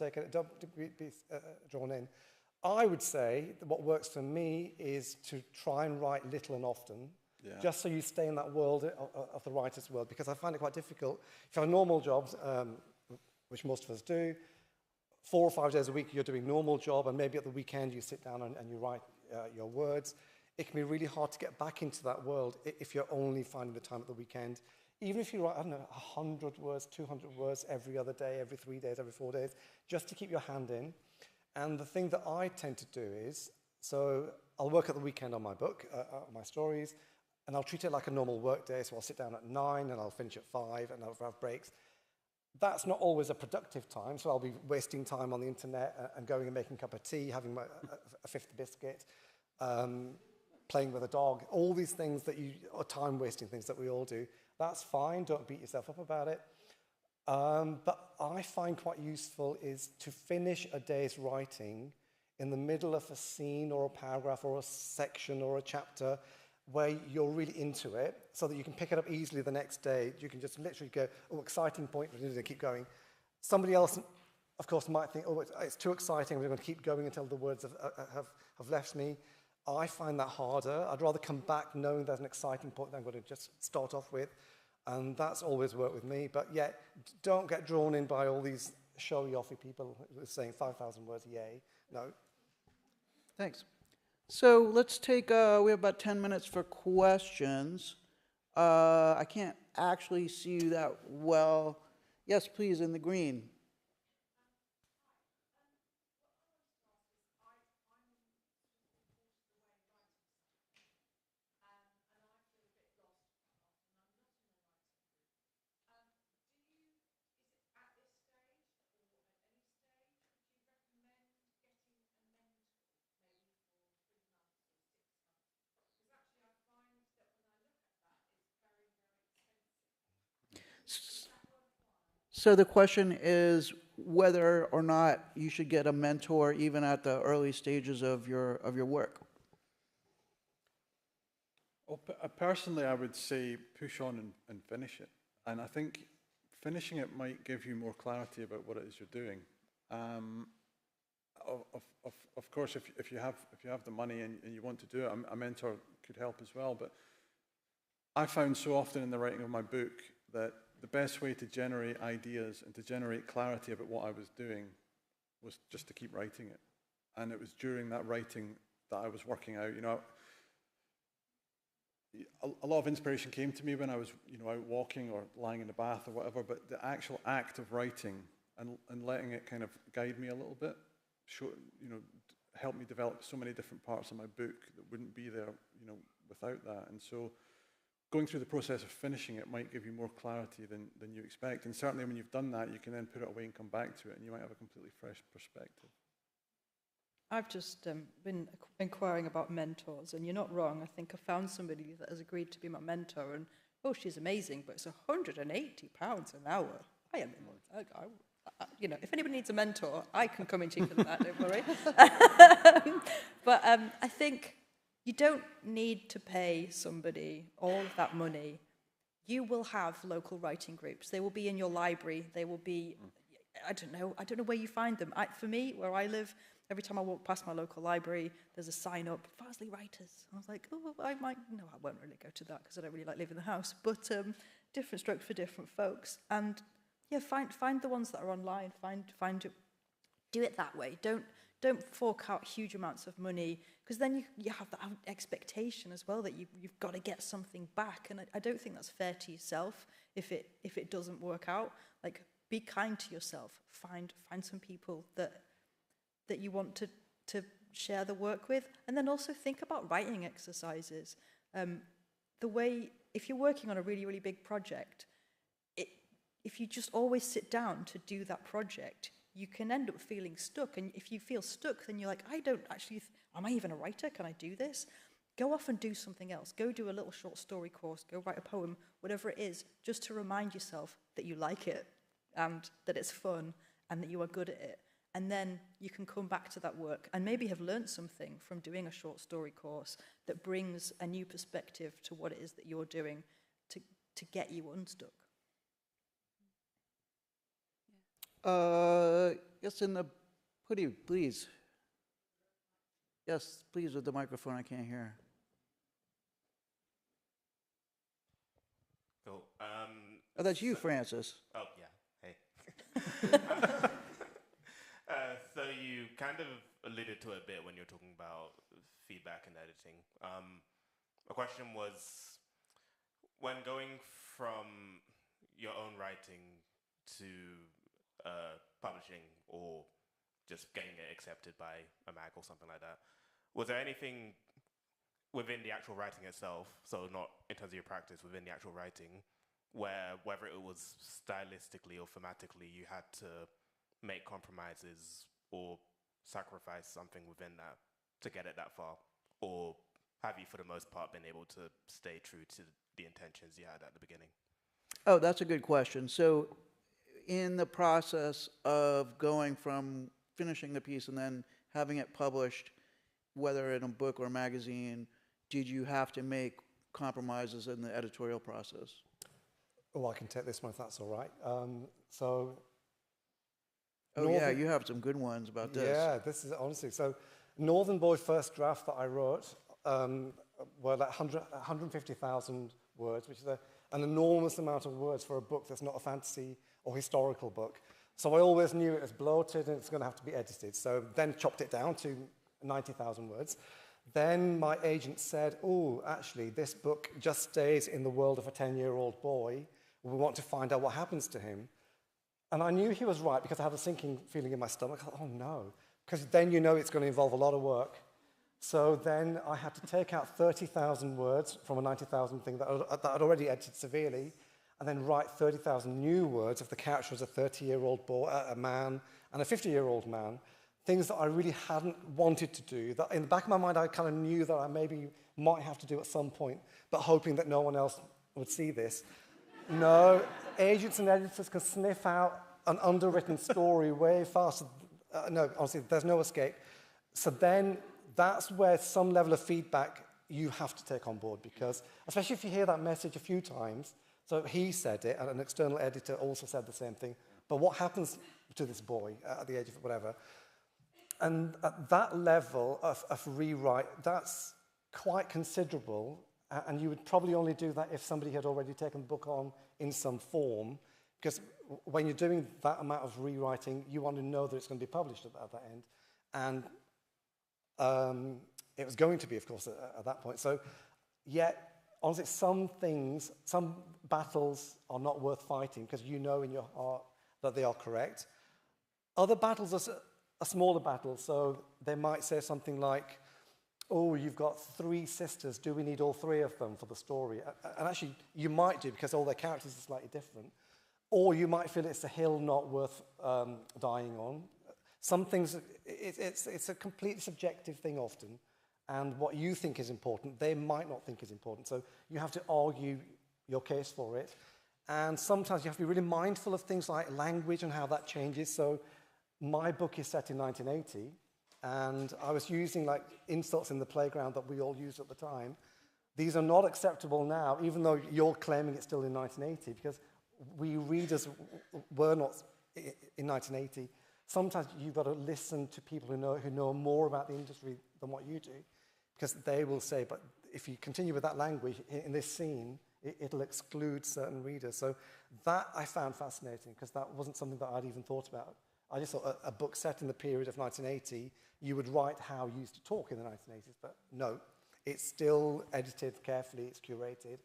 be drawn in. I would say that what works for me is to try and write little and often, just so you stay in that world of the writer's world, because I find it quite difficult. If you have normal jobs, which most of us do, 4 or 5 days a week you're doing normal job, and maybe at the weekend you sit down and you write your words. It can be really hard to get back into that world if you're only finding the time at the weekend. Even if you write, 100 words, 200 words every other day, every 3 days, every 4 days, just to keep your hand in. And the thing that I tend to do is, so I'll work at the weekend on my book, on my stories, and I'll treat it like a normal work day. So I'll sit down at 9 and I'll finish at 5 and I'll have breaks. That's not always a productive time, so I'll be wasting time on the internet and going and making a cup of tea, having a fifth biscuit, playing with a dog, all these things that are time-wasting things that we all do. That's fine, don't beat yourself up about it. But I find quite useful is to finish a day's writing in the middle of a scene or a paragraph or a section or a chapter where you're really into it, so that you can pick it up easily the next day. You can just literally go, oh, exciting point, and keep going. Somebody else, of course, might think, oh, it's too exciting, we're going to keep going until the words have left me. I find that harder. I'd rather come back knowing there's an exciting point that I'm going to just start off with. And that's always worked with me. But yet, don't get drawn in by all these showy-offy people who are saying 5,000 words, yay. No. Thanks. So let's take, we have about 10 minutes for questions. I can't actually see you that well. Yes, please, in the green. So the question is whether or not you should get a mentor even at the early stages of your work. Well, personally, I would say push on and finish it. And I think finishing it might give you more clarity about what it is you're doing. Of course, if you have the money and you want to do it, a mentor could help as well. But I found so often in the writing of my book that the best way to generate ideas and to generate clarity about what I was doing was just to keep writing it. And it was during that writing that I was working out, you know, a lot of inspiration came to me when I was, out walking or lying in the bath or whatever, but the actual act of writing and letting it kind of guide me a little bit, helped me develop so many different parts of my book that wouldn't be there, without that. And so going through the process of finishing it might give you more clarity than you expect. And certainly when you've done that, you can then put it away and come back to it, and you might have a completely fresh perspective. I've just been inquiring about mentors, and you're not wrong. I think I found somebody that has agreed to be my mentor, and she's amazing, but it's £180 an hour. I am if anybody needs a mentor, I can come in cheaper than that, don't worry. But I think you don't need to pay somebody all of that money. You will have local writing groups. They will be in your library. They will be, I don't know where you find them. For me, where I live, every time I walk past my local library, there's a sign up, Farsley Writers. I was like, I won't really go to that because I don't really like leaving the house. But different strokes for different folks. And yeah, find the ones that are online. Do it that way. Don't fork out huge amounts of money, because then you have that expectation as well that you've got to get something back. And I don't think that's fair to yourself if it doesn't work out. Like, be kind to yourself. Find some people that you want to share the work with, and then also think about writing exercises. If you're working on a really, really big project, if you just always sit down to do that project, you can end up feeling stuck. And if you feel stuck, then you're like, I don't actually, am I even a writer? Can I do this? Go off and do something else. Go do a little short story course, go write a poem, whatever it is, just to remind yourself that you like it and that it's fun and that you are good at it. And then you can come back to that work and maybe have learned something from doing a short story course that brings a new perspective to what it is that you're doing to get you unstuck. Yes, in the hoodie, please. Yes, please, with the microphone, I can't hear. Cool. Oh, that's you, Francis. Oh, yeah. Hey. So you kind of alluded to it a bit when you were talking about feedback and editing. My question was, when going from your own writing to publishing or just getting it accepted by a mag or something like that, was there anything within the actual writing itself, so not in terms of your practice, within the actual writing, where whether it was stylistically or thematically you had to make compromises or sacrifice something within that to get it that far? Or have you, for the most part, been able to stay true to the intentions you had at the beginning? Oh, that's a good question. So in the process of going from finishing the piece and then having it published, whether in a book or a magazine, did you have to make compromises in the editorial process? Oh, I can take this one if that's all right. Yeah, you have some good ones about this. Yeah, this is honestly. So Northern Boy first draft that I wrote were like 150,000 words, which is an enormous amount of words for a book that's not a fantasy or historical book. So I always knew it was bloated and it's going to have to be edited. So then chopped it down to 90,000 words. Then my agent said, oh, actually, this book just stays in the world of a 10-year-old boy. We want to find out what happens to him. And I knew he was right because I had a sinking feeling in my stomach. I thought, oh, no. Because then you know it's going to involve a lot of work. So then I had to take out 30,000 words from a 90,000 thing that I'd already edited severely, and then write 30,000 new words if the character was a 30-year-old boy, a man, and a 50-year-old man. Things that I really hadn't wanted to do, that in the back of my mind I kind of knew that I maybe might have to do at some point, but hoping that no one else would see this. No, agents and editors can sniff out an underwritten story way faster. No, honestly, there's no escape. So then that's where some level of feedback you have to take on board, because especially if you hear that message a few times, so he said it, and an external editor also said the same thing, but what happens to this boy at the age of whatever? And at that level of rewrite, that's quite considerable, and you would probably only do that if somebody had already taken the book on in some form, because when you're doing that amount of rewriting, you want to know that it's going to be published at that end. And it was going to be, of course, at that point. So, yeah, honestly, some things, some battles are not worth fighting because you know in your heart that they are correct. Other battles are smaller battles, so they might say something like, oh, you've got 3 sisters, do we need all 3 of them for the story? And actually, you might do because all their characters are slightly different. Or you might feel it's a hill not worth dying on. Some things, it's a completely subjective thing often, and what you think is important, they might not think is important. So you have to argue your case for it. And sometimes you have to be really mindful of things like language and how that changes. So my book is set in 1980, and I was using like insults in the playground that we all used at the time. These are not acceptable now, even though you're claiming it's still in 1980, because we readers were not in 1980. Sometimes you've got to listen to people who know more about the industry than what you do, because they will say, but if you continue with that language in this scene, it'll exclude certain readers. So that I found fascinating, because that wasn't something that I'd even thought about. I just thought a book set in the period of 1980, you would write how you used to talk in the 1980s, but no, it's still edited carefully, it's curated.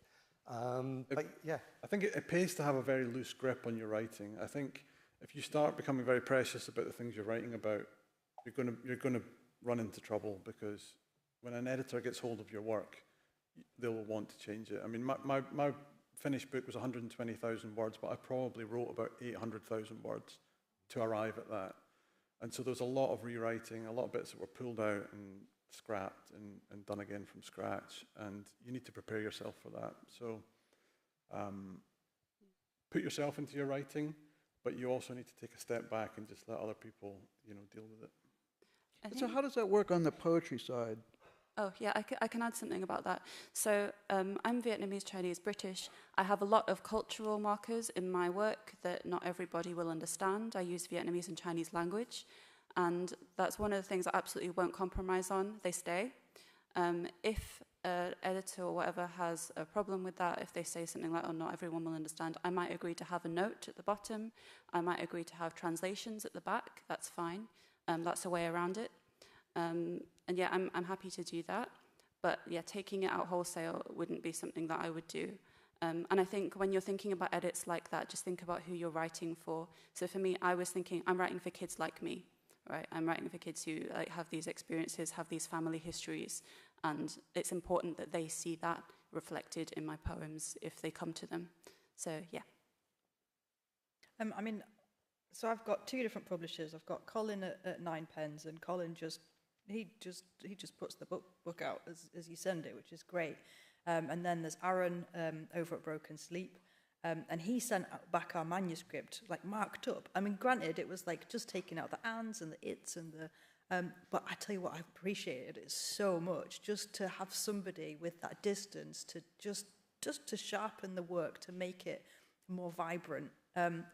But yeah. I think it pays to have a very loose grip on your writing. I think if you start becoming very precious about the things you're writing about, you're going to run into trouble, because when an editor gets hold of your work, they'll want to change it. I mean, my finished book was 120,000 words, but I probably wrote about 800,000 words to arrive at that. And so there's a lot of rewriting, a lot of bits that were pulled out and scrapped and done again from scratch, and you need to prepare yourself for that. So put yourself into your writing, but you also need to take a step back and just let other people, deal with it. So how does that work on the poetry side? Oh, yeah, I can add something about that. So I'm Vietnamese, Chinese, British. I have a lot of cultural markers in my work that not everybody will understand. I use Vietnamese and Chinese language, and that's one of the things I absolutely won't compromise on. They stay. If an editor or whatever has a problem with that, if they say something like, oh, not everyone will understand, I might agree to have a note at the bottom. I might agree to have translations at the back. That's fine. That's a way around it. And yeah, I'm happy to do that. But yeah, taking it out wholesale wouldn't be something that I would do. And I think when you're thinking about edits like that, just think about who you're writing for. So for me, I was thinking, I'm writing for kids like me, right? I'm writing for kids who have these experiences, have these family histories, and it's important that they see that reflected in my poems if they come to them. So yeah. So I've got 2 different publishers. I've got Colin at 9 Pens, and Colin just puts the book out as you send it, which is great. And then there's Aaron over at Broken Sleep, and he sent back our manuscript marked up. I mean, granted, it was just taking out the ands and the its and the. But I tell you what, I appreciated it so much, just to have somebody with that distance to just to sharpen the work, to make it more vibrant,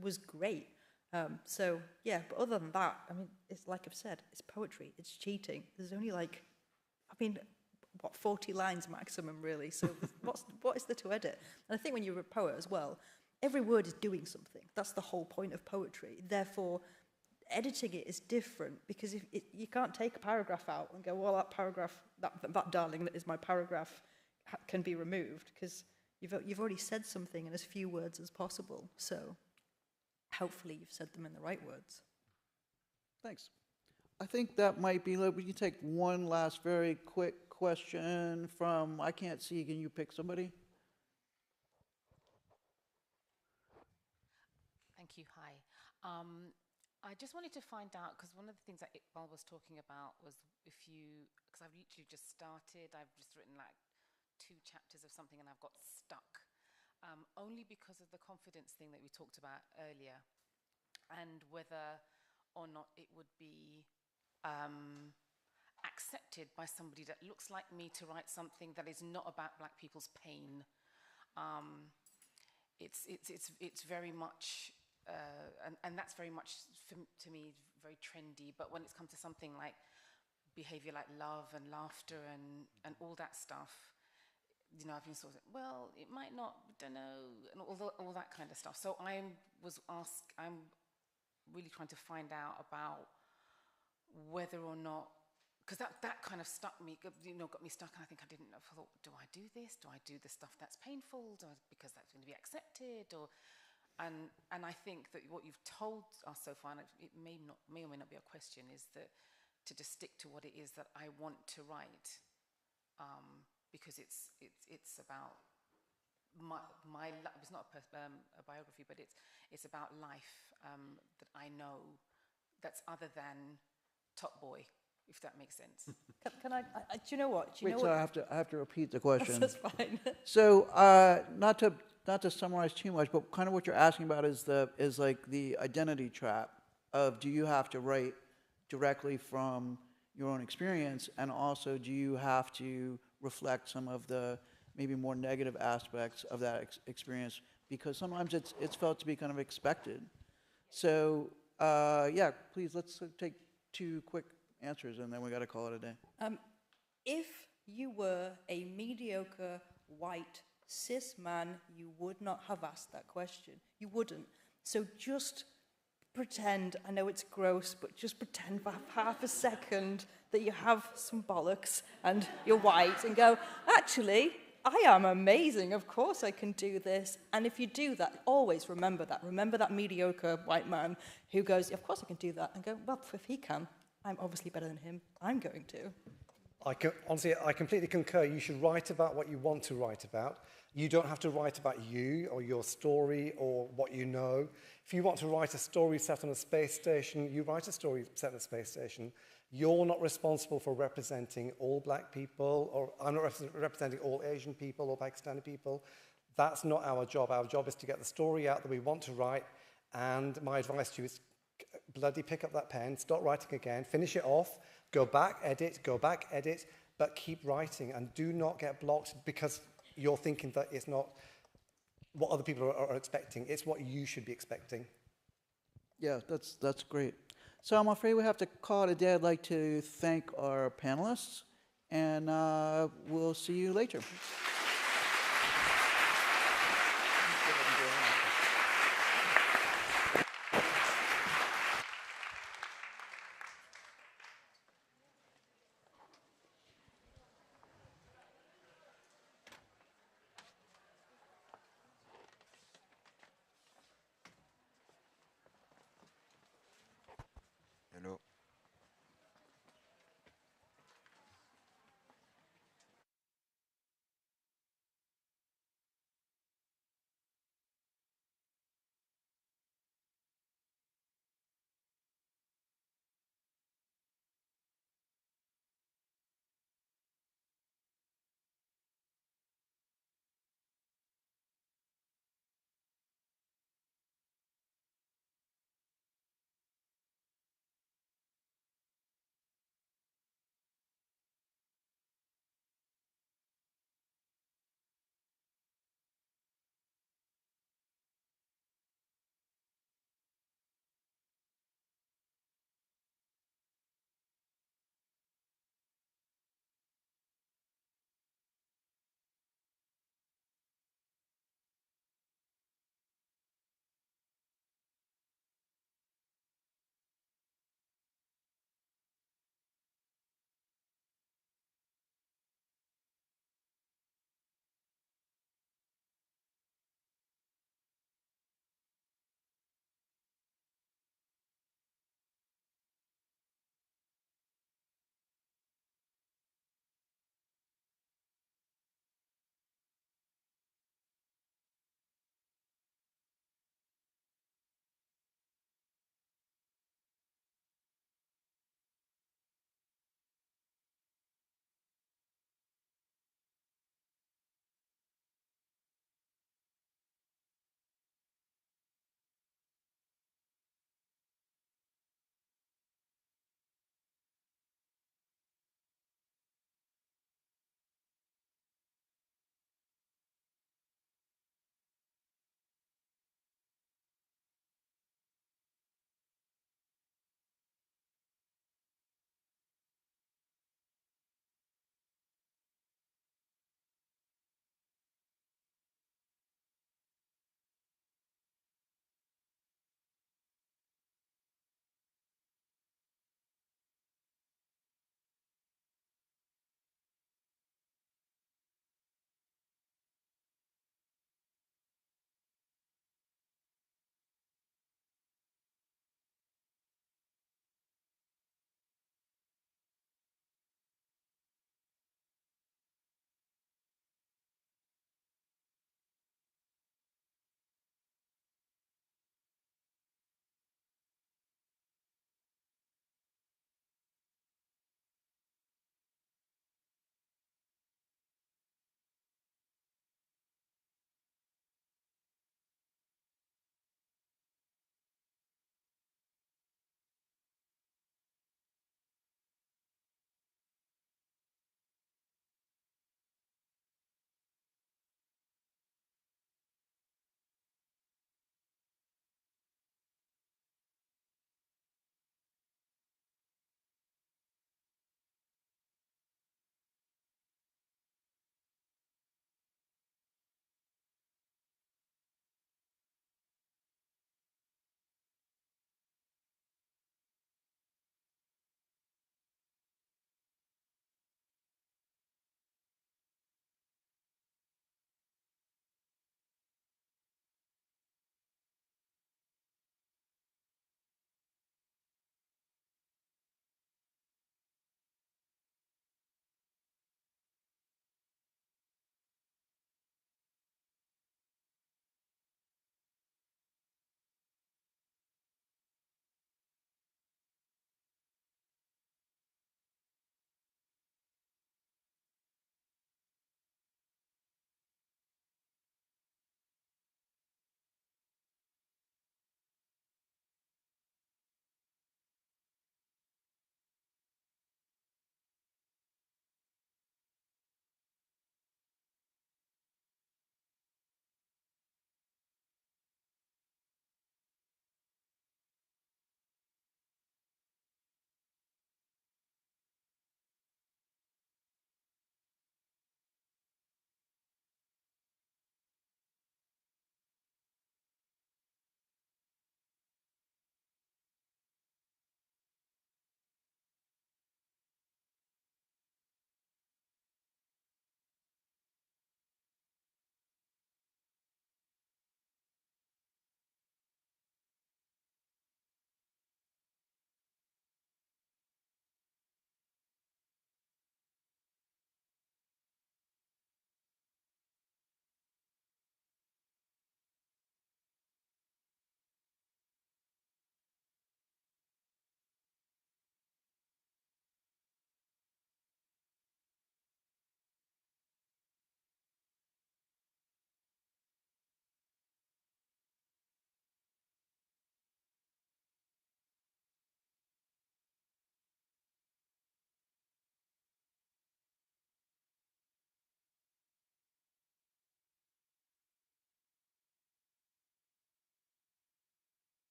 was great. So yeah, but other than that, I mean, it's like I've said, it's poetry, it's cheating. There's only 40 lines maximum, really. So what is there to edit? And I think when you're a poet as well, every word is doing something. That's the whole point of poetry. Therefore, editing it is different, because you can't take a paragraph out and go, well, that paragraph, that darling, that is my paragraph, can be removed, because you've already said something in as few words as possible. So hopefully you've said them in the right words. Thanks. I think that might be, we can take one last very quick question from, I can't see, can you pick somebody? Thank you, hi. I just wanted to find out, because one of the things that Iqbal was talking about was because I've literally just started, I've just written 2 chapters of something and I've got stuck. Only because of the confidence thing that we talked about earlier, and whether or not it would be accepted by somebody that looks like me to write something that is not about Black people's pain. It's very much, and that's very much, to me, very trendy, but when it's come to something like behavior like love and laughter and all that stuff, I've been sort of, well, it might not, don't know, and all that kind of stuff. So I'm really trying to find out about whether or not, because that kind of stuck me, got me stuck, and I think I thought, do I do this? Do I do the stuff that's painful? Because that's going to be accepted? And I think that what you've told us so far, and it may or may not be a question, is that to just stick to what it is that I want to write, because it's about my it's not a biography, but it's about life that I know that's other than Top Boy, if that makes sense. Can I do you know what? Wait, so I have to repeat the question. That's fine. So, not to summarize too much, but kind of what you're asking about is like the identity trap of, do you have to write directly from your own experience, and also do you have to reflect some of the maybe more negative aspects of that experience, because sometimes it's felt to be kind of expected. So, yeah, please, let's take 2 quick answers, and then we got to call it a day. If you were a mediocre white cis man, you would not have asked that question. You wouldn't. So just pretend, I know it's gross, but just pretend for half a second that you have some bollocks and you're white, and go, actually, I am amazing. Of course I can do this. And if you do that, always remember that. Remember that mediocre white man who goes, of course I can do that. And go, well, if he can, I'm obviously better than him. I'm going to. Honestly, I completely concur. You should write about what you want to write about. You don't have to write about you or your story or what you know. If you want to write a story set on a space station, you write a story set on a space station. You're not responsible for representing all black people, or I'm not representing all Asian people or Pakistani people. That's not our job. Our job is to get the story out that we want to write. And my advice to you is bloody pick up that pen, start writing again, finish it off, go back, edit, but keep writing, and do not get blocked because you're thinking that it's not what other people are expecting. It's what you should be expecting. Yeah, that's great. So I'm afraid we have to call it a day. I'd like to thank our panelists, and we'll see you later.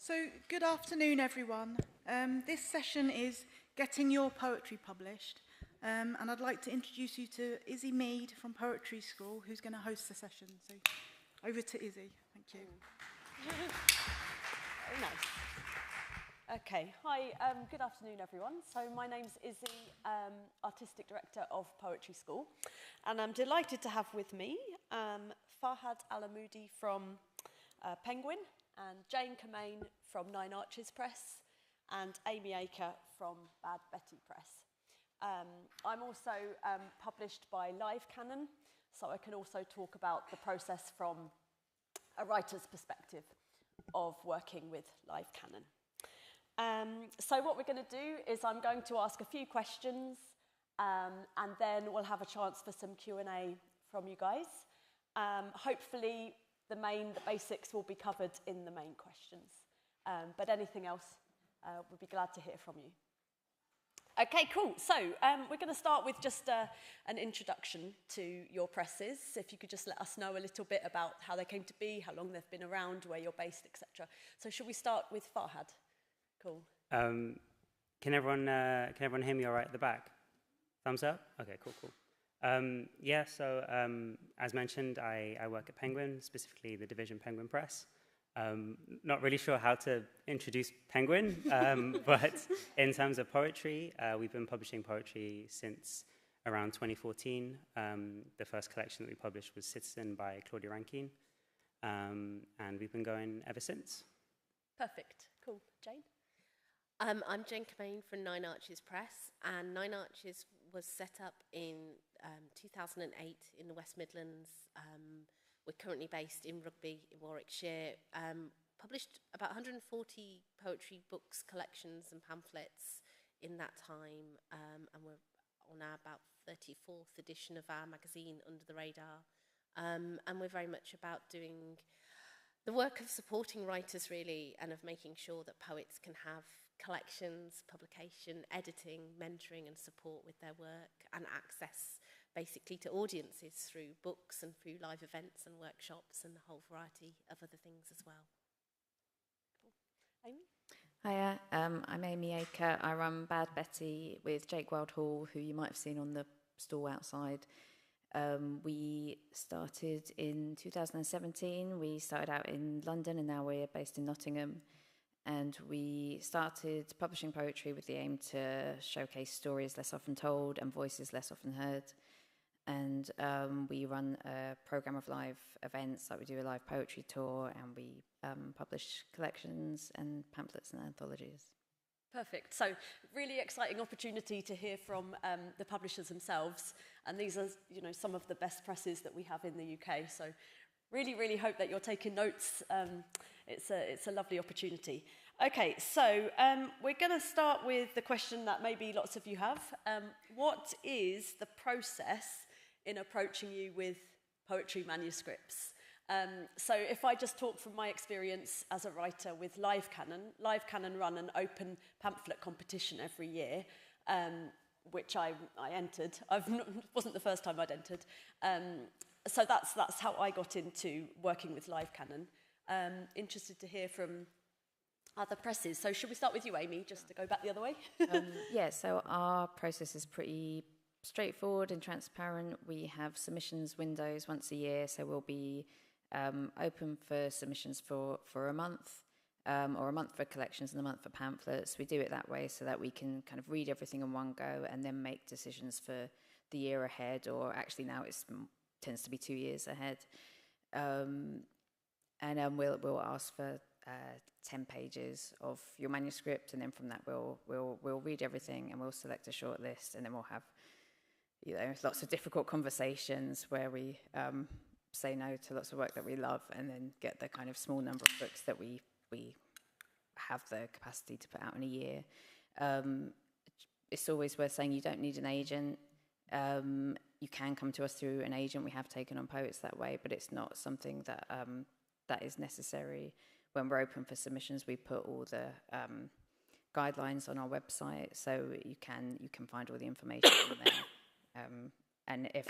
So, good afternoon, everyone. This session is Getting Your Poetry Published, and I'd like to introduce you to Izzy Mead from Poetry School, who's going to host the session. So, over to Izzy. Thank you. Very nice. Okay, hi, good afternoon, everyone. So my name's Izzy, Artistic Director of Poetry School, and I'm delighted to have with me Farhad Alamoudi from Penguin, and Jane Kamain from Nine Arches Press, and Amy Aker from Bad Betty Press. I'm also published by Live Canon, so I can also talk about the process from a writer's perspective of working with Live Canon. So what we're going to do is I'm going to ask a few questions, and then we'll have a chance for some Q&A from you guys. Hopefully the basics will be covered in the main questions, but anything else, we'd be glad to hear from you. Okay, cool. So we're going to start with just an introduction to your presses. If you could just let us know a little bit about how they came to be, how long they've been around, where you're based, etc. So should we start with Farhad? Cool. Can everyone hear me all right at the back? Thumbs up? Okay, cool. Yeah, so as mentioned, I work at Penguin, specifically the division Penguin Press. Not really sure how to introduce Penguin, but in terms of poetry, we've been publishing poetry since around 2014. The first collection that we published was Citizen by Claudia Rankine, and we've been going ever since. Perfect. Cool. Jane? I'm Jane Kamain from Nine Arches Press, and Nine Arches was set up in 2008 in the West Midlands. We're currently based in Rugby, in Warwickshire. Published about 140 poetry books, collections and pamphlets in that time, and we're on our about 34th edition of our magazine, Under the Radar. And we're very much about doing the work of supporting writers, really, and of making sure that poets can have collections, publication, editing, mentoring and support with their work, and access basically to audiences through books and through live events and workshops and a whole variety of other things as well. Cool. Amy? Hiya, I'm Amy Aker. I run Bad Betty with Jake Wildhall, who you might have seen on the stall outside. We started in 2017. We started out in London and now we're based in Nottingham. And we started publishing poetry with the aim to showcase stories less often told and voices less often heard. And we run a program of live events, like we do a live poetry tour, and we publish collections and pamphlets and anthologies. Perfect. So really exciting opportunity to hear from the publishers themselves. And these are, some of the best presses that we have in the UK. So really hope that you're taking notes. It's a lovely opportunity. Okay, so we're going to start with the question that maybe lots of you have. What is the process in approaching you with poetry manuscripts? So if I just talk from my experience as a writer with Live Canon run an open pamphlet competition every year, which I entered. Wasn't the first time I'd entered. So that's how I got into working with Live Canon. Interested to hear from other presses. So should we start with you, Amy, just to go back the other way? Yeah, so our process is pretty straightforward and transparent. We have submissions windows once a year, so we'll be open for submissions for a month, or a month for collections and a month for pamphlets. We do it that way so that we can kind of read everything in one go and then make decisions for the year ahead, or actually now it tends to be 2 years ahead. And we'll ask for 10 pages of your manuscript, and then from that we'll read everything and we'll select a short list, and then we'll have lots of difficult conversations where we say no to lots of work that we love, and then get the kind of small number of books that we have the capacity to put out in a year. It's always worth saying you don't need an agent. You can come to us through an agent. We have taken on poets that way, but it's not something that that is necessary. When we're open for submissions, we put all the guidelines on our website, so you can find all the information on there. And if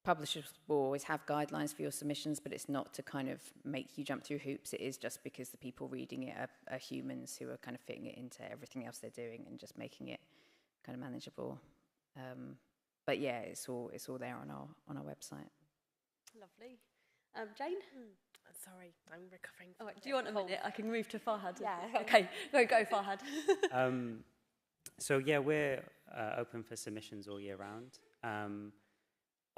publishers will always have guidelines for your submissions, but it's not to kind of make you jump through hoops. It is just because the people reading it are humans who are kind of fitting it into everything else they're doing and just making it kind of manageable. But yeah, it's all there on our website. Lovely. Jane? Sorry, I'm recovering. Oh, do you want a minute? I can move to Farhad. Yeah. Okay, go Farhad. So yeah, we're open for submissions all year round.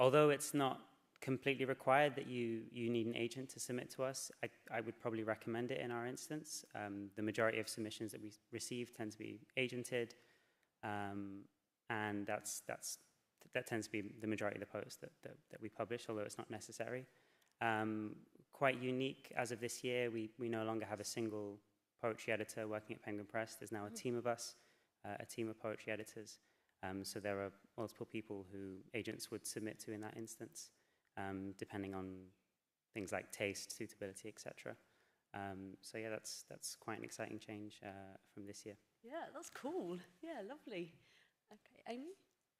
Although it's not completely required that you need an agent to submit to us, I would probably recommend it in our instance. The majority of submissions that we receive tend to be agented, and that tends to be the majority of the posts that we publish, although it's not necessary. Quite unique as of this year, we no longer have a single poetry editor working at Penguin Press. There's now a team of us, a team of poetry editors. So there are multiple people who agents would submit to in that instance, depending on things like taste, suitability, etc. So yeah, that's quite an exciting change from this year. Yeah, that's cool. Yeah, lovely. Okay, Amy?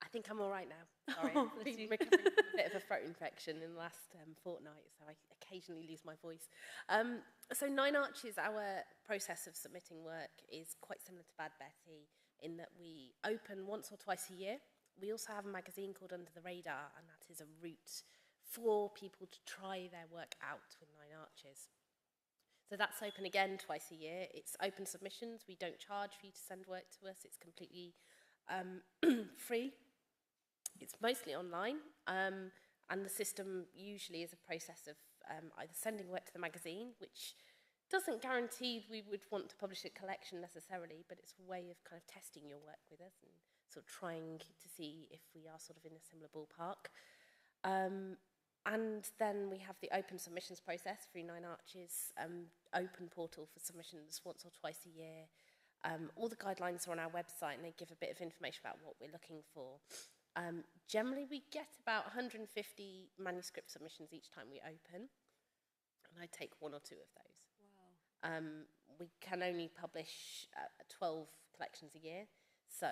I think I'm all right now. Sorry, Oh, I've bless been you. recovering from a bit of a throat infection in the last fortnight, so I occasionally lose my voice. So Nine Arches, our process of submitting work is quite similar to Bad Betty in that we open once or twice a year. We also have a magazine called Under the Radar, and that is a route for people to try their work out with Nine Arches. So that's open again twice a year. It's open submissions. We don't charge for you to send work to us. It's completely free. It's mostly online, and the system usually is a process of either sending work to the magazine, which doesn't guarantee we would want to publish a collection necessarily, but it's a way of kind of testing your work with us and sort of trying to see if we are sort of in a similar ballpark. And then we have the open submissions process through Nine Arches, open portal for submissions once or twice a year. All the guidelines are on our website, and they give a bit of information about what we're looking for. Generally, we get about 150 manuscript submissions each time we open, and I take one or two of those. Wow. We can only publish 12 collections a year, so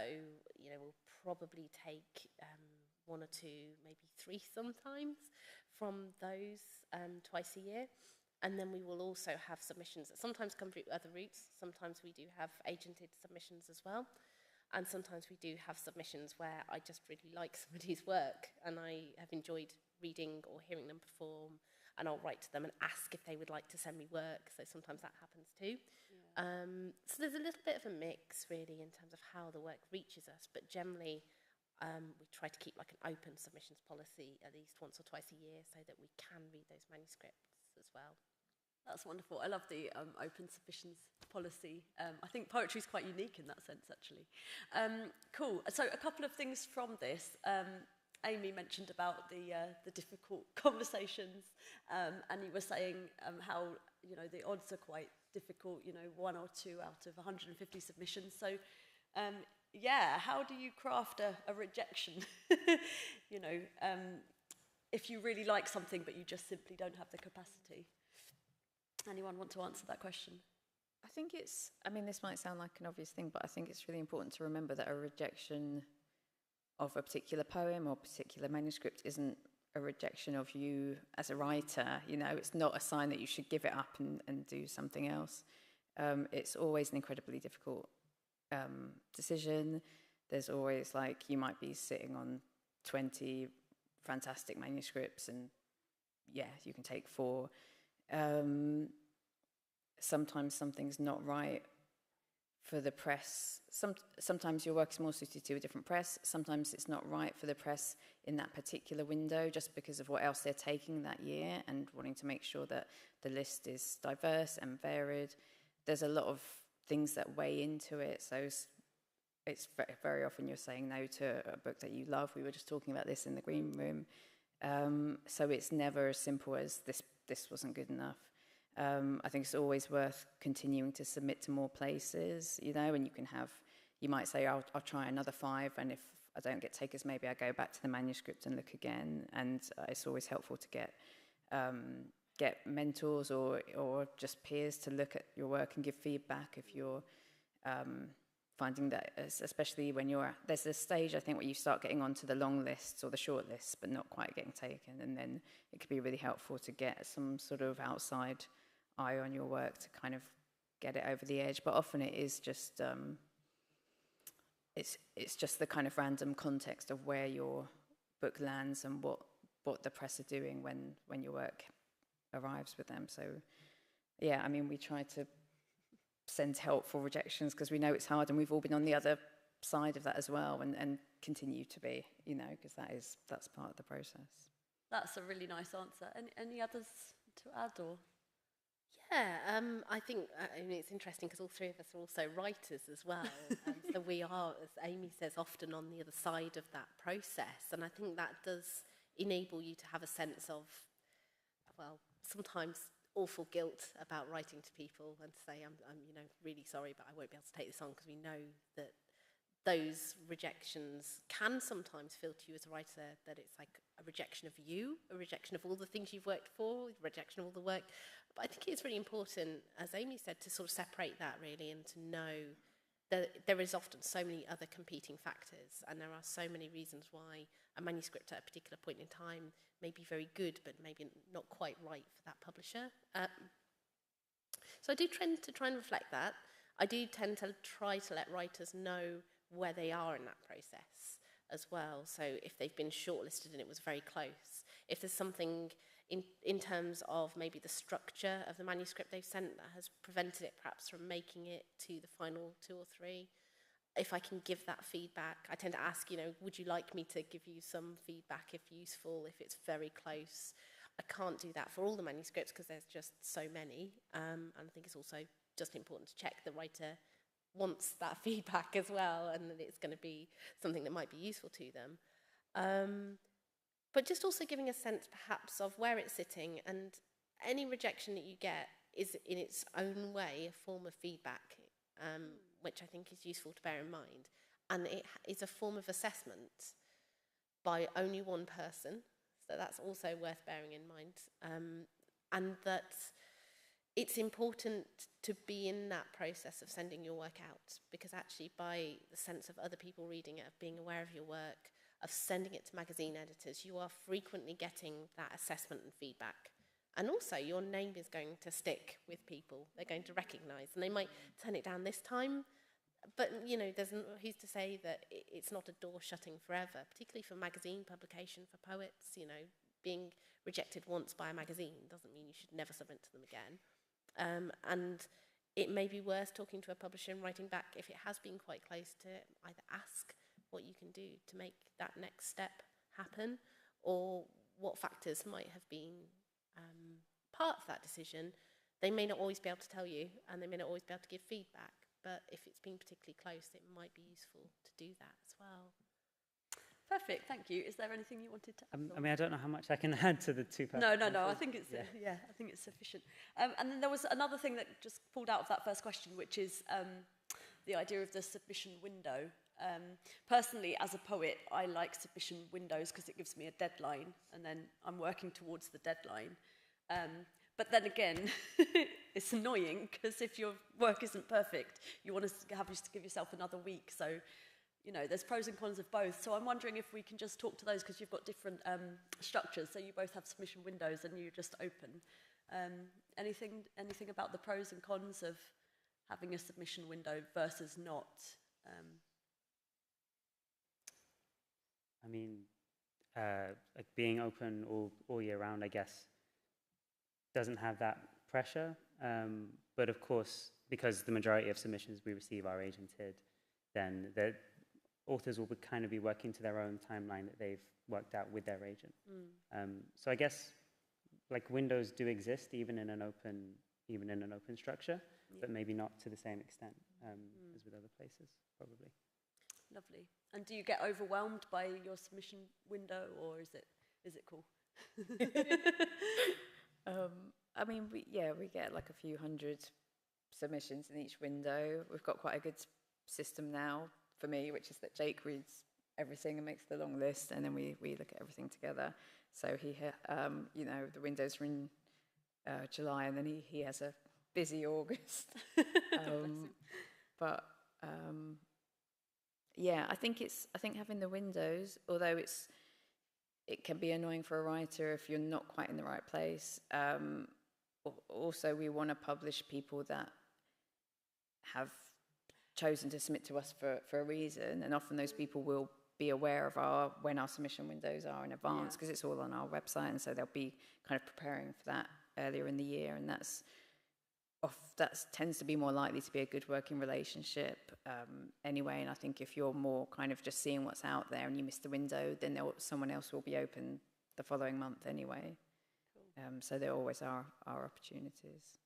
we'll probably take one or two, maybe three sometimes from those twice a year. And then we will also have submissions that sometimes come through other routes. Sometimes we do have agented submissions as well. And sometimes we do have submissions where I just really like somebody's work and I have enjoyed reading or hearing them perform, and I'll write to them and ask if they would like to send me work. So sometimes that happens too. Yeah. So there's a little bit of a mix really in terms of how the work reaches us, but generally we try to keep like an open submissions policy at least once or twice a year so that we can read those manuscripts as well. That's wonderful. I love the open submissions policy. I think poetry is quite unique in that sense, actually. Cool. So a couple of things from this. Amy mentioned about the difficult conversations, and you were saying how the odds are quite difficult. One or two out of 150 submissions. So yeah, how do you craft a rejection? If you really like something but you just simply don't have the capacity. Anyone want to answer that question? I think this might sound like an obvious thing, but I think it's really important to remember that a rejection of a particular poem or particular manuscript isn't a rejection of you as a writer. It's not a sign that you should give it up and do something else. It's always an incredibly difficult decision. There's always you might be sitting on 20 fantastic manuscripts and you can take 4. Sometimes something's not right for the press. Sometimes your work is more suited to a different press. Sometimes it's not right for the press in that particular window just because of what else they're taking that year and wanting to make sure that the list is diverse and varied. There's a lot of things that weigh into it. So it's very often you're saying no to a book that you love. We were just talking about this in the green room. So it's never as simple as this wasn't good enough. I think it's always worth continuing to submit to more places, and you might say, I'll try another 5, and if I don't get takers, maybe I go back to the manuscript and look again. And it's always helpful to get mentors or just peers to look at your work and give feedback if you're finding that, especially when there's a stage, I think, where you start getting onto the long lists or the short lists, but not quite getting taken, and then it could be really helpful to get some sort of outside eye on your work to kind of get it over the edge. But often it is just it's just the kind of random context of where your book lands and what the press are doing when your work arrives with them. So yeah, I mean, we try to send helpful rejections because we know it's hard, and we've all been on the other side of that as well, and continue to be, you know, because that's part of the process. That's a really nice answer. Any others to add, or? Yeah, I think it's interesting because all three of us are also writers as well. So we are, as Amy says, often on the other side of that process. And I think that does enable you to have a sense of, well, sometimes awful guilt about writing to people and to say, I'm really sorry, but I won't be able to take this on, because we know that those rejections can sometimes feel to you as a writer that it's like a rejection of you, a rejection of all the things you've worked for, a rejection of all the work. But I think it's really important, as Amy said, to sort of separate that really, and to know that there is often so many other competing factors, and there are so many reasons why a manuscript at a particular point in time may be very good, but maybe not quite right for that publisher. So I do tend to try and reflect that. I do tend to try to let writers know where they are in that process as well. So if they've been shortlisted and it was very close, if there's something in terms of maybe the structure of the manuscript they've sent that has prevented it perhaps from making it to the final 2 or 3, if I can give that feedback, I tend to ask, would you like me to give you some feedback if useful, if it's very close? I can't do that for all the manuscripts because there's just so many. And I think it's also just important to check the writer wants that feedback as well, and that it's going to be something that might be useful to them. But just also giving a sense perhaps of where it's sitting, and any rejection that you get is in its own way a form of feedback, which I think is useful to bear in mind. And it is a form of assessment by only one person, so that's also worth bearing in mind. And that it's important to be in that process of sending your work out, because actually by the sense of other people reading it, of being aware of your work, of sending it to magazine editors, you are frequently getting that assessment and feedback. And also your name is going to stick with people. They're going to recognise, and they might turn it down this time, but who's to say that it's not a door shutting forever, particularly for magazine publication, for poets. Being rejected once by a magazine doesn't mean you should never submit to them again. And it may be worth talking to a publisher and writing back if it has been quite close, to either ask what you can do to make that next step happen, or what factors might have been part of that decision. They may not always be able to tell you, and they may not always be able to give feedback, but if it's been particularly close, it might be useful to do that as well. Perfect, thank you. Is there anything you wanted to add? I mean, I don't know how much I can add to the two. No. I think it's I think it's sufficient. And then there was another thing that just pulled out of that first question, which is the idea of the submission window. Personally, as a poet, I like submission windows because it gives me a deadline, and then I'm working towards the deadline. But then again, it's annoying because if your work isn't perfect, you want to give yourself another week. So, there's pros and cons of both. So I'm wondering if we can just talk to those, because you've got different structures. So you both have submission windows and you just open. Anything about the pros and cons of having a submission window versus not? I mean, like being open all year round, I guess, doesn't have that pressure. But of course, because the majority of submissions we receive are agented, then the authors will kind of be working to their own timeline that they've worked out with their agent. So I guess like windows do exist even in an open structure, but maybe not to the same extent as with other places, probably. Lovely. And do you get overwhelmed by your submission window, or is it cool? I mean, we get like a few hundred submissions in each window. We've got quite a good system now for me, which is that Jake reads everything and makes the long list, and then we look at everything together. So the windows are in July, and then he has a busy August. Yeah, I think having the windows, although it can be annoying for a writer if you're not quite in the right place. Also, we want to publish people that have chosen to submit to us for a reason, and often those people will be aware of when our submission windows are in advance, because it's all on our website, and so they'll be kind of preparing for that earlier in the year, and that tends to be more likely to be a good working relationship anyway. And I think if you're more kind of just seeing what's out there and you miss the window, then someone else will be open the following month anyway. So there always are opportunities.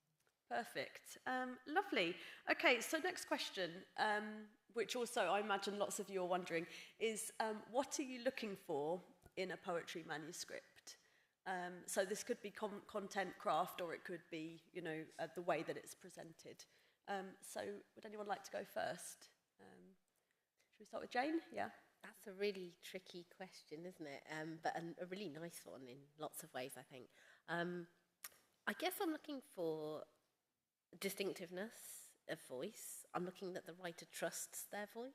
Perfect. Lovely. Okay, so next question, which also I imagine lots of you are wondering, is what are you looking for in a poetry manuscript? So this could be content craft, or it could be, the way that it's presented. So would anyone like to go first? Should we start with Jane? Yeah. That's a really tricky question, isn't it? But a really nice one in lots of ways, I think. I guess I'm looking for distinctiveness of voice. I'm looking that the writer trusts their voice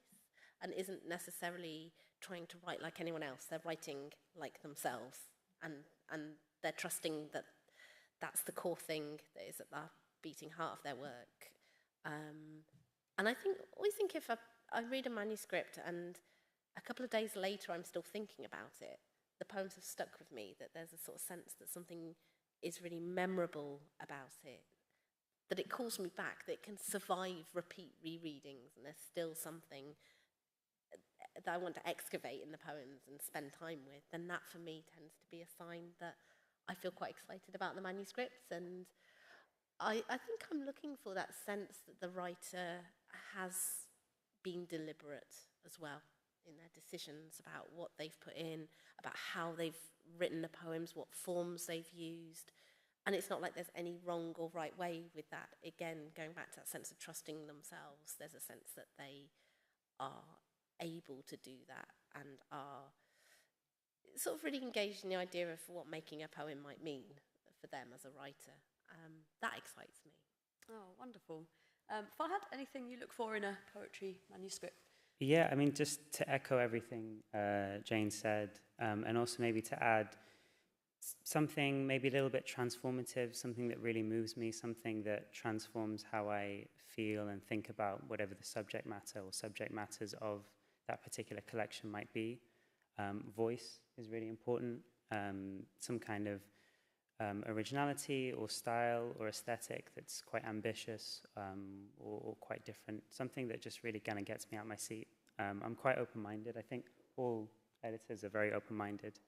and isn't necessarily trying to write like anyone else. They're writing like themselves, and they're trusting that that's the core thing that is at the beating heart of their work. And I always think if I read a manuscript and a couple of days later I'm still thinking about it, the poems have stuck with me, that there's a sort of sense that something is really memorable about it, that it calls me back, that it can survive repeat rereadings, and there's still something that I want to excavate in the poems and spend time with, then that for me tends to be a sign that I feel quite excited about the manuscripts. And I think I'm looking for that sense that the writer has been deliberate as well in their decisions about what they've put in, about how they've written the poems, what forms they've used. And it's not like there's any wrong or right way with that. Again, going back to that sense of trusting themselves, there's a sense that they are able to do that and are sort of really engaged in the idea of what making a poem might mean for them as a writer. That excites me. Oh, wonderful. Farhad, anything you look for in a poetry manuscript? Yeah, I mean, just to echo everything Jane said, and also maybe to add something maybe a little bit transformative, something that really moves me, something that transforms how I feel and think about whatever the subject matter or subject matters of that particular collection might be. Voice is really important. Some kind of originality or style or aesthetic that's quite ambitious or quite different. Something that just really kind of gets me out of my seat. I'm quite open-minded. I think all editors are very open-minded.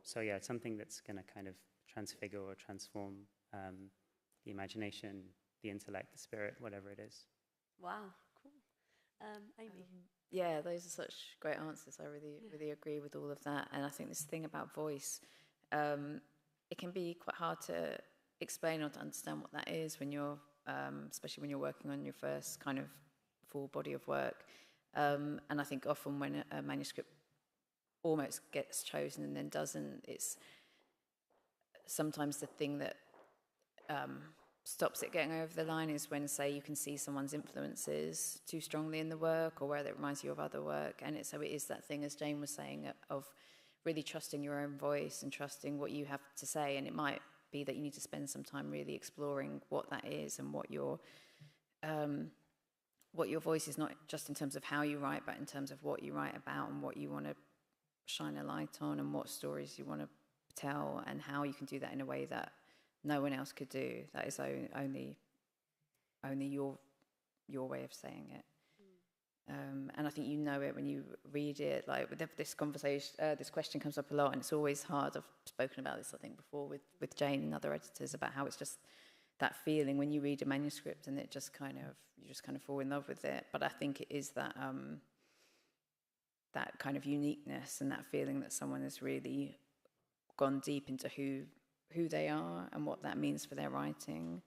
So yeah, it's something that's going to kind of transfigure or transform the imagination, the intellect, the spirit, whatever it is. Wow, cool. Amy? Yeah, those are such great answers. I really agree with all of that. And I think this thing about voice, it can be quite hard to explain or to understand what that is when you're, especially when you're working on your first kind of full body of work. And I think often when a manuscript almost gets chosen and then doesn't, it's sometimes the thing that stops it getting over the line is when, say, you can see someone's influences too strongly in the work, or whether it reminds you of other work. And so it is that thing, as Jane was saying, of really trusting your own voice and trusting what you have to say. And it might be that you need to spend some time really exploring what that is and what your voice is, not just in terms of how you write, but in terms of what you write about and what you want to shine a light on and what stories you want to tell, and how you can do that in a way that no one else could do. That is only your way of saying it. And I think you know it when you read it. Like this conversation, this question comes up a lot, and it's always hard. I've spoken about this, I think, before with Jane and other editors, about how it's just that feeling when you read a manuscript and it just kind of, you just kind of fall in love with it. But I think it is that that kind of uniqueness and that feeling that someone has really gone deep into who they are and what that means for their writing.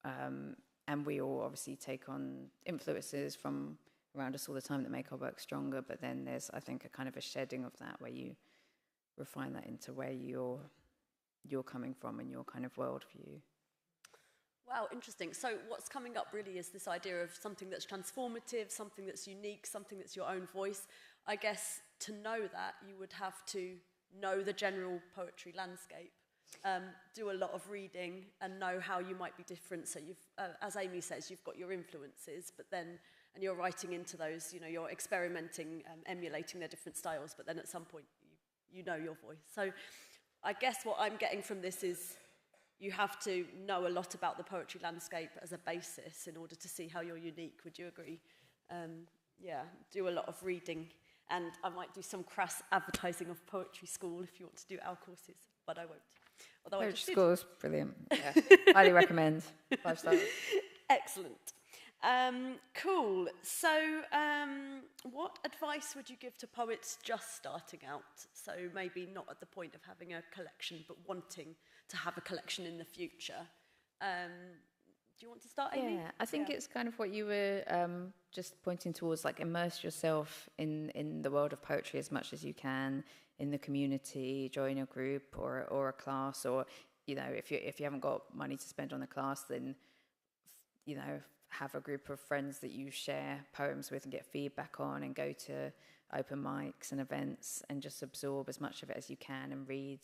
And we all obviously take on influences from around us all the time that make our work stronger, but then there's, I think, a kind of a shedding of that where you refine that into where you're coming from and your kind of worldview. Wow, interesting. So what's coming up really is this idea of something that's transformative, something that's unique, something that's your own voice. I guess to know that, you would have to know the general poetry landscape, do a lot of reading and know how you might be different. So you've, as Amy says, you've got your influences, but then, and you're writing into those, you know, you're experimenting, emulating their different styles, but then at some point you know your voice. So I guess what I'm getting from this is you have to know a lot about the poetry landscape as a basis in order to see how you're unique. Would you agree? Yeah, do a lot of reading. And I might do some crass advertising of poetry school if you want to do our courses, but I won't. Although I Poetry just did. school is brilliant. Yeah. Highly recommend. 5 stars. Excellent. Cool. So what advice would you give to poets just starting out? So maybe not at the point of having a collection, but wanting to have a collection in the future. Do you want to start, Amy? Yeah, I think it's kind of what you were just pointing towards, like immerse yourself in the world of poetry as much as you can, in the community, join a group or a class, or, you know, if you haven't got money to spend on a class, then, you know, have a group of friends that you share poems with and get feedback on, and go to open mics and events and just absorb as much of it as you can and read.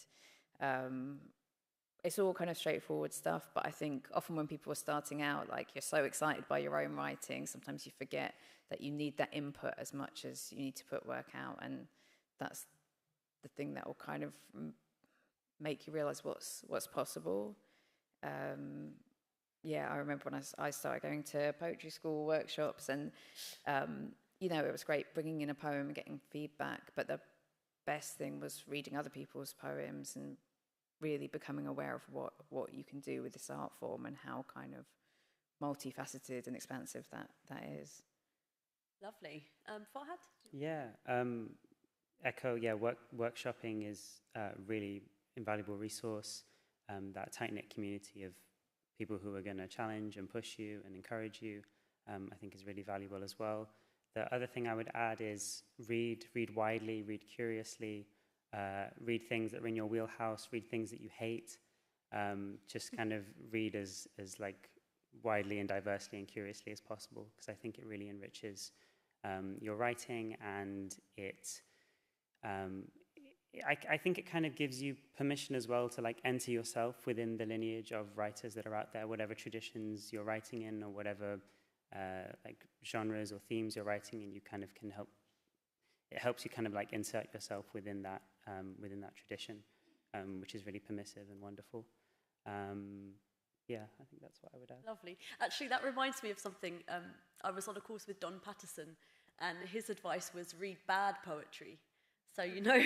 It's all kind of straightforward stuff, but I think often when people are starting out, like, you're so excited by your own writing, sometimes you forget that you need that input as much as you need to put work out, and that's the thing that will kind of make you realize what's possible. Yeah, I remember when I started going to poetry school workshops, and you know, it was great bringing in a poem and getting feedback, but the best thing was reading other people's poems and really becoming aware of what you can do with this art form and how kind of multifaceted and expansive that is. Lovely. Farhad? Yeah, echo, yeah, workshopping is a really invaluable resource. That tight-knit community of people who are going to challenge and push you and encourage you, I think is really valuable as well. The other thing I would add is read widely, read curiously, read things that are in your wheelhouse, read things that you hate. Just kind of read as like widely and diversely and curiously as possible, because I think it really enriches your writing, and I think it kind of gives you permission as well to like enter yourself within the lineage of writers that are out there, whatever traditions you're writing in, or whatever like genres or themes you're writing in. You kind of can help. It helps you kind of like insert yourself within that tradition, which is really permissive and wonderful. Yeah, I think that's what I would add. Lovely. Actually, that reminds me of something. I was on a course with Don Patterson, and his advice was read bad poetry. So you know,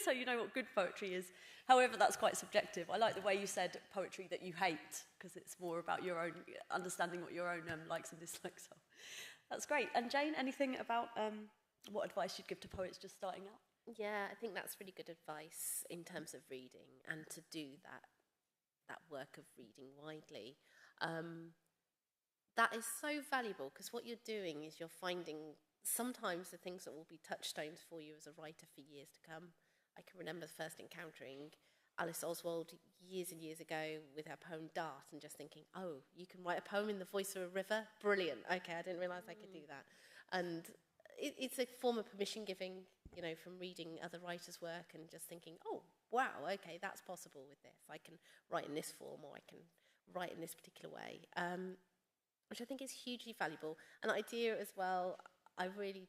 so you know what good poetry is. However, that's quite subjective. I like the way you said poetry that you hate, because it's more about your own understanding what your own likes and dislikes are. That's great. And Jane, anything about what advice you'd give to poets just starting out? Yeah, I think that's really good advice in terms of reading, and to do that work of reading widely. That is so valuable, because what you're doing is you're finding sometimes the things that will be touchstones for you as a writer for years to come. I can remember first encountering Alice Oswald years and years ago with her poem Dart, and just thinking, oh, you can write a poem in the voice of a river? Brilliant. Okay, I didn't realise I could do that. And it's a form of permission giving, you know, from reading other writers' work and just thinking, oh, wow, okay, that's possible with this. I can write in this form, or I can write in this particular way, which I think is hugely valuable. An idea as well, I really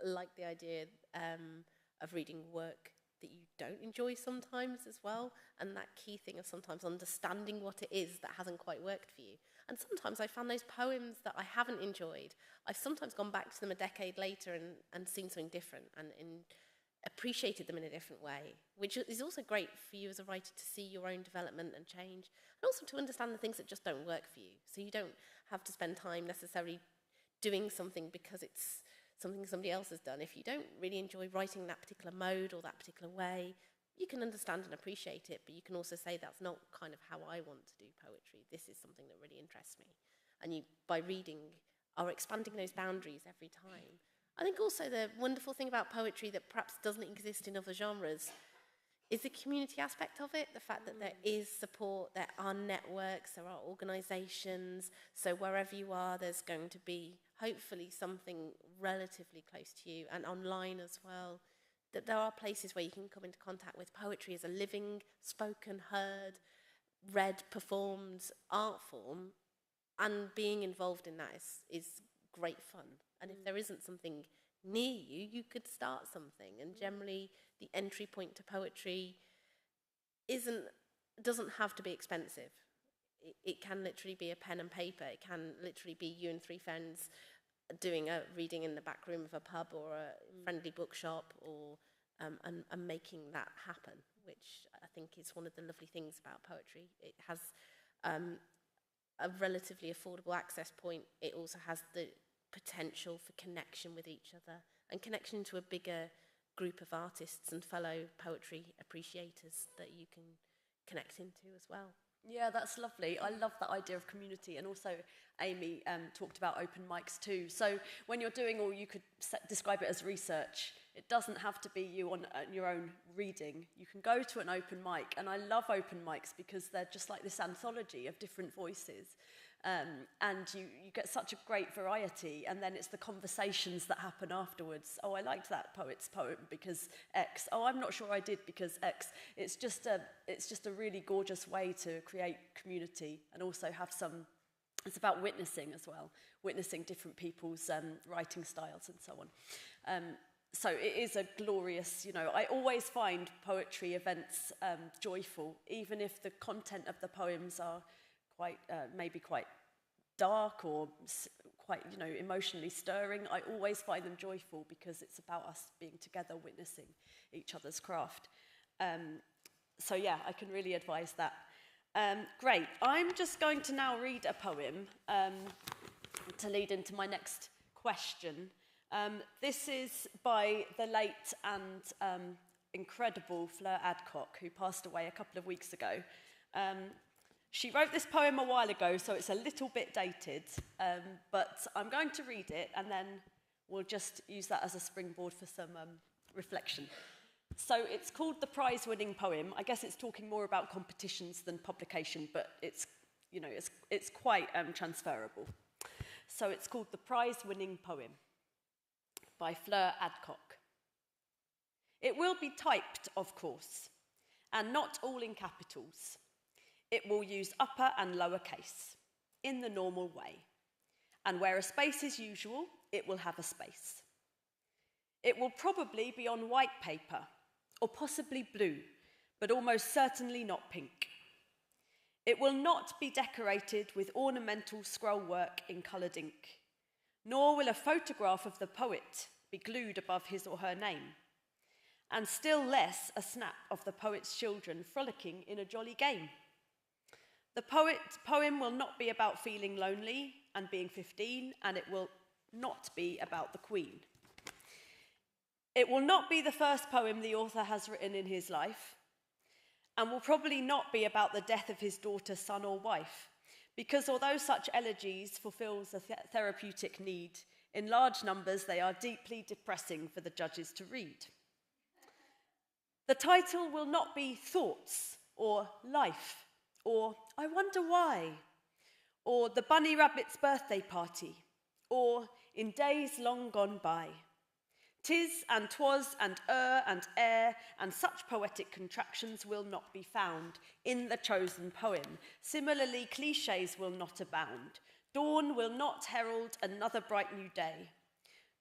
like the idea of reading work that you don't enjoy sometimes as well, and that key thing of sometimes understanding what it is that hasn't quite worked for you. And sometimes I found those poems that I haven't enjoyed, I've sometimes gone back to them a decade later and seen something different and appreciated them in a different way, which is also great for you as a writer to see your own development and change, and also to understand the things that just don't work for you. So you don't have to spend time necessarily doing something because it's something somebody else has done. If you don't really enjoy writing that particular mode or that particular way, you can understand and appreciate it, but you can also say that's not kind of how I want to do poetry. This is something that really interests me. And you, by reading, are expanding those boundaries every time. I think also the wonderful thing about poetry that perhaps doesn't exist in other genres is the community aspect of it, the fact that there is support, there are networks, there are organisations, so wherever you are, there's going to be hopefully something relatively close to you, and online as well, that there are places where you can come into contact with poetry as a living, spoken, heard, read, performed art form, and being involved in that is great fun. And if there isn't something near you, you could start something. And generally, the entry point to poetry doesn't have to be expensive. It can literally be a pen and paper. It can literally be you and 3 friends doing a reading in the back room of a pub or a friendly bookshop, or and making that happen, which I think is one of the lovely things about poetry. It has a relatively affordable access point. It also has the potential for connection with each other and connection to a bigger group of artists and fellow poetry appreciators that you can connect into as well. Yeah, that's lovely. I love that idea of community, and also Amy talked about open mics too. So when you're doing, or you could describe it as research, it doesn't have to be you on your own reading. You can go to an open mic, and I love open mics because they're just like this anthology of different voices. And you get such a great variety, and then it's the conversations that happen afterwards. Oh, I liked that poet's poem because X. Oh, I'm not sure I did because X. It's just a really gorgeous way to create community, and also have some. It's about witnessing as well, witnessing different people's writing styles and so on. So it is a glorious, I always find poetry events joyful, even if the content of the poems are maybe quite dark or quite, emotionally stirring. I always find them joyful because it's about us being together, witnessing each other's craft. So yeah, I can really advise that. Great. I'm just going to now read a poem to lead into my next question. This is by the late and incredible Fleur Adcock, who passed away a couple of weeks ago. She wrote this poem a while ago, so it's a little bit dated, but I'm going to read it, and then we'll just use that as a springboard for some reflection. So it's called The Prize-Winning Poem. I guess it's talking more about competitions than publication, but it's quite transferable. So it's called The Prize-Winning Poem by Fleur Adcock. It will be typed, of course, and not all in capitals. It will use upper and lower case in the normal way. And where a space is usual, it will have a space. It will probably be on white paper, or possibly blue, but almost certainly not pink. It will not be decorated with ornamental scroll work in coloured ink, nor will a photograph of the poet be glued above his or her name, and still less a snap of the poet's children frolicking in a jolly game. The poem will not be about feeling lonely and being 15, and it will not be about the Queen. It will not be the first poem the author has written in his life, and will probably not be about the death of his daughter, son, or wife, because although such elegies fulfills a therapeutic need, in large numbers they are deeply depressing for the judges to read. The title will not be Thoughts, or Life, or I Wonder Why, or The Bunny Rabbit's Birthday Party, or In Days Long Gone By. 'Tis and 'twas and ere, and such poetic contractions will not be found in the chosen poem. Similarly, cliches will not abound. Dawn will not herald another bright new day,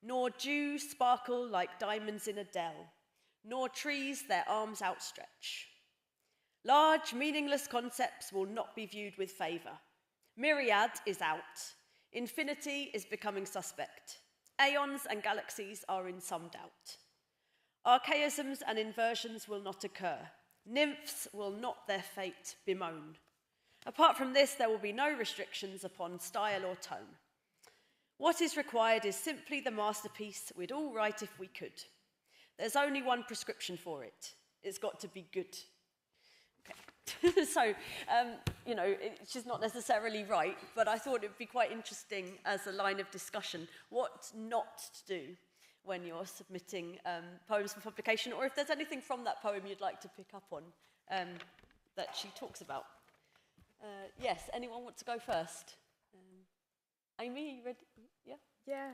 nor dew sparkle like diamonds in a dell, nor trees their arms outstretch. Large, meaningless concepts will not be viewed with favour. Myriad is out. Infinity is becoming suspect. Aeons and galaxies are in some doubt. Archaisms and inversions will not occur. Nymphs will not their fate bemoan. Apart from this, there will be no restrictions upon style or tone. What is required is simply the masterpiece we'd all write if we could. There's only one prescription for it. It's got to be good. Okay. So, she's not necessarily right, but I thought it would be quite interesting as a line of discussion what not to do when you're submitting poems for publication, or if there's anything from that poem you'd like to pick up on that she talks about. Yes, anyone want to go first? Amy, are you ready? Yeah? Yeah,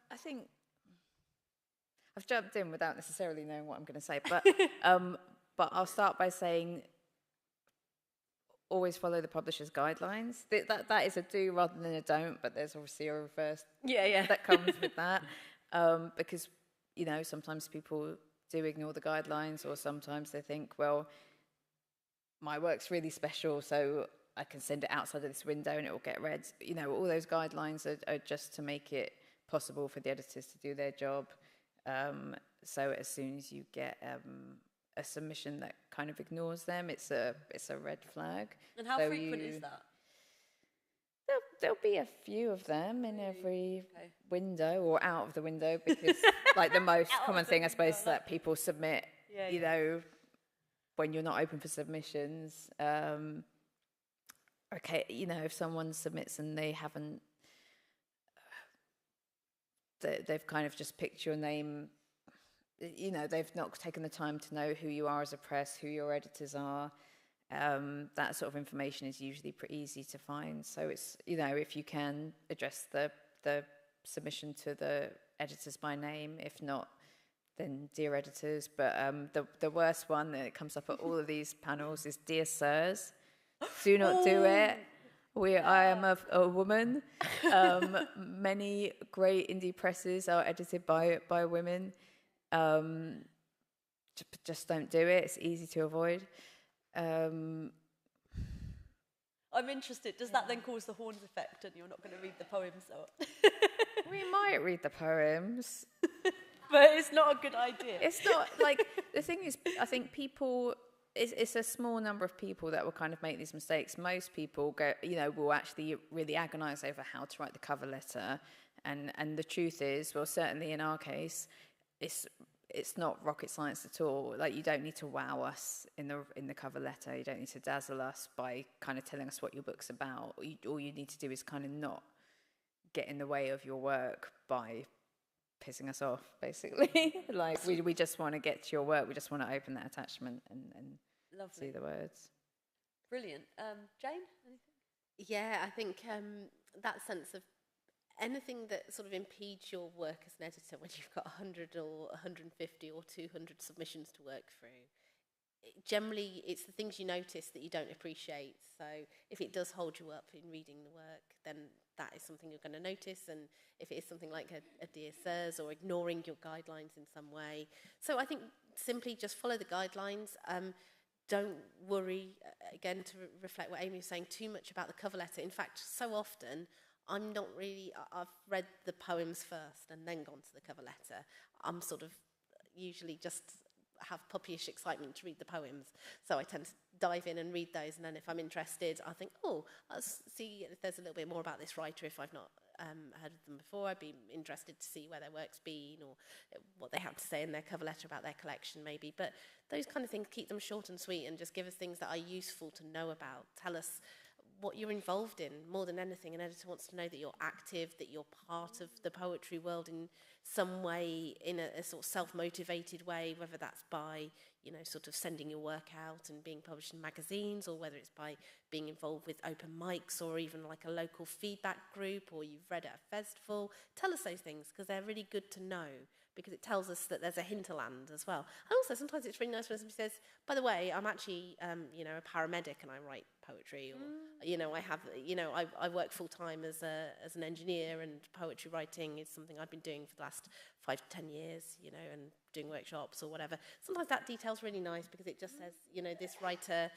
I think I've jumped in without necessarily knowing what I'm going to say, but I'll start by saying always follow the publisher's guidelines. That is a do rather than a don't, but there's obviously a reverse that comes with that. Because, you know, sometimes people do ignore the guidelines, or sometimes they think, well, my work's really special, so I can send it outside of this window and it will get read. You know, all those guidelines are just to make it possible for the editors to do their job. So as soon as you get a submission that kind of ignores them, it's a red flag. And how frequent is that? There'll be a few of them in every window or out of the window, because like the most common thing, I suppose, that people submit, you know, when you're not open for submissions. Okay, you know, if someone submits and they haven't, they've kind of just picked your name, you know, they've not taken the time to know who you are as a press, who your editors are. That sort of information is usually pretty easy to find. So it's, you know, if you can address the submission to the editors by name, if not, then dear editors. But the worst one that comes up at all of these panels is dear sirs. Do not do it. I am a woman. Many great indie presses are edited by women. Just don't do it. It's easy to avoid. I'm interested. Does that then cause the Horns effect and you're not going to read the poems? Or? We might read the poems. But it's not a good idea. It's not, like, the thing is, I think people, it's a small number of people that will kind of make these mistakes. Most people will actually really agonise over how to write the cover letter. And the truth is, well, certainly in our case, it's not rocket science at all. Like, you don't need to wow us in the cover letter. You don't need to dazzle us by kind of telling us what your book's about. All you need to do is kind of not get in the way of your work by pissing us off, basically. Like, we just want to get to your work. We just want to open that attachment and see the words. Brilliant. Jane, anything? Yeah, I think that sense of anything that sort of impedes your work as an editor when you've got 100 or 150 or 200 submissions to work through, generally it's the things you notice that you don't appreciate. So if it does hold you up in reading the work, then that is something you're going to notice. And if it is something like a dear sirs, or ignoring your guidelines in some way. So I think simply just follow the guidelines. Don't worry, again, to reflect what Amy was saying, too much about the cover letter. In fact, so often I've read the poems first and then gone to the cover letter. I'm sort of usually just have puppyish excitement to read the poems. So I tend to dive in and read those, and then if I'm interested, I think, let's see if there's a little bit more about this writer. If I've not heard of them before, I'd be interested to see where their work's been, or what they have to say in their cover letter about their collection, maybe. But those kind of things, keep them short and sweet, and just give us things that are useful to know about. Tell us what you're involved in. More than anything, an editor wants to know that you're active, that you're part of the poetry world in some way, in a sort of self-motivated way, whether that's by, sort of sending your work out and being published in magazines, or whether it's by being involved with open mics, or even like a local feedback group, or you've read at a festival. Tell us those things, because they're really good to know, because it tells us that there's a hinterland as well. And also, sometimes it's really nice when somebody says, by the way, I'm actually, a paramedic and I write poetry, or, I work full-time as an engineer, and poetry writing is something I've been doing for the last 5 to 10 years, and doing workshops or whatever. Sometimes that detail's really nice, because it just says, this writer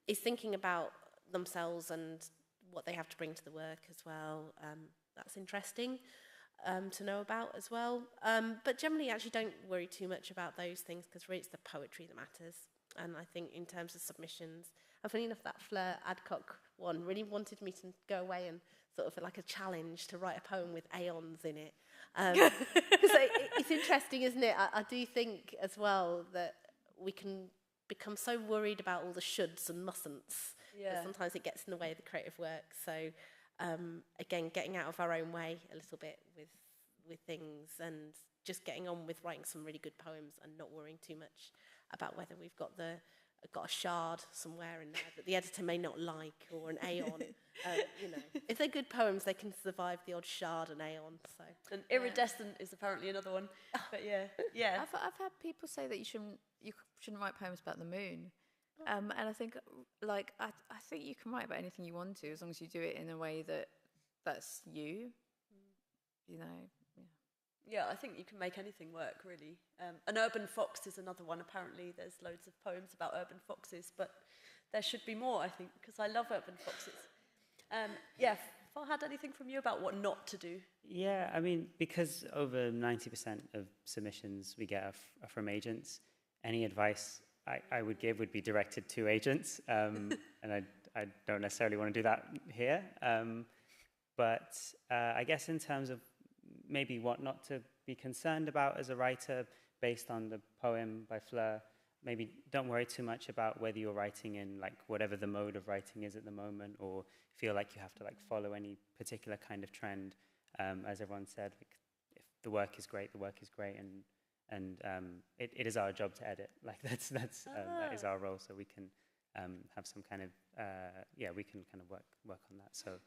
is thinking about themselves and what they have to bring to the work as well. That's interesting to know about as well. But generally, actually, don't worry too much about those things, because really it's the poetry that matters. And I think in terms of submissions, and funny enough, that Fleur Adcock one really wanted me to go away and sort of like a challenge to write a poem with aeons in it. So it's interesting, isn't it? I do think as well that we can become so worried about all the shoulds and mustn'ts that sometimes it gets in the way of the creative work. So again, getting out of our own way a little bit with things, and just getting on with writing some really good poems and not worrying too much about whether we've got a shard somewhere in there that the editor may not like, or an aeon. You know, if they're good poems, they can survive the odd shard and aeon. So, and iridescent is apparently another one. But yeah. I've had people say that you shouldn't write poems about the moon, and I think I think you can write about anything you want to, as long as you do it in a way that's you. You know. Yeah, I think you can make anything work, really. An urban fox is another one. Apparently, there's loads of poems about urban foxes, but there should be more, I think, because I love urban foxes. Farhad, anything from you about what not to do? Yeah, I mean, because over 90% of submissions we get are from agents, any advice I would give would be directed to agents, and I don't necessarily want to do that here. But I guess in terms of maybe what not to be concerned about as a writer based on the poem by Fleur, maybe don't worry too much about whether you're writing in like whatever the mode of writing is at the moment, or feel like you have to like follow any particular kind of trend. As everyone said, like, if the work is great, the work is great, and it is our job to edit. Like that is our role, so we can have some kind of we can kind of work on that. So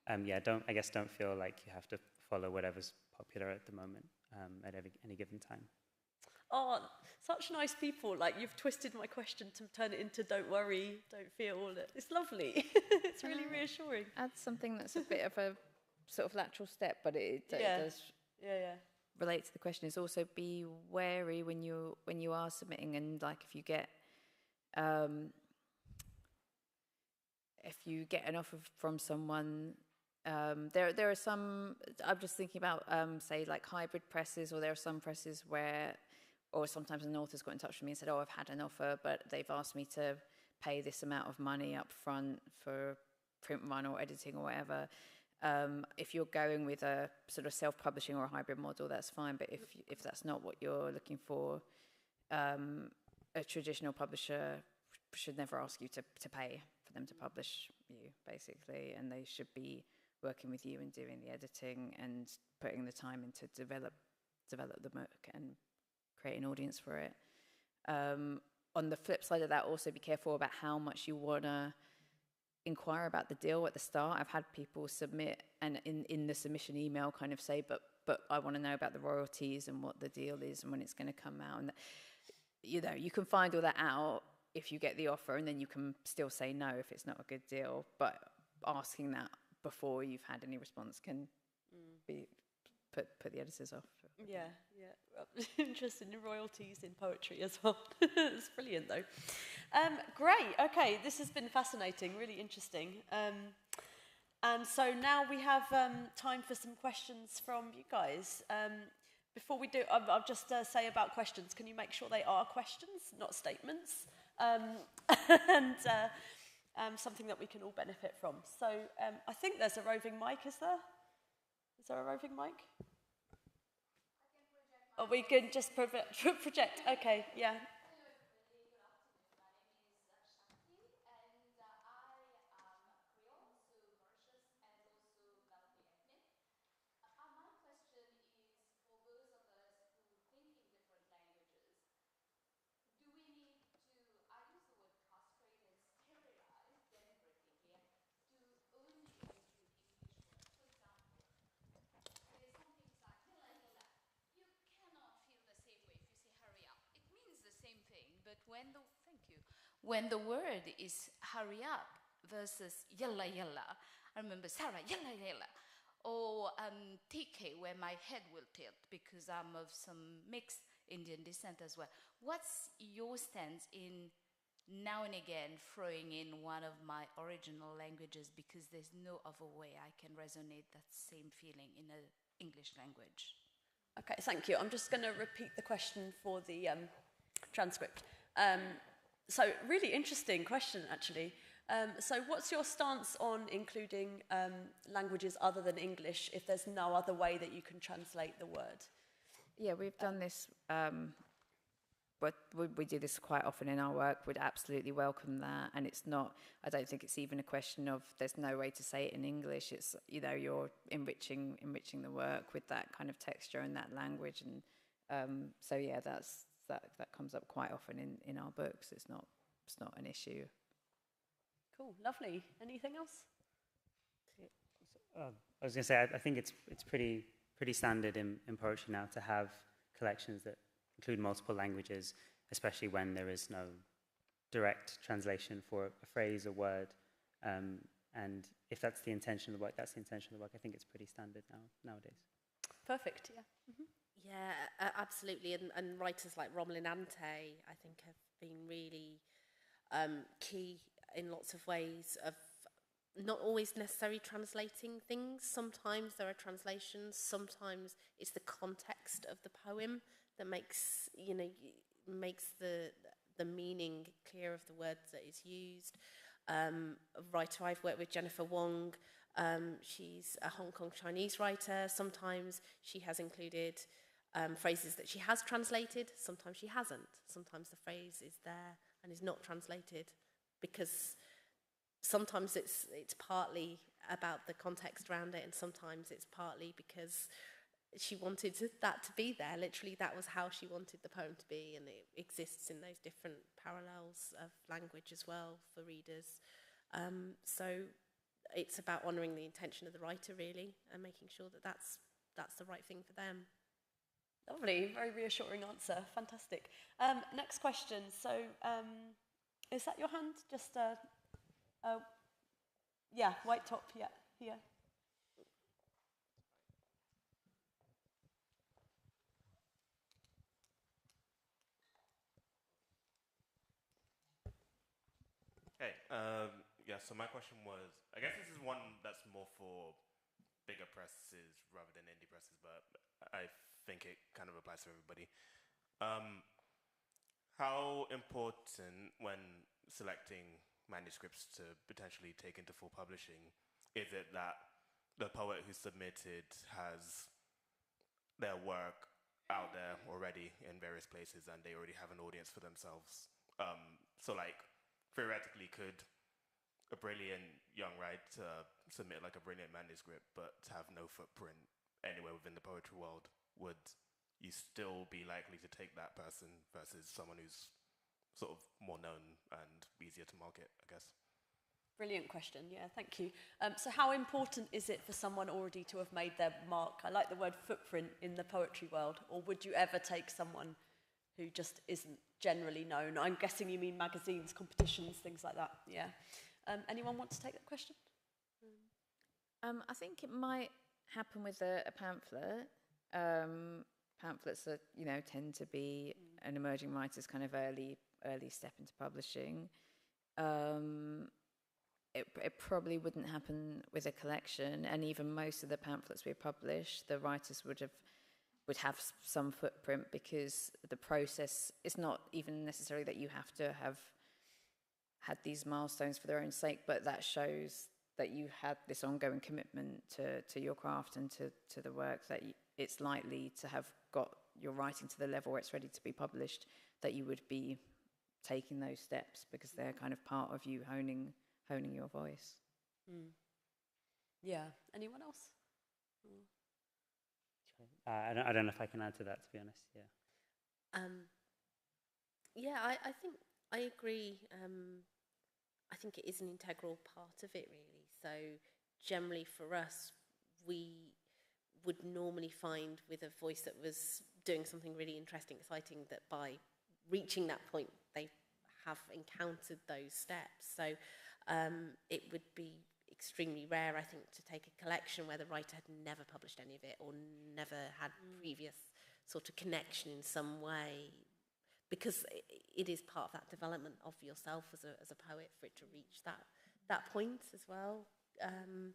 don't feel like you have to follow whatever's popular at the moment at any given time. Oh, such nice people. Like, you've twisted my question to turn it into don't worry, don't feel. It's lovely. It's really reassuring. Add something that's a bit of a sort of lateral step, but it does relate to the question, is also be wary when you are submitting, and like if you get an offer from someone. There are some, I'm just thinking about, say, like hybrid presses, or there are some presses where, or sometimes an author's got in touch with me and said, oh, I've had an offer, but they've asked me to pay this amount of money up front for print run or editing or whatever. If you're going with a sort of self-publishing or a hybrid model, that's fine, but if that's not what you're looking for, a traditional publisher should never ask you to pay for them to publish you, basically, and they should be working with you and doing the editing and putting the time in to develop the book and create an audience for it. On the flip side of that, also be careful about how much you want to inquire about the deal at the start. I've had people submit and in the submission email kind of say, but I want to know about the royalties and what the deal is and when it's going to come out. And you can find all that out if you get the offer, and then you can still say no if it's not a good deal. But asking that before you've had any response can be put the editors off. Yeah. Interested in royalties in poetry as well. It's brilliant, though. Great. Okay, this has been fascinating, really interesting. And so now we have time for some questions from you guys. Before we do, I'll just say about questions. Can you make sure they are questions, not statements? And something that we can all benefit from. So I think there's a roving mic, is there? Is there a roving mic? Or we can just project. Okay, yeah. When the word is hurry up versus yalla yalla, I remember Sarah yalla yalla, or TK, where my head will tilt because I'm of some mixed Indian descent as well. What's your stance in now and again throwing in one of my original languages because there's no other way I can resonate that same feeling in an English language? Okay, thank you. I'm just going to repeat the question for the transcript. So really interesting question, actually. So what's your stance on including languages other than English if there's no other way that you can translate the word? Yeah, we've done this, but we do this quite often in our work. We'd absolutely welcome that. And it's not, I don't think it's even a question of there's no way to say it in English. It's, you're enriching the work with that kind of texture and that language So yeah, that comes up quite often in our books. It's not an issue. Cool, lovely. Anything else? I was going to say, I think it's pretty standard in poetry now to have collections that include multiple languages, especially when there is no direct translation for a phrase or word. And if that's the intention of the work, that's the intention of the work. I think it's pretty standard nowadays. Perfect, yeah. Mm-hmm. Yeah, absolutely. And writers like Romelin Ante, I think, have been really key in lots of ways of not always necessarily translating things. Sometimes there are translations. Sometimes it's the context of the poem that makes the meaning clear of the word that is used. A writer I've worked with, Jennifer Wong, she's a Hong Kong Chinese writer. Sometimes she has included phrases that she has translated. Sometimes she hasn't. Sometimes the phrase is there and is not translated because sometimes it's partly about the context around it, and sometimes it's partly because she wanted that to be there. Literally, that was how she wanted the poem to be, and it exists in those different parallels of language as well for readers. So it's about honouring the intention of the writer, really, and making sure that that's the right thing for them. Lovely, very reassuring answer. Fantastic. Next question. So, is that your hand? Just yeah, white top. Yeah, here. Hey, yeah, so my question was, I guess this is one that's more for bigger presses rather than indie presses, but I think it kind of applies to everybody. How important, when selecting manuscripts to potentially take into full publishing, is it that the poet who submitted has their work out there already in various places and they already have an audience for themselves? So like, theoretically, could a brilliant young writer submit like a brilliant manuscript but have no footprint anywhere within the poetry world? Would you still be likely to take that person versus someone who's sort of more known and easier to market, I guess? Brilliant question, yeah, thank you. So how important is it for someone already to have made their mark? I like the word footprint in the poetry world. Or would you ever take someone who just isn't generally known? I'm guessing you mean magazines, competitions, things like that, yeah. Anyone want to take that question? I think it might happen with a pamphlet. Pamphlets are, tend to be an emerging writer's kind of early step into publishing. It probably wouldn't happen with a collection, and even most of the pamphlets we publish, the writers would have some footprint, because the process is not even necessarily that you have to have had these milestones for their own sake, but that shows that you had this ongoing commitment to your craft and to the work, that it's likely to have got your writing to the level where it's ready to be published, that you would be taking those steps because they're kind of part of you honing your voice. Yeah. Anyone else? I don't know if I can add to that, to be honest. Yeah. Yeah, I think I agree. I think it is an integral part of it, really. So generally for us, we would normally find with a voice that was doing something really interesting, exciting, that by reaching that point, they have encountered those steps. So it would be extremely rare, I think, to take a collection where the writer had never published any of it or never had previous sort of connection in some way, because it is part of that development of yourself as a poet for it to reach that point as well. I'm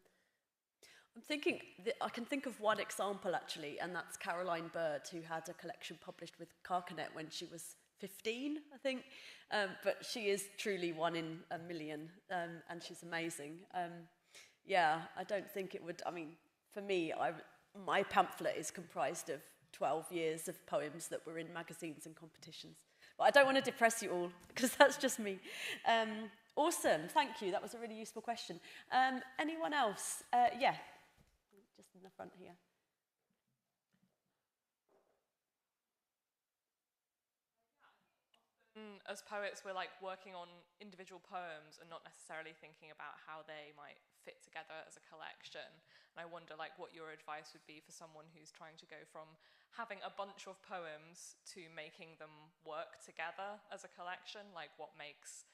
thinking, I can think of one example actually, and that's Caroline Bird, who had a collection published with Carcanet when she was 15, I think. But she is truly one in a million, and she's amazing. Yeah, I don't think it would, I mean, for me, my pamphlet is comprised of 12 years of poems that were in magazines and competitions. But I don't want to depress you all, because that's just me. Awesome, thank you. That was a really useful question. Anyone else? Yeah, just in the front here. as poets, we're like working on individual poems and not necessarily thinking about how they might fit together as a collection. And I wonder like what your advice would be for someone who's trying to go from having a bunch of poems to making them work together as a collection. Like what makes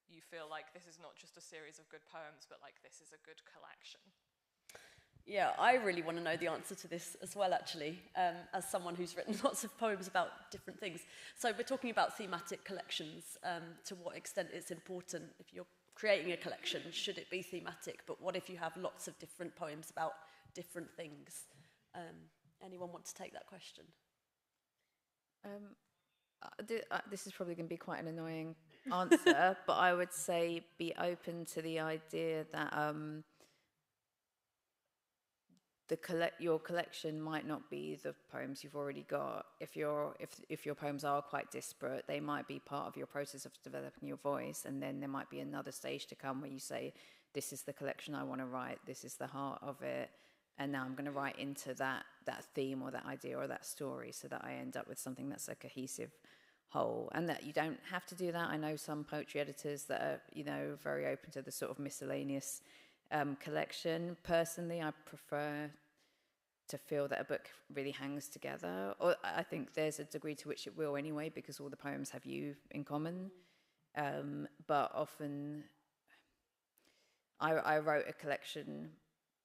you feel like this is not just a series of good poems, but like this is a good collection? Yeah, I really want to know the answer to this as well, actually, as someone who's written lots of poems about different things. So we're talking about thematic collections, to what extent it's important. If you're creating a collection, should it be thematic? But what if you have lots of different poems about different things? Anyone want to take that question? This is probably going to be quite an annoying answer, but I would say be open to the idea that your collection might not be the poems you've already got. If your poems are quite disparate, they might be part of your process of developing your voice, and then there might be another stage to come where you say, this is the collection I want to write, this is the heart of it, and now I'm going to write into that theme or that idea or that story so that I end up with something that's a cohesive whole. And that you don't have to do that. I know some poetry editors that are, very open to the sort of miscellaneous collection. Personally, I prefer to feel that a book really hangs together. Or I think there's a degree to which it will anyway, because all the poems have you in common. But often, I wrote a collection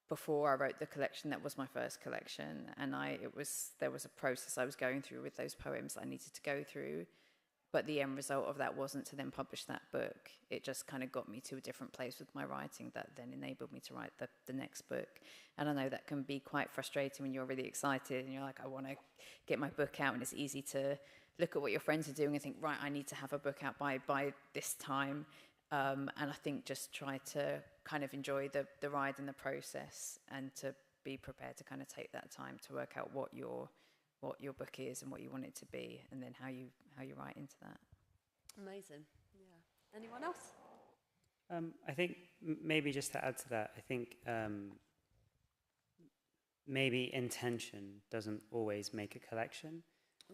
before I wrote the collection that was my first collection, and there was a process I was going through with those poems that I needed to go through. But the end result of that wasn't to then publish that book. It just kind of got me to a different place with my writing that then enabled me to write the next book. And I know that can be quite frustrating when you're really excited and you're like, I want to get my book out, and it's easy to look at what your friends are doing and think, right, I need to have a book out by this time. And I think just try to kind of enjoy the ride and the process, and to be prepared to kind of take that time to work out what your book is and what you want it to be, and then how you write into that. Amazing. Yeah. Anyone else? I think maybe just to add to that, I think maybe intention doesn't always make a collection.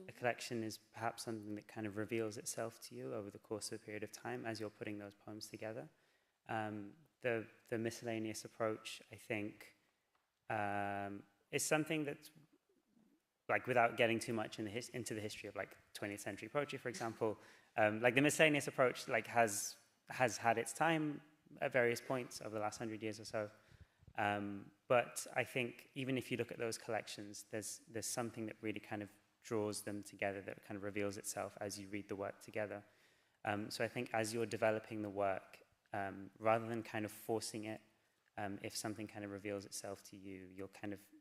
A collection is perhaps something that kind of reveals itself to you over the course of a period of time as you're putting those poems together. The miscellaneous approach, I think, is something that's, like, without getting too much into the history of, like, 20th century poetry, for example, like the miscellaneous approach, like, has had its time at various points over the last 100 years or so. But I think even if you look at those collections, there's something that really kind of draws them together, that kind of reveals itself as you read the work together. So I think as you're developing the work, rather than kind of forcing it, if something kind of reveals itself to you,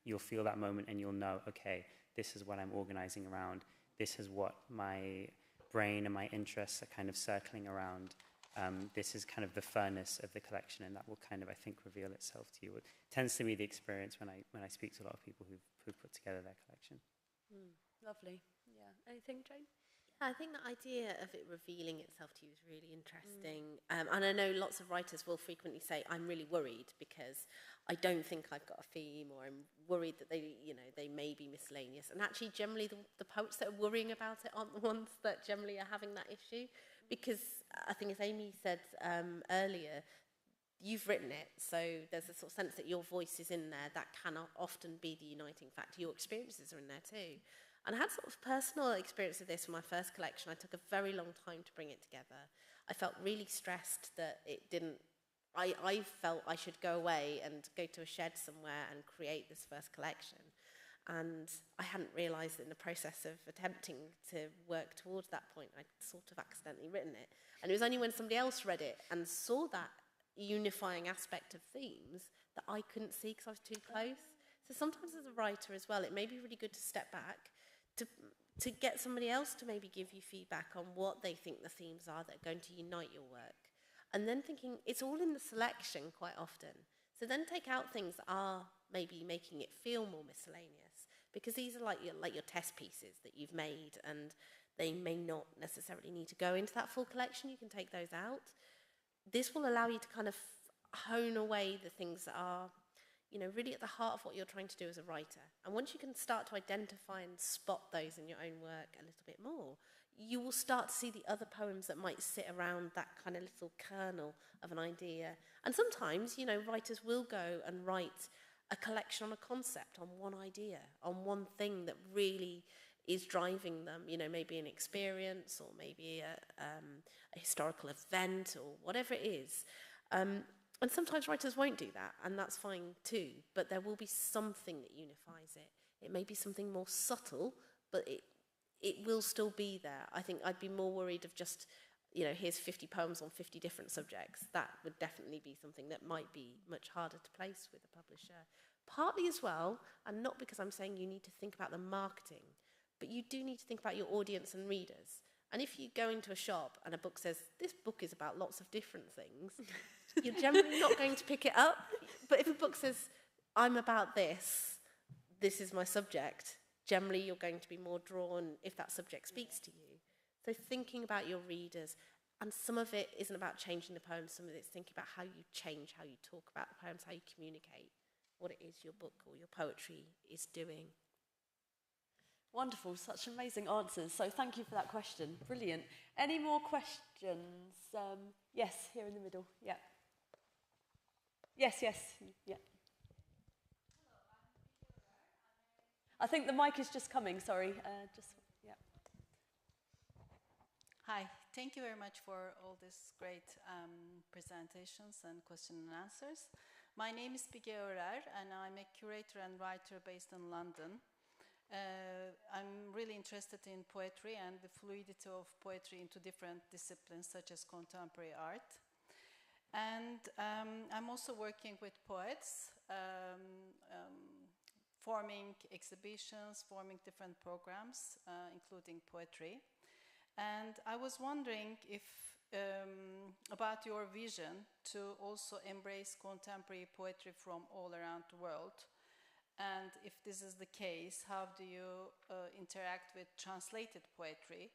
you'll feel that moment and you'll know, okay, this is what I'm organizing around. This is what my brain and my interests are kind of circling around. This is kind of the furnace of the collection, and that will kind of, I think, reveal itself to you. It tends to be the experience when I speak to a lot of people who've put together their collection. Lovely. Yeah. Anything, Jane? Yeah, I think the idea of it revealing itself to you is really interesting. And I know lots of writers will frequently say, I'm really worried because I don't think I've got a theme, or I'm worried that they may be miscellaneous. And actually, generally, the poets that are worrying about it aren't the ones that generally are having that issue. Because I think, as Amy said earlier, you've written it, so there's a sort of sense that your voice is in there. That can often be the uniting factor. Your experiences are in there too. And I had sort of personal experience of this in my first collection. I took a very long time to bring it together. I felt really stressed that it didn't... I felt I should go away and go to a shed somewhere and create this first collection. And I hadn't realised that in the process of attempting to work towards that point, I'd sort of accidentally written it. And it was only when somebody else read it and saw that unifying aspect of themes that I couldn't see because I was too close. So sometimes as a writer as well, it may be really good to step back, to get somebody else to maybe give you feedback on what they think the themes are that are going to unite your work. And then thinking, it's all in the selection quite often. So then take out things that are maybe making it feel more miscellaneous, because these are like your test pieces that you've made, and they may not necessarily need to go into that full collection. You can take those out. This will allow you to kind of hone away the things that are, really at the heart of what you're trying to do as a writer. And once you can start to identify and spot those in your own work a little bit more, you will start to see the other poems that might sit around that kind of little kernel of an idea. And sometimes, you know, writers will go and write a collection on a concept, on one idea, on one thing that really is driving them, you know, maybe an experience or maybe a historical event or whatever it is. And sometimes writers won't do that, and that's fine too, but there will be something that unifies it. It may be something more subtle, but it will still be there. I think I'd be more worried of just, you know, here's 50 poems on 50 different subjects. That would definitely be something that might be much harder to place with a publisher. Partly as well, and not because I'm saying you need to think about the marketing, but you do need to think about your audience and readers. And if you go into a shop and a book says, this book is about lots of different things, you're generally not going to pick it up. But if a book says, I'm about this, this is my subject, generally you're going to be more drawn if that subject speaks to you. So thinking about your readers, and some of it isn't about changing the poem, some of it's thinking about how you change, how you talk about the poems, how you communicate what it is your book or your poetry is doing. Wonderful, such amazing answers. So thank you for that question. Brilliant. Any more questions? Yes, here in the middle. Yeah. Yes. Yeah. I think the mic is just coming. Sorry. Yeah. Hi. Thank you very much for all these great presentations and question and answers. My name is Pige Örer, and I'm a curator and writer based in London. I'm really interested in poetry and the fluidity of poetry into different disciplines such as contemporary art. And I'm also working with poets, forming exhibitions, forming different programs, including poetry. And I was wondering if about your vision to also embrace contemporary poetry from all around the world. And if this is the case, how do you interact with translated poetry?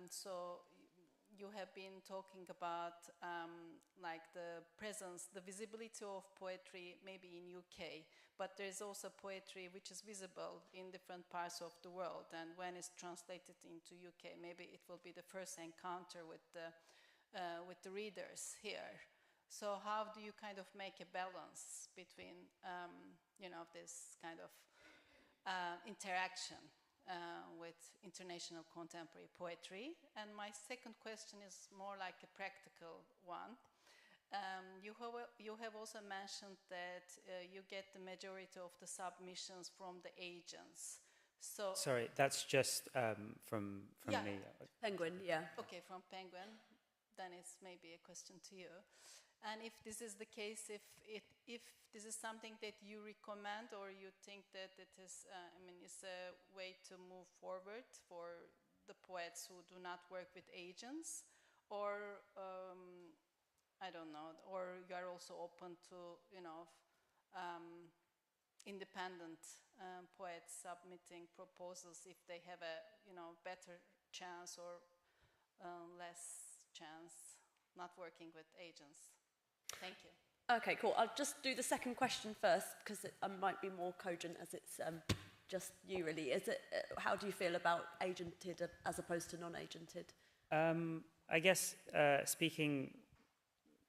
So you have been talking about like the presence, the visibility of poetry maybe in UK, but there is also poetry which is visible in different parts of the world, and when it's translated into UK, maybe it will be the first encounter with the readers here. So how do you kind of make a balance between, you know, this kind of interaction with international contemporary poetry? And my second question is more like a practical one. You have also mentioned that you get the majority of the submissions from the agents. So sorry, that's just from yeah. me. Penguin, yeah. Okay, from Penguin. Then it's maybe a question to you. And if this is the case, if this is something that you recommend or you think that it is, it's a way to move forward for the poets who do not work with agents, or I don't know, or you are also open to, you know, independent poets submitting proposals if they have a, you know, better chance or less chance not working with agents. Thank you. Okay, cool. I'll just do the second question first because it might be more cogent as it's just you really. Is it? How do you feel about agented as opposed to non-agented? I guess speaking,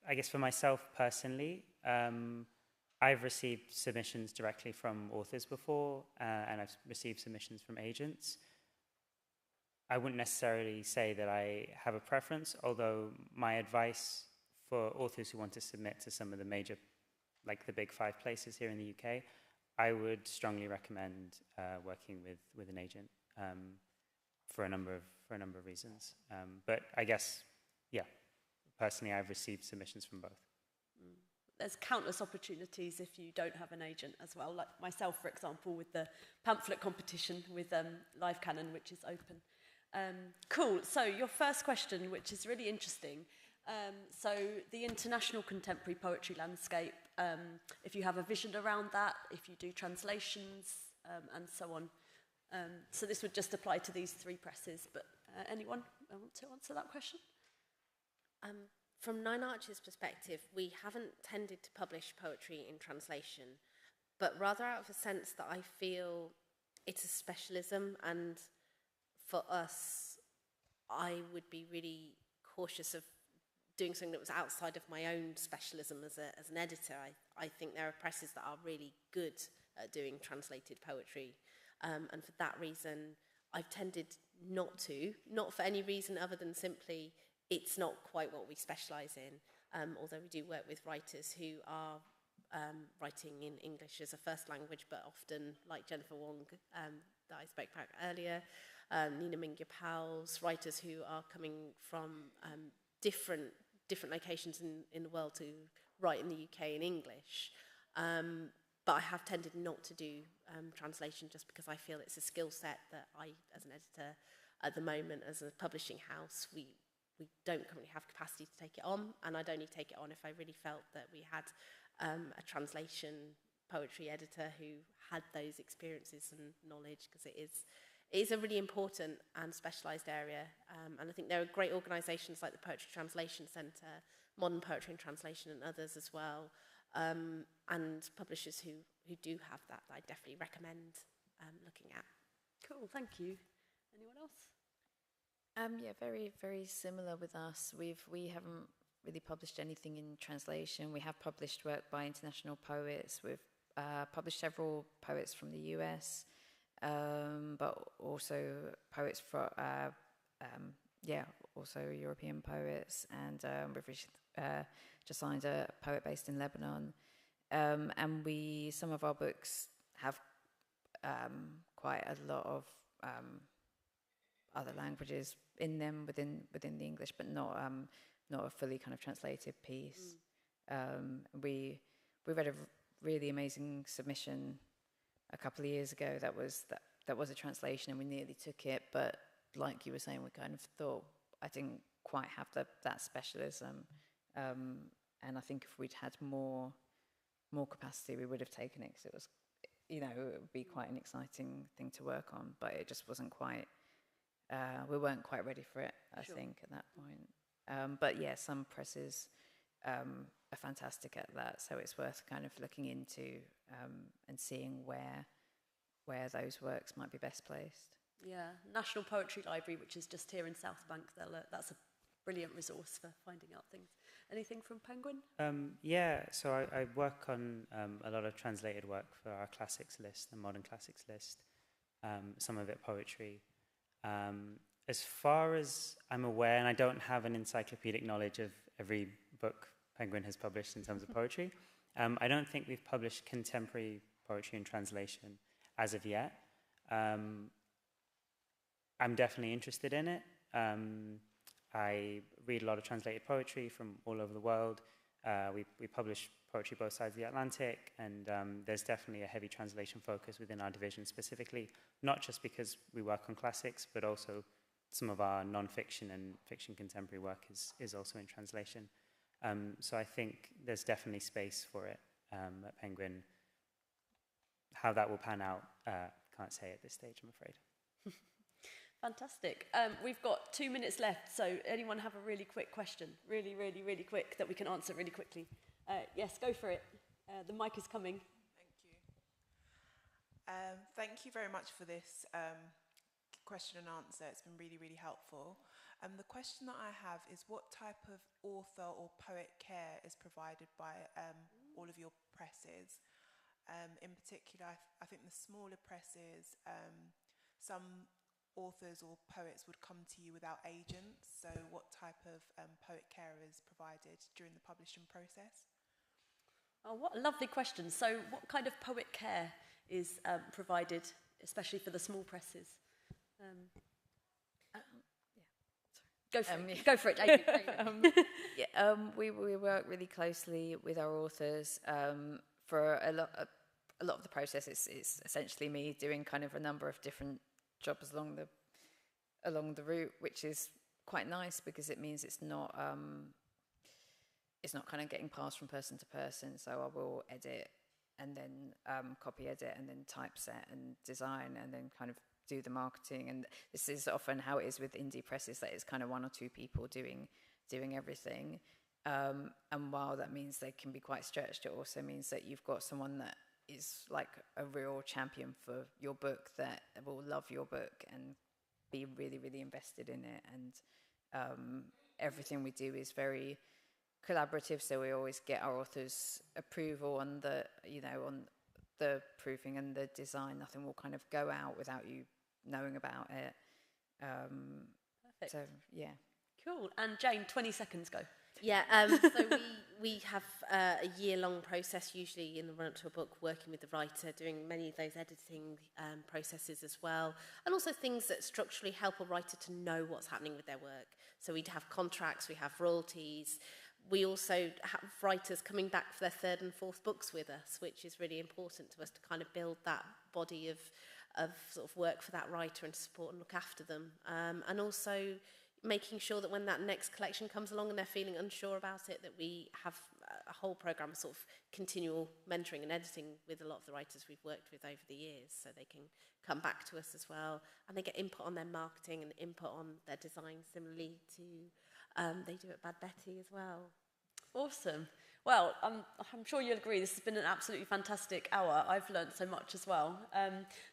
I guess for myself personally, I've received submissions directly from authors before, and I've received submissions from agents. I wouldn't necessarily say that I have a preference, although my advice for authors who want to submit to some of the major, like the big 5 places here in the UK, I would strongly recommend working with an agent for a number of reasons. But I guess, yeah, personally, I've received submissions from both. There's countless opportunities if you don't have an agent as well, like myself, for example, with the pamphlet competition with Live Canon, which is open. Cool. So your first question, which is really interesting. So the international contemporary poetry landscape, if you have a vision around that, if you do translations, and so on. So this would just apply to these 3 presses, but anyone want to answer that question? From Nine Arches' perspective, we haven't tended to publish poetry in translation, but rather out of a sense that I feel it's a specialism, and for us, I would be really cautious of doing something that was outside of my own specialism as an editor. I think there are presses that are really good at doing translated poetry. And for that reason, I've tended not for any reason other than simply it's not quite what we specialise in. Although we do work with writers who are writing in English as a first language, but often, like Jennifer Wong, that I spoke about earlier, Nina Mingya Powell's, writers who are coming from different locations in the world to write in the UK in English. But I have tended not to do translation just because I feel it's a skill set that I, as an editor, at the moment, as a publishing house, we don't currently have capacity to take it on, and I'd only take it on if I really felt that we had a translation poetry editor who had those experiences and knowledge, because it is a really important and specialised area. And I think there are great organisations like the Poetry Translation Centre, Modern Poetry and Translation, and others as well, and publishers who do have that I definitely recommend looking at. Cool, thank you. Anyone else? Yeah, very, very similar with us. We haven't really published anything in translation. We have published work by international poets. We've published several poets from the US, but also poets from, also European poets. And we've just signed a poet based in Lebanon. And some of our books have quite a lot of other languages in them within the English, but not a fully kind of translated piece. We read a really amazing submission a couple of years ago that was a translation, and we nearly took it, but like you were saying, we kind of thought I didn't quite have that specialism, and I think if we'd had more capacity, we would have taken it, because it was, it would be quite an exciting thing to work on, but it just wasn't quite. We weren't quite ready for it, I think, at that point. But yeah, some presses are fantastic at that, so it's worth kind of looking into and seeing where those works might be best placed. Yeah, National Poetry Library, which is just here in Southbank, that's a brilliant resource for finding out things. Anything from Penguin? Yeah, so I work on a lot of translated work for our classics list, the modern classics list, some of it poetry. As far as I'm aware, and I don't have an encyclopedic knowledge of every book Penguin has published in terms of poetry, I don't think we've published contemporary poetry in translation as of yet. I'm definitely interested in it. I read a lot of translated poetry from all over the world. We publish poetry both sides of the Atlantic, and there's definitely a heavy translation focus within our division specifically, not just because we work on classics, but also some of our non-fiction and fiction contemporary work is also in translation. So I think there's definitely space for it at Penguin. How that will pan out, can't say at this stage, I'm afraid. Fantastic. We've got 2 minutes left, so anyone have a really quick question? Really, really, really quick that we can answer really quickly. Yes, go for it. The mic is coming. Thank you. Thank you very much for this question and answer. It's been really, really helpful. The question that I have is, what type of author or poet care is provided by all of your presses? In particular, I think the smaller presses, some authors or poets would come to you without agents, so what type of poet care is provided during the publishing process? Oh, what a lovely question. So what kind of poet care is provided, especially for the small presses? Go for it, Amy. We work really closely with our authors for a lot of the process. It's essentially me doing kind of a number of different jobs along the route, which is quite nice because it means it's not kind of getting passed from person to person. So I will edit and then copy edit and then typeset and design and then kind of do the marketing. And this is often how it is with indie presses, that it's kind of one or two people doing everything. And while that means they can be quite stretched, it also means that you've got someone that is like a real champion for your book, that will love your book and be really, really invested in it. And everything we do is very collaborative, so we always get our authors' approval on the, on the proofing and the design. Nothing will kind of go out without you knowing about it. Perfect. So, yeah. Cool. And Jane, 20 seconds, go. Yeah, so we have a year-long process usually in the run-up to a book, working with the writer, doing many of those editing processes as well, and also things that structurally help a writer to know what's happening with their work. So we'd have contracts, we have royalties. We also have writers coming back for their third and fourth books with us, which is really important to us to kind of build that body of sort of work for that writer and support and look after them. And also making sure that when that next collection comes along and they're feeling unsure about it, that we have a whole programme of sort of continual mentoring and editing with a lot of the writers we've worked with over the years, so they can come back to us as well. And they get input on their marketing and input on their design, similarly to they do at Bad Betty as well. Awesome. Well, I'm sure you'll agree this has been an absolutely fantastic hour. I've learned so much as well.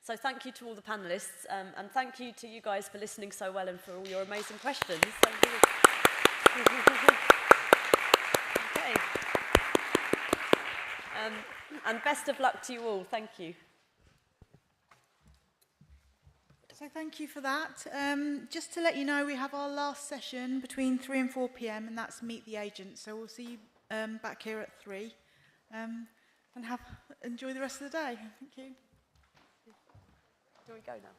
So thank you to all the panellists, and thank you to you guys for listening so well and for all your amazing questions. Okay. And best of luck to you all. Thank you. So thank you for that. Just to let you know, we have our last session between 3 and 4 p.m, and that's Meet the Agent. So we'll see you back here at 3, and enjoy the rest of the day. Thank you. Do we go now?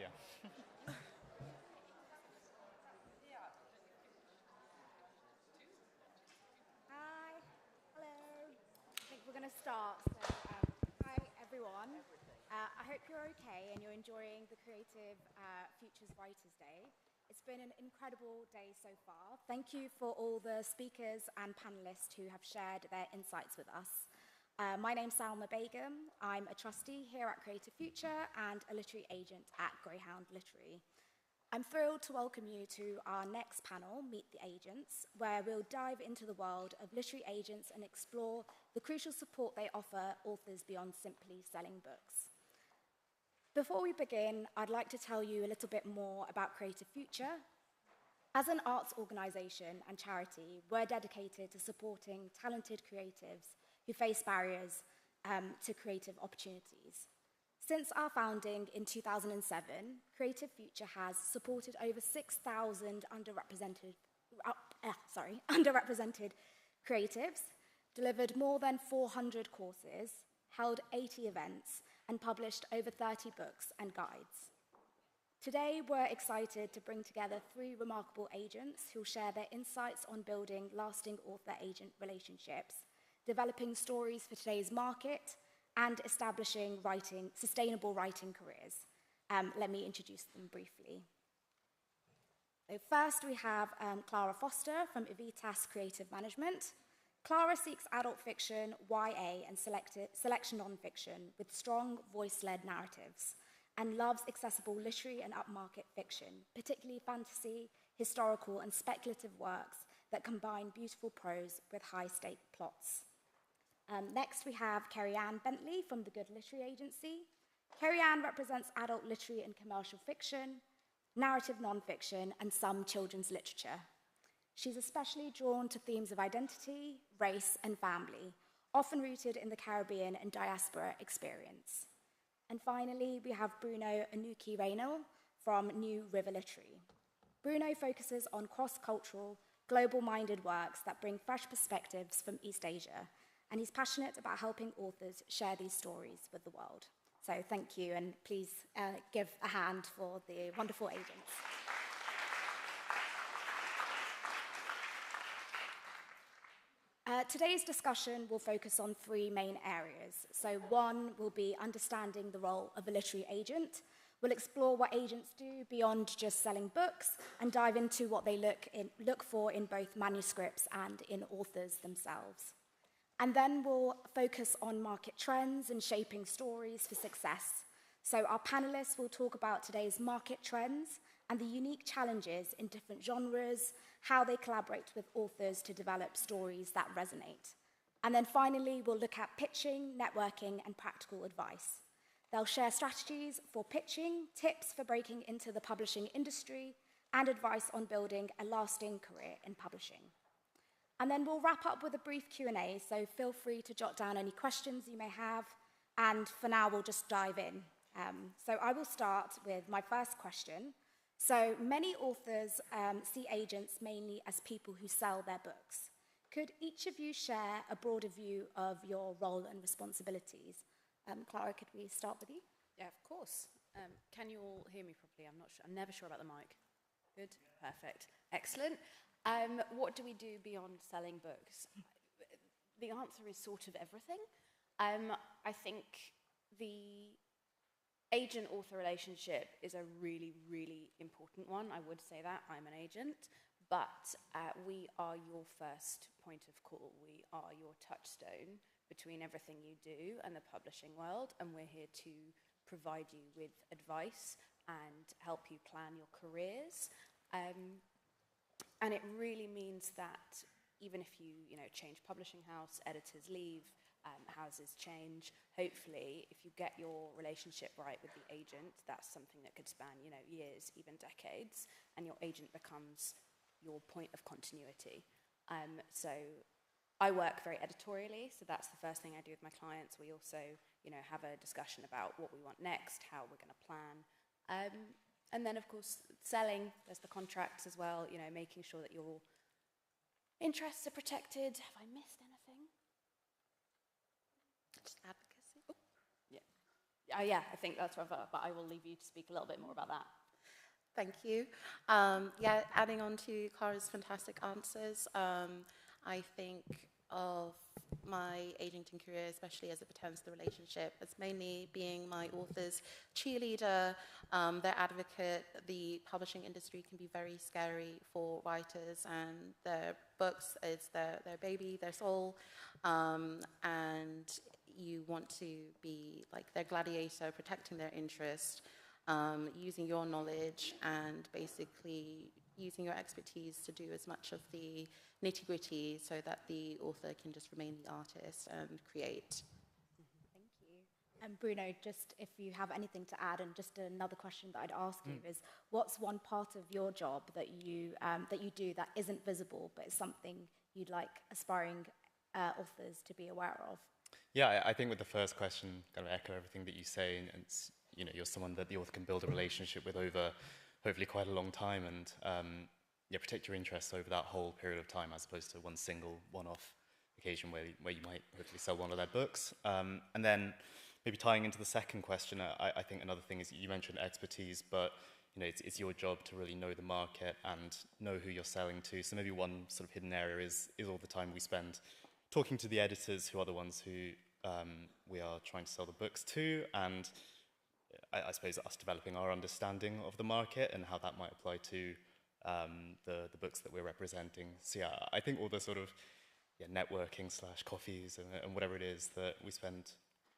Yeah. Hi, hello. I think we're going to start. So, hi everyone. I hope you're okay and you're enjoying the Creative Futures Writers Day. It's been an incredible day so far. Thank you for all the speakers and panelists who have shared their insights with us. My name's Salma Begum. I'm a trustee here at Creative Future and a literary agent at Greyhound Literary. I'm thrilled to welcome you to our next panel, Meet the Agents, where we'll dive into the world of literary agents and explore the crucial support they offer authors beyond simply selling books. Before we begin, I'd like to tell you a little bit more about Creative Future. As an arts organisation and charity, we're dedicated to supporting talented creatives who face barriers to creative opportunities. Since our founding in 2007, Creative Future has supported over 6,000 underrepresented creatives, delivered more than 400 courses, held 80 events, and published over 30 books and guides. Today, we're excited to bring together 3 remarkable agents who'll share their insights on building lasting author-agent relationships, developing stories for today's market, and establishing sustainable writing careers. Let me introduce them briefly. So first, we have Clara Foster from Evitas Creative Management. Clara seeks adult fiction, YA, and selection non-fiction with strong voice-led narratives, and loves accessible literary and upmarket fiction, particularly fantasy, historical, and speculative works that combine beautiful prose with high-stake plots. Next, we have Kerry-Ann Bentley from the Good Literary Agency. Kerry-Ann represents adult literary and commercial fiction, narrative non-fiction, and some children's literature. She's especially drawn to themes of identity, race, and family, often rooted in the Caribbean and diaspora experience. And finally, we have Bruno Anuki-Reynal from New River Literary. Bruno focuses on cross-cultural, global-minded works that bring fresh perspectives from East Asia, and he's passionate about helping authors share these stories with the world. So thank you, and please give a hand for the wonderful agents. Today's discussion will focus on 3 main areas. So 1 will be understanding the role of a literary agent. We'll explore what agents do beyond just selling books and dive into what they look for in both manuscripts and in authors themselves. And then we'll focus on market trends and shaping stories for success. So our panelists will talk about today's market trends and the unique challenges in different genres, how they collaborate with authors to develop stories that resonate. And then finally, we'll look at pitching, networking, and practical advice. They'll share strategies for pitching, tips for breaking into the publishing industry, and advice on building a lasting career in publishing. And then we'll wrap up with a brief Q&A, so feel free to jot down any questions you may have, and for now, we'll just dive in. So I will start with my first question. So many authors see agents mainly as people who sell their books. Could each of you share a broader view of your role and responsibilities? Clara, could we start with you? Yeah, of course. Can you all hear me properly? I'm not sure. I'm never sure about the mic. Good? Perfect. Excellent. What do we do beyond selling books? The answer is sort of everything. I think the agent-author relationship is a really, really important one. I would say that. I'm an agent. But we are your first point of call. We are your touchstone between everything you do and the publishing world, and we're here to provide you with advice and help you plan your careers. And it really means that even if you change publishing house, editors leave, houses change, hopefully, if you get your relationship right with the agent, that's something that could span years, even decades, and your agent becomes your point of continuity. So I work very editorially, so that's the first thing I do with my clients. We also have a discussion about what we want next, how we're going to plan. And then, of course, selling, there's the contracts as well, making sure that your interests are protected. Have I missed anything? Just advocacy. Oh, yeah. Yeah, I think that's rather, but I will leave you to speak a little bit more about that. Thank you. Yeah, adding on to Clara's fantastic answers, I think of my agenting career, especially as it pertains to the relationship, as mainly being my author's cheerleader, their advocate. The publishing industry can be very scary for writers, and their books is their baby, their soul, and you want to be like their gladiator, protecting their interest, using your knowledge and basically using your expertise to do as much of the nitty-gritty so that the author can just remain the artist and create. Thank you. And Bruno, just if you have anything to add, and just another question that I'd ask you is, what's one part of your job that you do that isn't visible, but is something you'd like aspiring authors to be aware of? Yeah, I think with the first question, kind of echo everything that you say, and it's, you're someone that the author can build a relationship with over hopefully quite a long time, and protect your interests over that whole period of time, as opposed to one single one-off occasion where you might hopefully sell one of their books. And then maybe tying into the second question, I think another thing is you mentioned expertise, but it's your job to really know the market and know who you're selling to. So maybe one sort of hidden area is all the time we spend talking to the editors, who are the ones who we are trying to sell the books to, and I suppose us developing our understanding of the market and how that might apply to the books that we're representing. So yeah, I think all the sort of networking / coffees and whatever it is, that we spend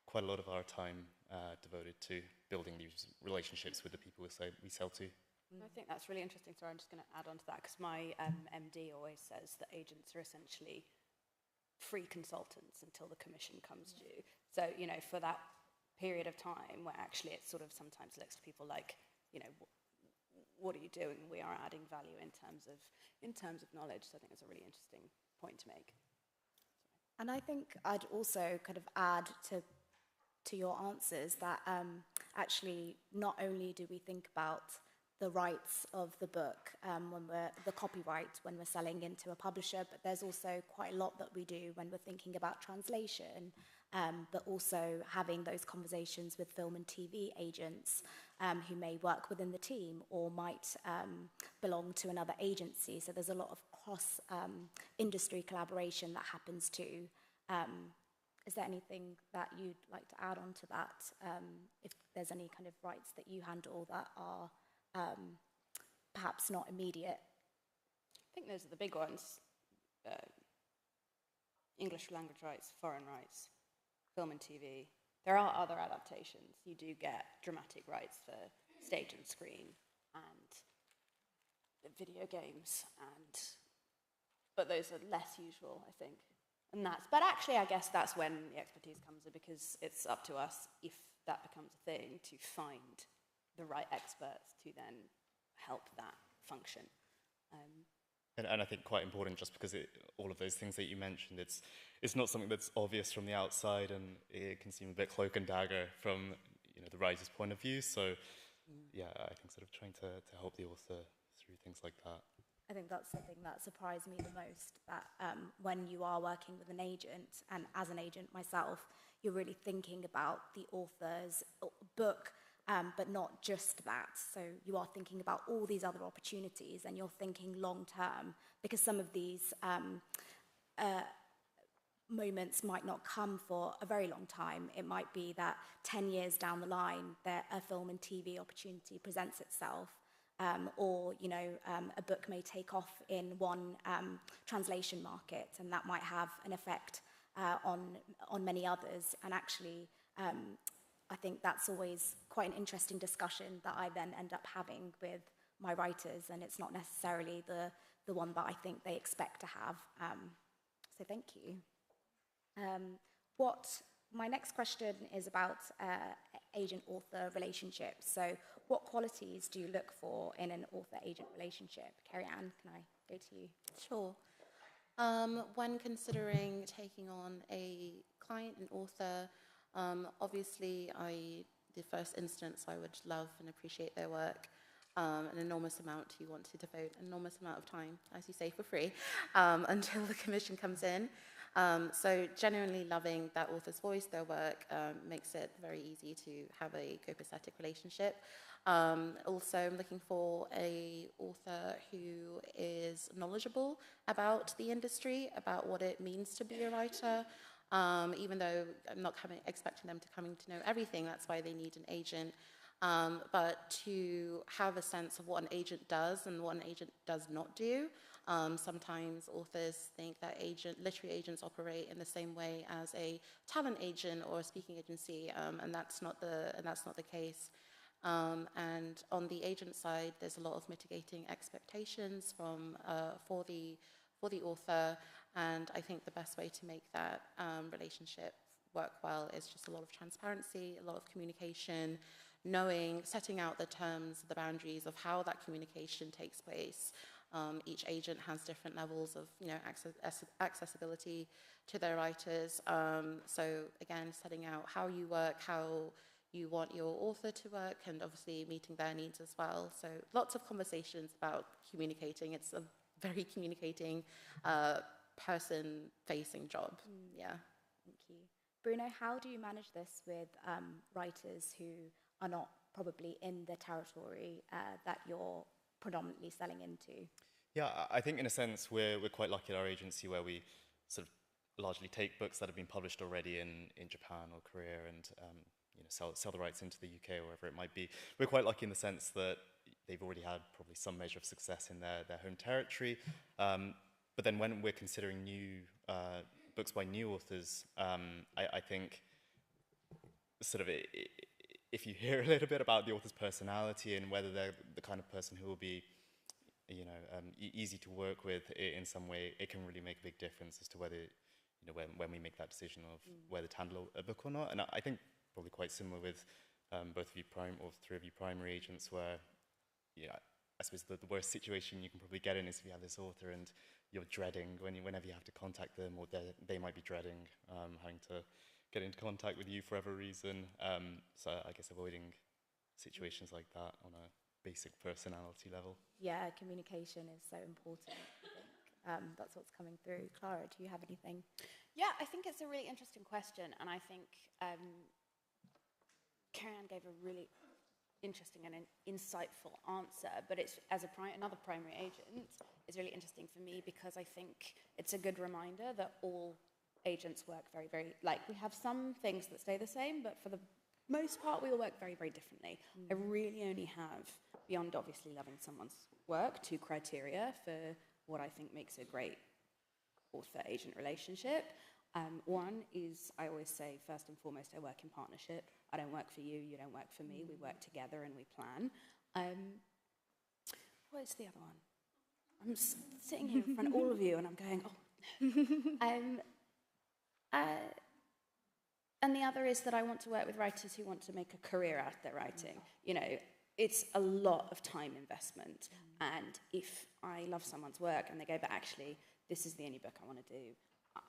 quite a lot of our time devoted to building these relationships with the people we sell to. I think that's really interesting. Sorry, I'm just going to add on to that, because my MD always says that agents are essentially free consultants until the commission comes due. So, for that period of time where actually it sort of sometimes looks to people like, what are you doing? We are adding value in terms of knowledge. So I think it's a really interesting point to make. And I think I'd also kind of add to your answers that actually not only do we think about the rights of the book, the copyright when we're selling into a publisher, but there's also quite a lot that we do when we're thinking about translation, but also having those conversations with film and TV agents who may work within the team or might belong to another agency. So there's a lot of cross industry collaboration that happens too. Is there anything that you'd like to add on to that? If there's any kind of rights that you handle that are perhaps not immediate? I think those are the big ones. English language rights, foreign rights, film and TV. There are other adaptations. You do get dramatic rights for stage and screen and video games, but those are less usual, I think. But actually, I guess that's when the expertise comes in, because it's up to us, if that becomes a thing, to find the right experts to then help that function. And I think quite important, just because all of those things that you mentioned, it's not something that's obvious from the outside, and it can seem a bit cloak and dagger from the writer's point of view. So yeah, I think sort of trying to help the author through things like that. I think that's something that surprised me the most, that when you are working with an agent, and as an agent myself, you're really thinking about the author's book, but not just that. So you are thinking about all these other opportunities, and you're thinking long term, because some of these moments might not come for a very long time. It might be that 10 years down the line, that a film and TV opportunity presents itself. Or a book may take off in one translation market, and that might have an effect on many others. And actually, I think that's always quite an interesting discussion that I then end up having with my writers, and it's not necessarily the one that I think they expect to have. So thank you. My next question is about agent-author relationships. So what qualities do you look for in an author-agent relationship? Carrie-Anne, can I go to you? Sure. When considering taking on a client, an author, obviously, the first instance, I would love and appreciate their work an enormous amount. You want to devote an enormous amount of time, as you say, for free, until the commission comes in. So genuinely loving that author's voice, their work, makes it very easy to have a copacetic relationship. Also, I'm looking for a author who is knowledgeable about the industry, about what it means to be a writer. Even though I'm not expecting them to come to know everything, that's why they need an agent. But to have a sense of what an agent does and what an agent does not do. Sometimes authors think that literary agents operate in the same way as a talent agent or a speaking agency, and that's not the case. And on the agent side, there's a lot of mitigating expectations for the author, and I think the best way to make that relationship work well is just a lot of transparency, a lot of communication, setting out the terms, the boundaries of how that communication takes place. Each agent has different levels of accessibility to their writers. So again, setting out how you work, how you want your author to work, and obviously meeting their needs as well. So lots of conversations about communicating. It's a very communicating, person-facing job. Yeah. Thank you. Bruno, how do you manage this with writers who are not probably in the territory that you're predominantly selling into? Yeah, I think in a sense we're quite lucky at our agency where we sort of largely take books that have been published already in Japan or Korea and sell the rights into the UK or wherever it might be. We're quite lucky in the sense that they've already had probably some measure of success in their home territory. But then when we're considering new books by new authors, I think sort of if you hear a little bit about the author's personality and whether they're the kind of person who will be easy to work with in some way, it can really make a big difference as to whether, when we make that decision of whether to handle a book or not. And I think probably quite similar with both of you three of you primary agents where, I suppose the worst situation you can probably get in is if you have this author and you're dreading whenever you have to contact them, or they might be dreading having to get into contact with you for whatever reason. So I guess avoiding situations like that on a basic personality level. Yeah, communication is so important. I think that's what's coming through. Clara, do you have anything? Yeah, I think it's a really interesting question, and I think Karen gave a really interesting and an insightful answer, but it's as another primary agent, it's really interesting for me because I think it's a good reminder that all agents work very, very, we have some things that stay the same, but for the most part, we all work very, very differently. I really only have, beyond obviously loving someone's work, 2 criteria for what I think makes a great author-agent relationship. One is, I always say, first and foremost, I work in partnership. I don't work for you, you don't work for me. We work together and we plan. What is the other one? I'm sitting here in front of all of you and I'm going, and the other is that I want to work with writers who want to make a career out of their writing. It's a lot of time investment. And if I love someone's work and they go, but actually, this is the only book I want to do,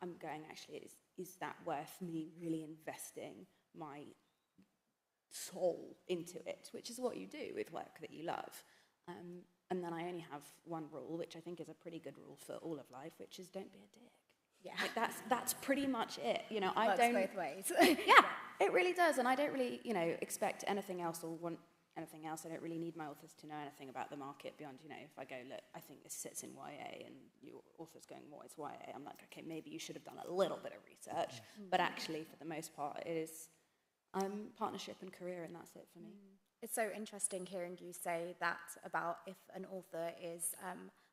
I'm going, actually, is that worth me really investing my soul into it, which is what you do with work that you love. And then I only have one rule, which I think is a pretty good rule for all of life, which is don't be a dick. Yeah, that's pretty much it. I Works don't both ways. Yeah, it really does, and I don't really, expect anything else or want anything else. I don't really need my authors to know anything about the market beyond, if I go, look, I think this sits in YA, and your author's going, well, it's YA. I'm like, okay, maybe you should have done a little bit of research, but actually, for the most part, it is partnership and career, and that's it for me. It's so interesting hearing you say that about if an author is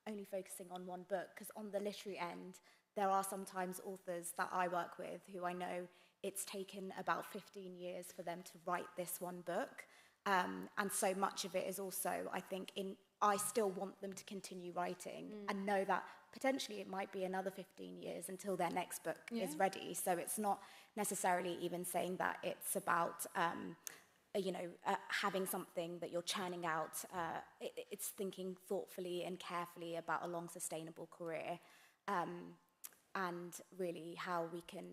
only focusing on one book, because on the literary end, there are sometimes authors that I work with who I know it's taken about 15 years for them to write this one book. And so much of it is also, I think, I still want them to continue writing and know that potentially it might be another 15 years until their next book is ready. So it's not necessarily even saying that it's about, having something that you're churning out. It's thinking thoughtfully and carefully about a long, sustainable career. And really how we can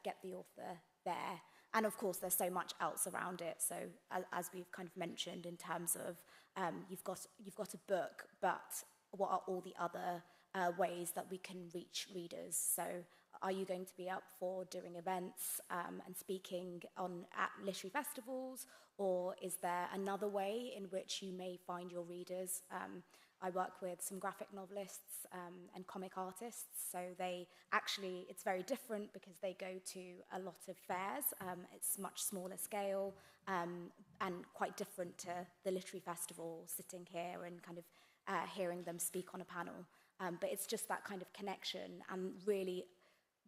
get the author there. And of course, there's so much else around it. So as we've kind of mentioned in terms of you've got a book, but what are all the other ways that we can reach readers? So are you going to be up for doing events and speaking at literary festivals, or is there another way in which you may find your readers? I work with some graphic novelists and comic artists, so it's very different because they go to a lot of fairs. It's much smaller scale and quite different to the literary festival, sitting here and kind of hearing them speak on a panel. But it's just that kind of connection and really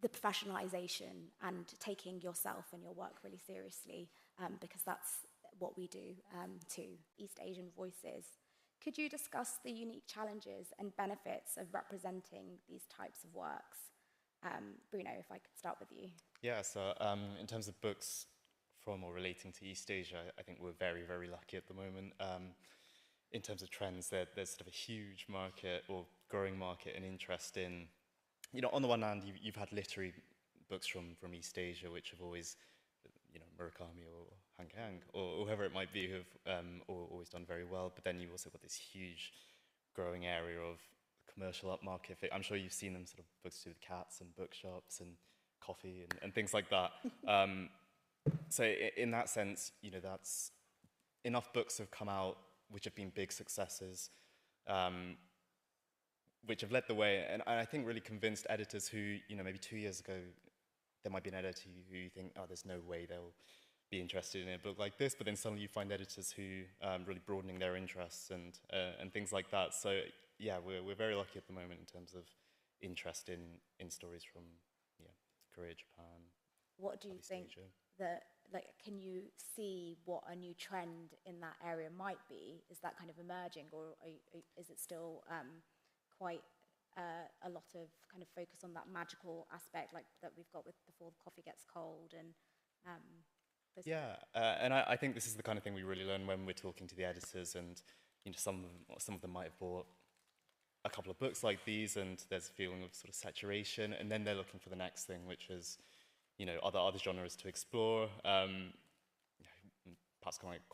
the professionalization and taking yourself and your work really seriously, because that's what we do to East Asian Voices. Could you discuss the unique challenges and benefits of representing these types of works? Bruno, if I could start with you. Yeah, so in terms of books from or relating to East Asia, I think we're very, very lucky at the moment. In terms of trends, there's sort of a huge market or growing market and interest in, on the one hand, you've had literary books from East Asia, which have always, Murakami or Han Kang or whoever it might be, who have always done very well. But then you've also got this huge growing area of commercial upmarket. I'm sure you've seen them, sort of books to do with cats and bookshops and coffee and things like that. So in that sense, that's enough books have come out which have been big successes, which have led the way, and I think really convinced editors who, maybe 2 years ago, there might be an editor who you think, oh, there's no way they'll be interested in a book like this, but then suddenly you find editors who really broadening their interests and things like that. So yeah, we're very lucky at the moment in terms of interest in stories from Korea, Japan. What do you think that, can you see what a new trend in that area might be? Is that kind of emerging, or is it still quite a lot of kind of focus on that magical aspect, like that we've got with Before the Coffee Gets Cold and and I think this is the kind of thing we really learn when we're talking to the editors, and some of them might have bought a couple of books like these, and there's a feeling of sort of saturation, and then they're looking for the next thing, which is other genres to explore. Perhaps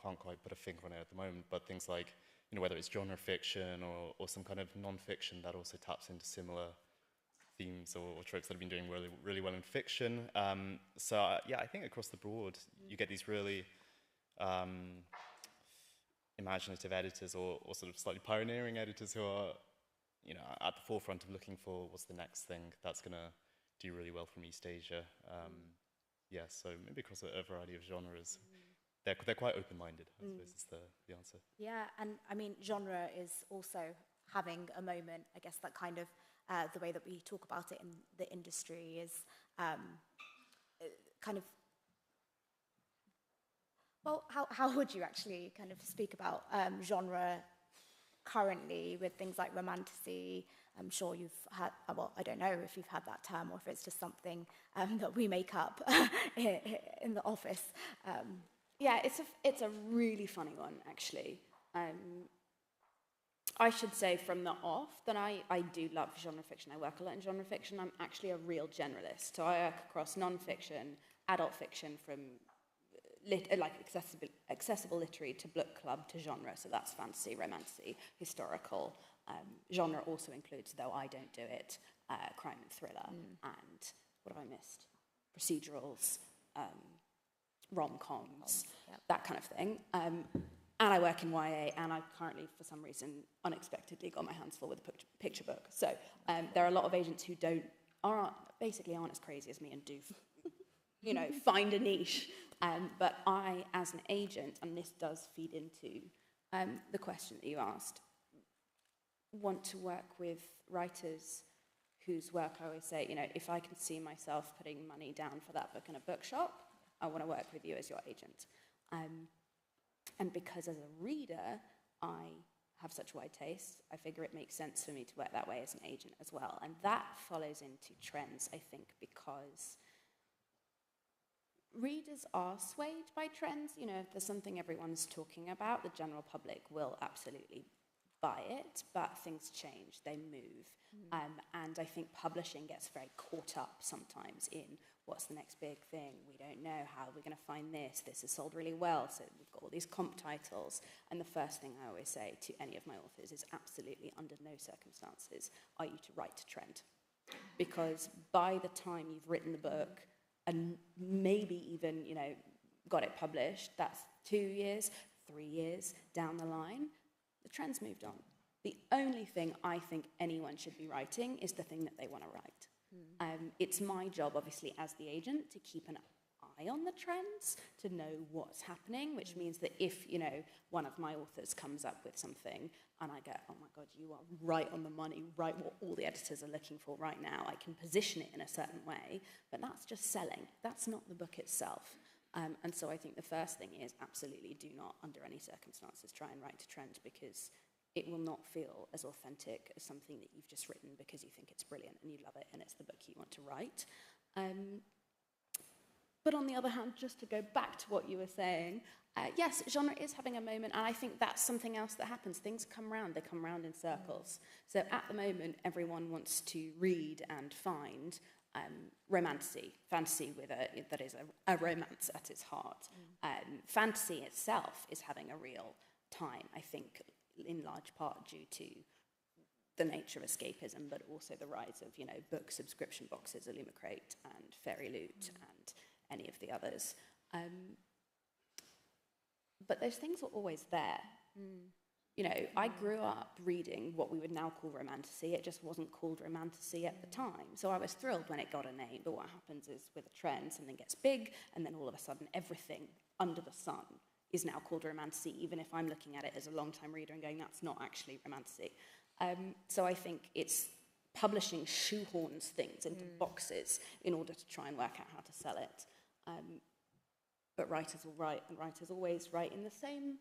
can't quite put a finger on it at the moment, but things like whether it's genre fiction or some kind of non-fiction that also taps into similar themes or tropes that have been doing really, really well in fiction. So I think across the board, you get these really imaginative editors or sort of slightly pioneering editors who are, at the forefront of looking for what's the next thing that's going to do really well from East Asia. So maybe across a variety of genres. They're quite open-minded, I suppose is the answer. Yeah, and I mean, genre is also having a moment, I guess, that kind of, the way that we talk about it in the industry is kind of, well, how would you actually kind of speak about genre currently with things like romantasy? I'm sure you've had, well, I don't know if you've had that term or if it's just something that we make up in the office. Yeah, it's a really funny one, actually. I should say from the off that I do love genre fiction. I work a lot in genre fiction. I'm actually a real generalist. So I work across non-fiction, adult fiction, from accessible literary to book club to genre. So that's fantasy, romantasy, historical. Genre also includes, though I don't do it, crime and thriller. And what have I missed? Procedurals, rom-coms, that kind of thing. And I work in YA, and I've currently, for some reason, unexpectedly got my hands full with a picture book. So there are a lot of agents who aren't as crazy as me and do, find a niche. But I, as an agent, and this does feed into the question that you asked, want to work with writers whose work I always say, if I can see myself putting money down for that book in a bookshop, I want to work with you as your agent. And because as a reader, I have such wide tastes, I figure it makes sense for me to work that way as an agent as well. And that follows into trends, I think, because readers are swayed by trends. If there's something everyone's talking about, the general public will absolutely buy it, but things change, they move. And I think publishing gets very caught up sometimes in what's the next big thing. We don't know how we're going to find this. This is sold really well, so we've got all these comp titles. And the first thing I always say to any of my authors is absolutely under no circumstances are you to write to trend. because by the time you've written the book and maybe even, got it published, that's 2 years, 3 years down the line, the trend's moved on. The only thing I think anyone should be writing is the thing that they want to write. It's my job, obviously, as the agent, to keep an eye on the trends, to know what's happening, which means that if, one of my authors comes up with something and I go, oh my God, you are right on the money, right what all the editors are looking for right now, I can position it in a certain way, but that's just selling. That's not the book itself. And so I think the first thing is absolutely do not, under any circumstances, try and write to trend, because it will not feel as authentic as something that you've just written because you think it's brilliant and you love it and it's the book you want to write. But on the other hand, just to go back to what you were saying, yes, genre is having a moment, and I think that's something else that happens. Things come round, they come round in circles. So at the moment, everyone wants to read and find romantasy, fantasy that is a romance at its heart. Fantasy itself is having a real time, I think, in large part due to the nature of escapism, but also the rise of, book subscription boxes, Illumicrate and Fairy Loot and any of the others. But those things were always there. I grew up reading what we would now call romantasy. It just wasn't called romantasy at the time. So I was thrilled when it got a name. But what happens is with a trend, something gets big, and then all of a sudden everything under the sun is now called romantasy, even if I'm looking at it as a long-time reader and going, that's not actually romantasy. So I think it's publishing shoehorns things into boxes in order to try and work out how to sell it. But writers will write, and writers always write in the same,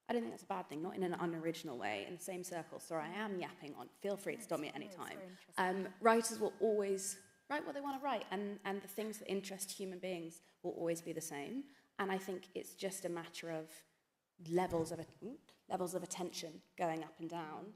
I don't think that's a bad thing, not in an unoriginal way, in the same circle. Sorry, I am yapping on, feel free to stop me at any time. Writers will always write what they want to write, and the things that interest human beings will always be the same. And I think it's just a matter of levels of attention going up and down.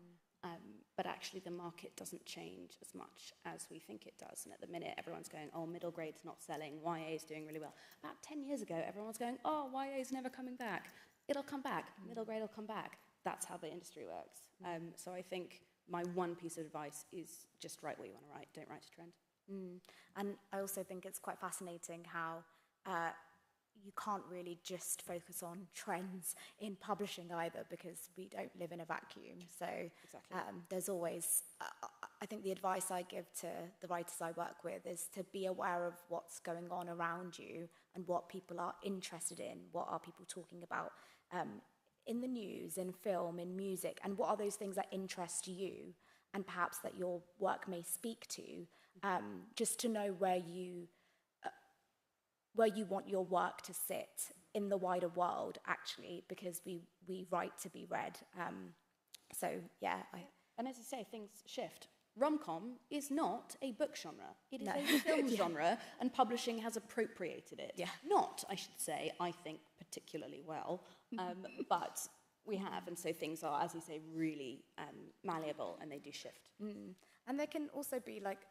But actually the market doesn't change as much as we think it does. And at the minute, everyone's going, oh, middle grade's not selling, YA is doing really well. About 10 years ago, everyone was going, oh, YA is never coming back. It'll come back. Middle grade will come back. That's how the industry works. So I think my one piece of advice is just write what you want to write. Don't write to trend. And I also think it's quite fascinating how you can't really just focus on trends in publishing either, because we don't live in a vacuum. So there's always, I think the advice I give to the writers I work with is to be aware of what's going on around you and what people are interested in, what are people talking about in the news, in film, in music, and what are those things that interest you and perhaps that your work may speak to, just to know where you want your work to sit in the wider world, actually, because we write to be read. And as you say, things shift. Rom-com is not a book genre. It is No. a film genre, and publishing has appropriated it. Not, I should say, I think, particularly well, but we have, and so things are, as you say, really malleable, and they do shift. And there can also be like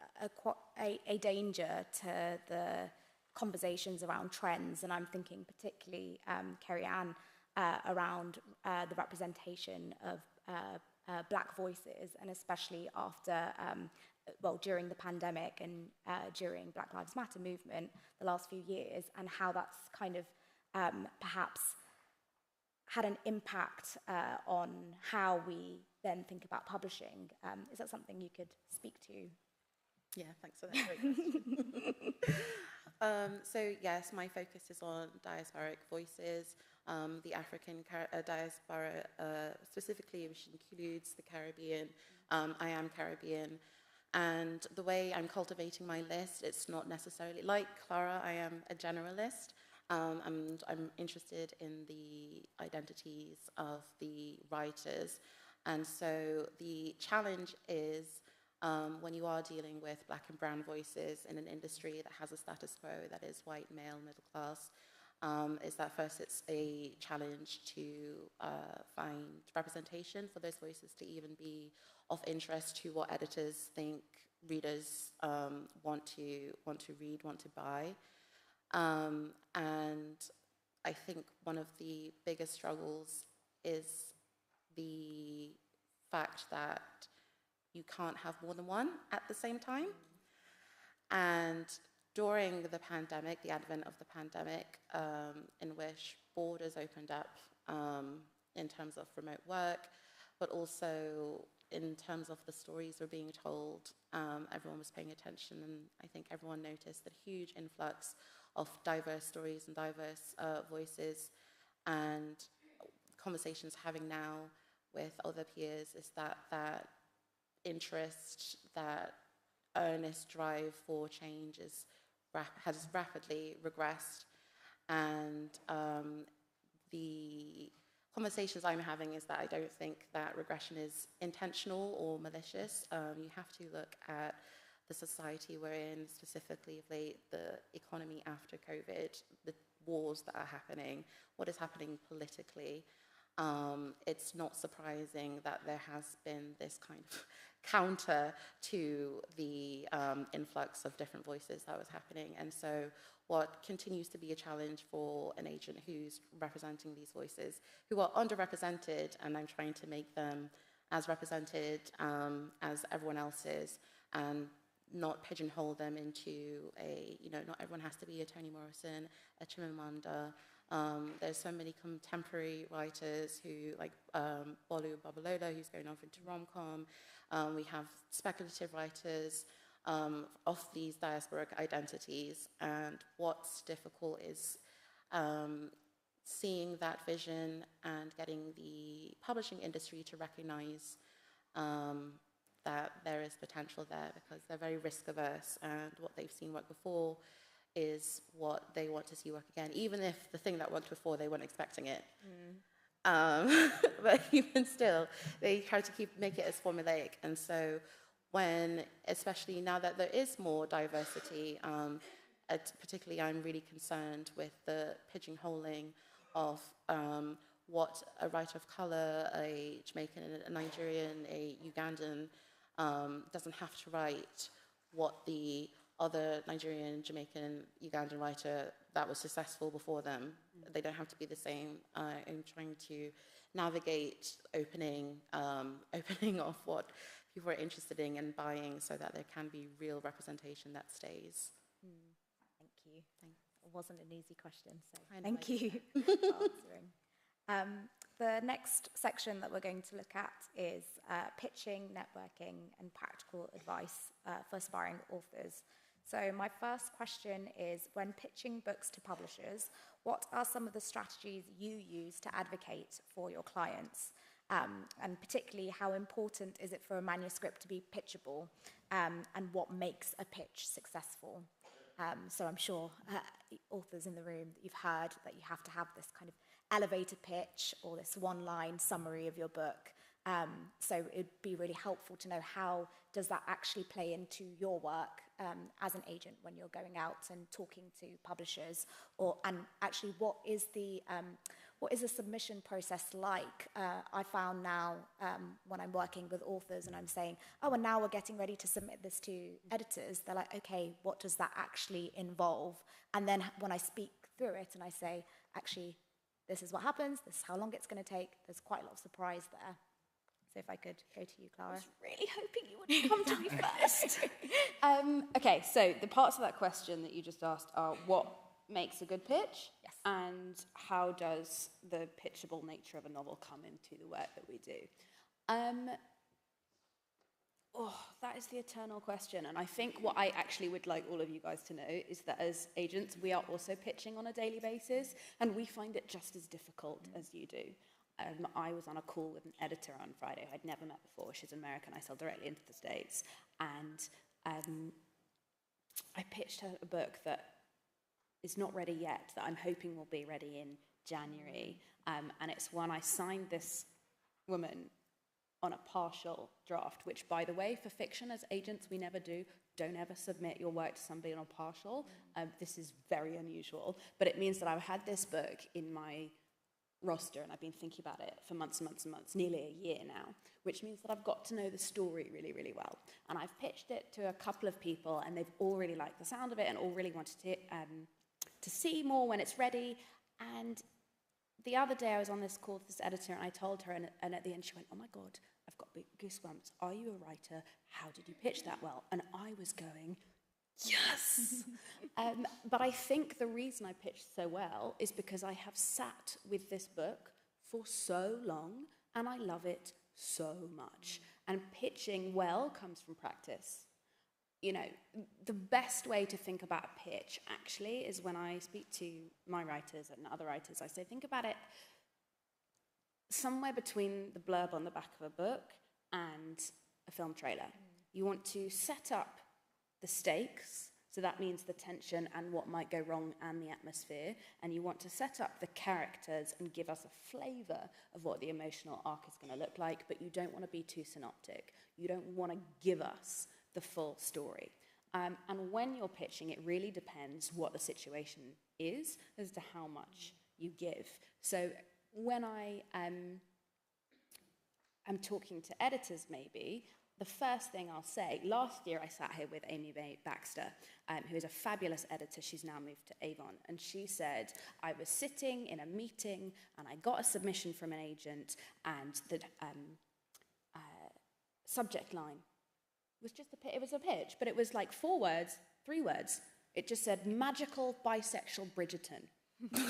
a danger to the conversations around trends, and I'm thinking particularly, Kerry-Ann, around the representation of Black voices, and especially after, during the pandemic and during Black Lives Matter movement the last few years, and how that's kind of perhaps had an impact on how we then think about publishing. Is that something you could speak to? Yeah, thanks for that great question. So yes, my focus is on diasporic voices, the African diaspora specifically, which includes the Caribbean. I am Caribbean, and the way I'm cultivating my list, it's not necessarily like Clara. I am a generalist, and I'm interested in the identities of the writers, and so the challenge is, when you are dealing with Black and brown voices in an industry that has a status quo that is white, male, middle class, is that first it's a challenge to find representation for those voices to even be of interest to what editors think readers want to read, want to buy. And I think one of the biggest struggles is the fact that you can't have more than one at the same time. And during the pandemic, the advent of the pandemic, in which borders opened up in terms of remote work, but also in terms of the stories were being told, everyone was paying attention, and I think everyone noticed the huge influx of diverse stories and diverse voices. And conversations having now with other peers is that interest, that earnest drive for change has rapidly regressed. And the conversations I'm having is that I don't think that regression is intentional or malicious. You have to look at the society we're in, specifically of late, the economy after COVID, the wars that are happening, what is happening politically. It's not surprising that there has been this kind of counter to the influx of different voices that was happening. And so what continues to be a challenge for an agent who's representing these voices, who are underrepresented, and I'm trying to make them as represented as everyone else is, and not pigeonhole them into not everyone has to be a Toni Morrison, a Chimamanda. There's so many contemporary writers who, like Bolu Babalola, who's going off into rom-com. We have speculative writers of these diasporic identities. And what's difficult is seeing that vision and getting the publishing industry to recognize that there is potential there, because they're very risk averse, and what they've seen work before is what they want to see work again, even if the thing that worked before, they weren't expecting it. But even still, they try to make it as formulaic. And so when, especially now that there is more diversity, particularly I'm really concerned with the pigeonholing of what a writer of color, a Jamaican, a Nigerian, a Ugandan doesn't have to write what the other Nigerian, Jamaican, Ugandan writer that was successful before them. They don't have to be the same. I'm trying to navigate opening of what people are interested in and buying, so that there can be real representation that stays. Thank you. It wasn't an easy question, so thank you for answering. The next section that we're going to look at is pitching, networking, and practical advice for aspiring authors. So my first question is, when pitching books to publishers, what are some of the strategies you use to advocate for your clients? And particularly, how important is it for a manuscript to be pitchable? And what makes a pitch successful? So I'm sure authors in the room, that you've heard that you have to have this kind of elevator pitch or this one-line summary of your book. So it'd be really helpful to know, how does that actually play into your work as an agent when you're going out and talking to publishers? And actually, what is the submission process like? I found now when I'm working with authors and I'm saying, oh, and now we're getting ready to submit this to editors, they're like, okay, what does that actually involve? And then when I speak through it and I say, actually, this is what happens, this is how long it's going to take, there's quite a lot of surprise there. So if I could go to you, Clara. I was really hoping you would come to me first. Okay, so the parts of that question that you just asked are, what makes a good pitch? Yes. And how does the pitchable nature of a novel come into the work that we do? That is the eternal question. And I think what I actually would like all of you guys to know is that as agents, we are also pitching on a daily basis, and we find it just as difficult as you do. I was on a call with an editor on Friday who I'd never met before. She's American. I sell directly into the States. And I pitched her a book that is not ready yet, that I'm hoping will be ready in January. And it's one I signed this woman on a partial draft, which, by the way, for fiction, as agents, we never do. Don't ever submit your work to somebody on a partial. This is very unusual. But it means that I've had this book in my roster, and I've been thinking about it for months and months and months, nearly a year now, which means that I've got to know the story really, really well. And I've pitched it to a couple of people, and they've all really liked the sound of it and all really wanted to see more when it's ready. And the other day I was on this call with this editor and I told her, and at the end she went, "Oh my God, I've got big goosebumps. Are you a writer? How did you pitch that well?" And I was going, yes! But I think the reason I pitched so well is because I have sat with this book for so long and I love it so much. And pitching well comes from practice. You know, the best way to think about a pitch actually is when I speak to my writers and other writers, I say, think about it somewhere between the blurb on the back of a book and a film trailer. You want to set up the stakes, so that means the tension and what might go wrong and the atmosphere, and you want to set up the characters and give us a flavour of what the emotional arc is going to look like, but you don't want to be too synoptic. You don't want to give us the full story. And when you're pitching, it really depends what the situation is as to how much you give. So when I am talking to editors maybe, the first thing I'll say, last year I sat here with Amy Baxter, who is a fabulous editor. She's now moved to Avon. And she said, I was sitting in a meeting and I got a submission from an agent and the subject line was just it was a pitch, but it was like 4 words, 3 words. It just said, magical bisexual Bridgerton.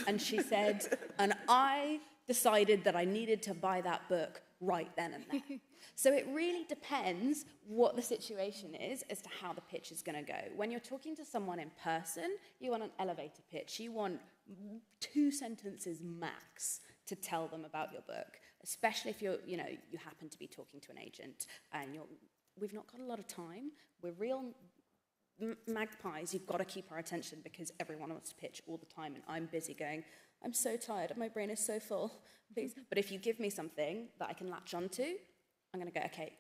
And she said, and I decided that I needed to buy that book right then and there. So it really depends what the situation is as to how the pitch is going to go. When you're talking to someone in person, you want an elevator pitch. You want 2 sentences max to tell them about your book, especially if you happen to be talking to an agent and we've not got a lot of time. We're real magpies. You've got to keep our attention because everyone wants to pitch all the time and I'm busy going, I'm so tired, my brain is so full, please. But if you give me something that I can latch onto, I'm going to go, okay,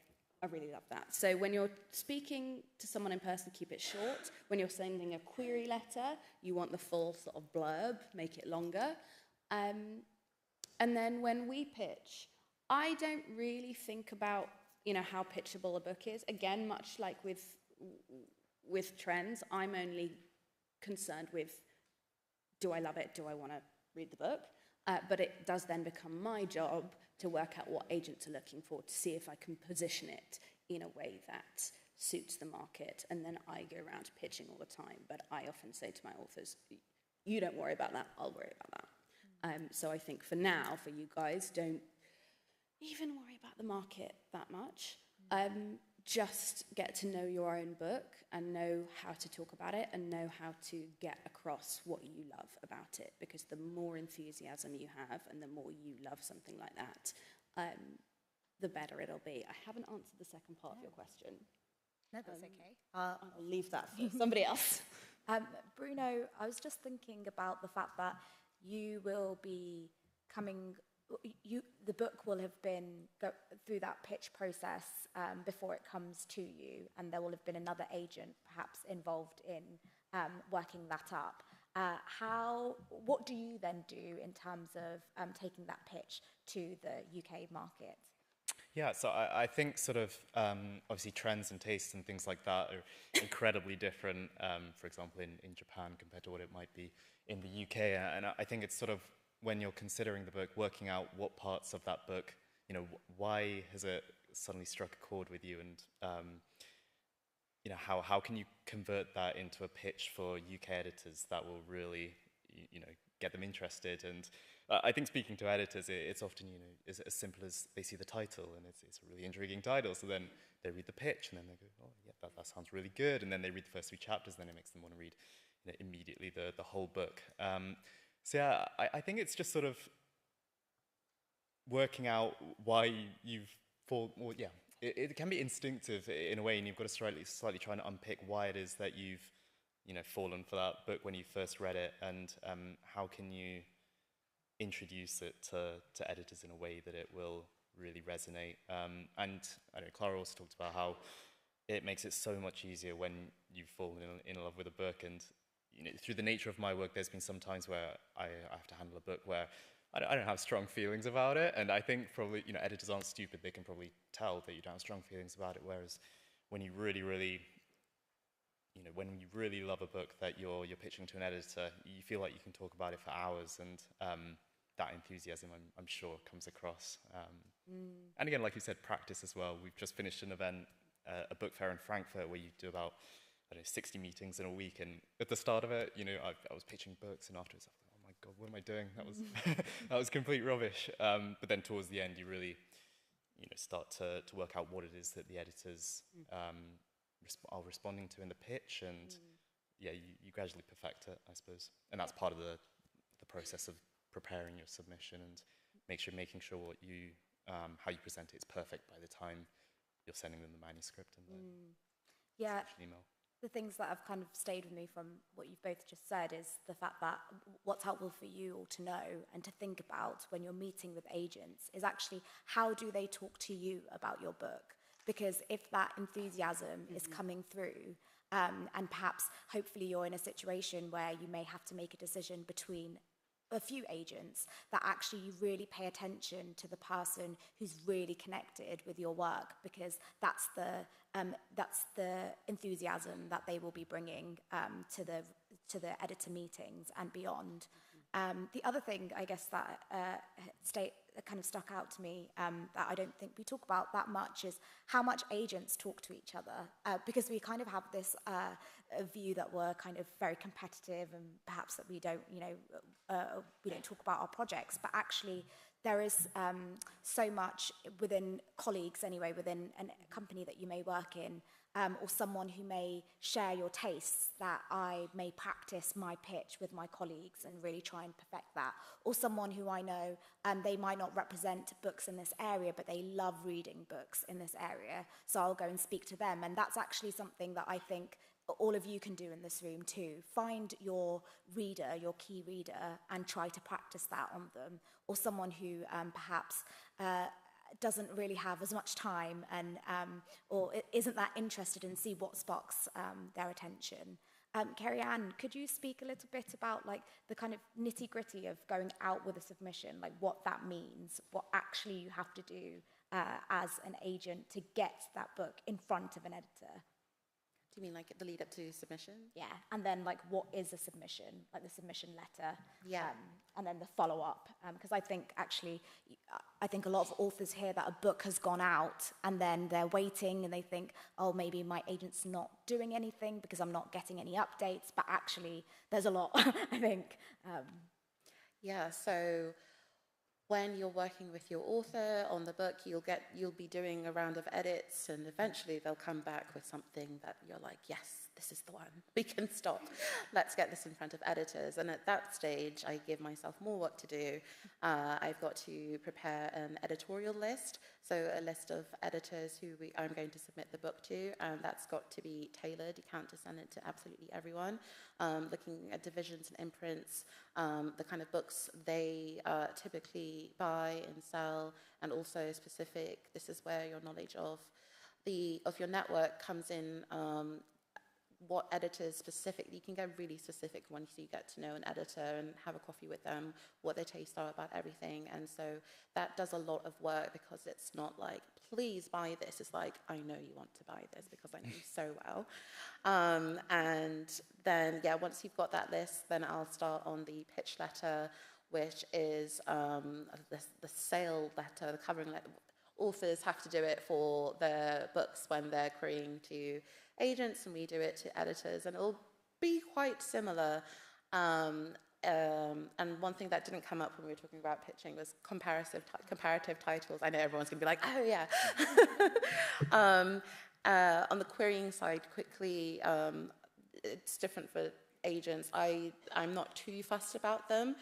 I really love that. So when you're speaking to someone in person, keep it short. When you're sending a query letter, you want the full sort of blurb, make it longer. And then when we pitch, I don't really think about, how pitchable a book is. Again, much like with trends, I'm only concerned with, do I love it? Do I want to read the book? But it does then become my job to work out what agents are looking for, to see if I can position it in a way that suits the market. And then I go around pitching all the time. But I often say to my authors, you don't worry about that, I'll worry about that. So I think for now, for you guys, don't even worry about the market that much. Just get to know your own book and know how to talk about it and know how to get across what you love about it, because the more enthusiasm you have and the more you love something like that, the better it'll be. I haven't answered the second part of your question. No, that's okay. I'll leave that for somebody else. Bruno, I was just thinking about the fact that you will be coming... the book will have been through that pitch process before it comes to you, and there will have been another agent perhaps involved in working that up. What do you then do in terms of taking that pitch to the UK market? Yeah, so I think sort of obviously trends and tastes and things like that are incredibly different, for example, in Japan compared to what it might be in the UK. And I think it's sort of, when you're considering the book, working out what parts of that book, why has it suddenly struck a chord with you, and how can you convert that into a pitch for UK editors that will really, get them interested. And I think speaking to editors, it's often, as simple as they see the title and it's a really intriguing title, so then they read the pitch and then they go, oh yeah, that sounds really good, and then they read the first 3 chapters, then it makes them want to read immediately the whole book. So yeah, I think it's just sort of working out why you've fallen. Well, yeah, it can be instinctive in a way, and you've got to slightly try and unpick why it is that you've, fallen for that book when you first read it, and how can you introduce it to editors in a way that it will really resonate. And I know Clara also talked about how it makes it so much easier when you've fallen in love with a book, and through the nature of my work, there's been some times where I have to handle a book where I don't have strong feelings about it, and I think probably, editors aren't stupid. They can probably tell that you don't have strong feelings about it, whereas when you really, really, when you really love a book that you're pitching to an editor, you feel like you can talk about it for hours, and that enthusiasm, I'm sure, comes across. And again, like you said, practice as well. We've just finished an event, a book fair in Frankfurt, where you do about, I don't know, 60 meetings in a week. And at the start of it, you know, I was pitching books, and afterwards I thought, oh my God, what am I doing? That was that was complete rubbish. But then towards the end, you really, you know, start to work out what it is that the editors are responding to in the pitch, and yeah, you gradually perfect it, I suppose. And that's part of the process of preparing your submission, and making sure what you how you present it is perfect by the time you're sending them the manuscript and the email. The things that have kind of stayed with me from what you've both just said is the fact that what's helpful for you all to know and to think about when you're meeting with agents is actually how do they talk to you about your book? Because if that enthusiasm is coming through, and perhaps hopefully you're in a situation where you may have to make a decision between a few agents, that actually you really pay attention to the person who's really connected with your work, because that's the enthusiasm that they will be bringing to the editor meetings and beyond. The other thing, I guess, that kind of stuck out to me that I don't think we talk about that much is how much agents talk to each other, because we kind of have this view that we're kind of very competitive, and perhaps that we don't, we don't talk about our projects, but actually there is so much within colleagues anyway, within a company that you may work in, or someone who may share your tastes, that I may practice my pitch with my colleagues and really try and perfect that. Or someone who I know, they might not represent books in this area, but they love reading books in this area, so I'll go and speak to them. And that's actually something that I think all of you can do in this room too. Find your reader, your key reader, and try to practice that on them. Or someone who perhaps doesn't really have as much time and or isn't that interested in see what sparks their attention. Carrie-Anne, could you speak a little bit about like the kind of nitty-gritty of going out with a submission, like what that means, what actually you have to do as an agent to get that book in front of an editor? Do you mean like the lead up to submission? Yeah, and then like what is a submission, like the submission letter, Yeah. And then the follow-up, because I think actually, I think a lot of authors hear that a book has gone out and then they're waiting and they think, oh, maybe my agent's not doing anything because I'm not getting any updates, but actually there's a lot, I think. Yeah, so when you're working with your author on the book, you'll be doing a round of edits, and eventually they'll come back with something that you're like, yes, this is the one. We can stop. Let's get this in front of editors. And at that stage, I give myself more work to do. I've got to prepare an editorial list, so a list of editors who I'm going to submit the book to, and that's got to be tailored. You can't just send it to absolutely everyone. Looking at divisions and imprints, the kind of books they typically buy and sell, and also specific. This is where your knowledge of your network comes in. What editors specifically, you can get really specific once you get to know an editor and have a coffee with them, what their tastes are about everything. And so that does a lot of work, because it's not like, please buy this. It's like, I know you want to buy this because I know you so well. And then, yeah, once you've got that list, then I'll start on the pitch letter, which is the sale letter, the covering letter. Authors have to do it for their books when they're querying to agents, and we do it to editors, and it'll be quite similar. And one thing that didn't come up when we were talking about pitching was comparative titles. I know everyone's going to be like, oh, yeah. On the querying side, quickly, it's different for agents. I'm not too fussed about them,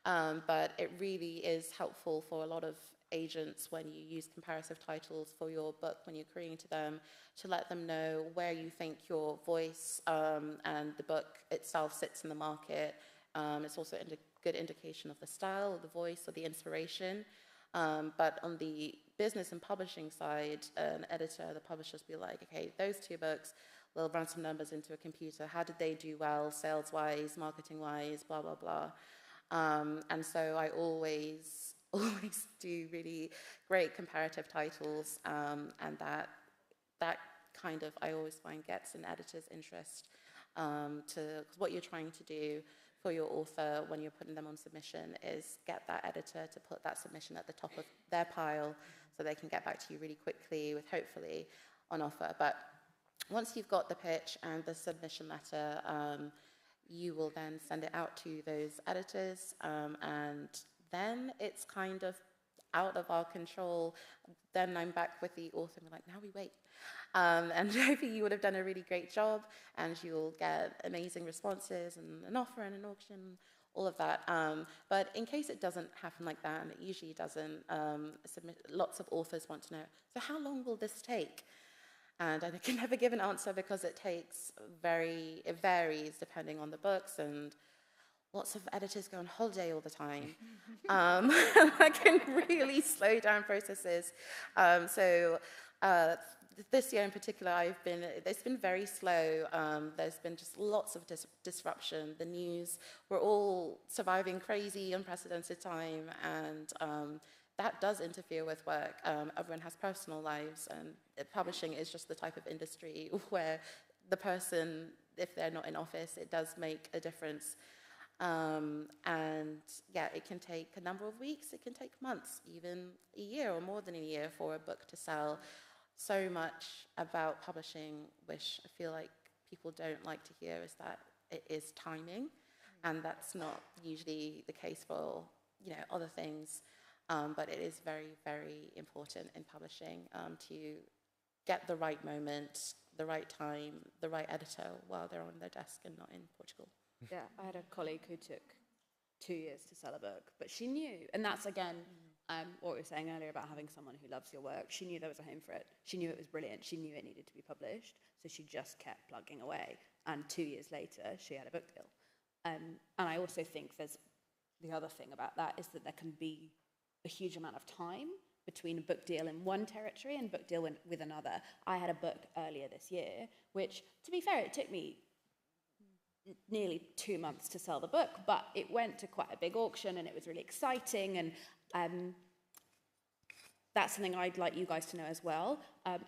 but it really is helpful for a lot of agents when you use comparative titles for your book, when you're querying to them, to let them know where you think your voice and the book itself sits in the market. It's also a good indication of the style, of the voice, or the inspiration. But on the business and publishing side, an editor, the publishers be like, okay, those two books, we'll run some numbers into a computer. How did they do well, sales-wise, marketing-wise, blah, blah, blah. And so I always do really great comparative titles, and that kind of, I always find, gets an editor's interest to what you're trying to do for your author when you're putting them on submission is get that editor to put that submission at the top of their pile so they can get back to you really quickly with hopefully an offer. But once you've got the pitch and the submission letter, you will then send it out to those editors, and then it's kind of out of our control. Then I'm back with the author and we're like, now we wait. And hopefully you would have done a really great job and you'll get amazing responses and an offer and an auction, all of that. But in case it doesn't happen like that, and it usually doesn't, lots of authors want to know, so how long will this take? And I can never give an answer because it varies depending on the books, and lots of editors go on holiday all the time. That can really slow down processes. This year in particular, it's been very slow. There's been just lots of disruption. The news, we're all surviving crazy, unprecedented time, and that does interfere with work. Everyone has personal lives, and publishing is just the type of industry where the person, if they're not in office, it does make a difference. And yeah, it can take a number of weeks, it can take months, even a year or more than a year for a book to sell. So much about publishing, which I feel like people don't like to hear, is that it is timing, and that's not usually the case for other things. But it is very, very important in publishing to get the right moment, the right time, the right editor while they're on their desk and not in Portugal. Yeah, I had a colleague who took 2 years to sell a book, but she knew, and that's again what we were saying earlier about having someone who loves your work. She knew there was a home for it. She knew it was brilliant. She knew it needed to be published, so she just kept plugging away. And 2 years later, she had a book deal. And I also think there's the other thing about that is that there can be a huge amount of time between a book deal in one territory and book deal with another. I had a book earlier this year, which, to be fair, it took me nearly 2 months to sell the book, but it went to quite a big auction and it was really exciting, and that's something I'd like you guys to know as well.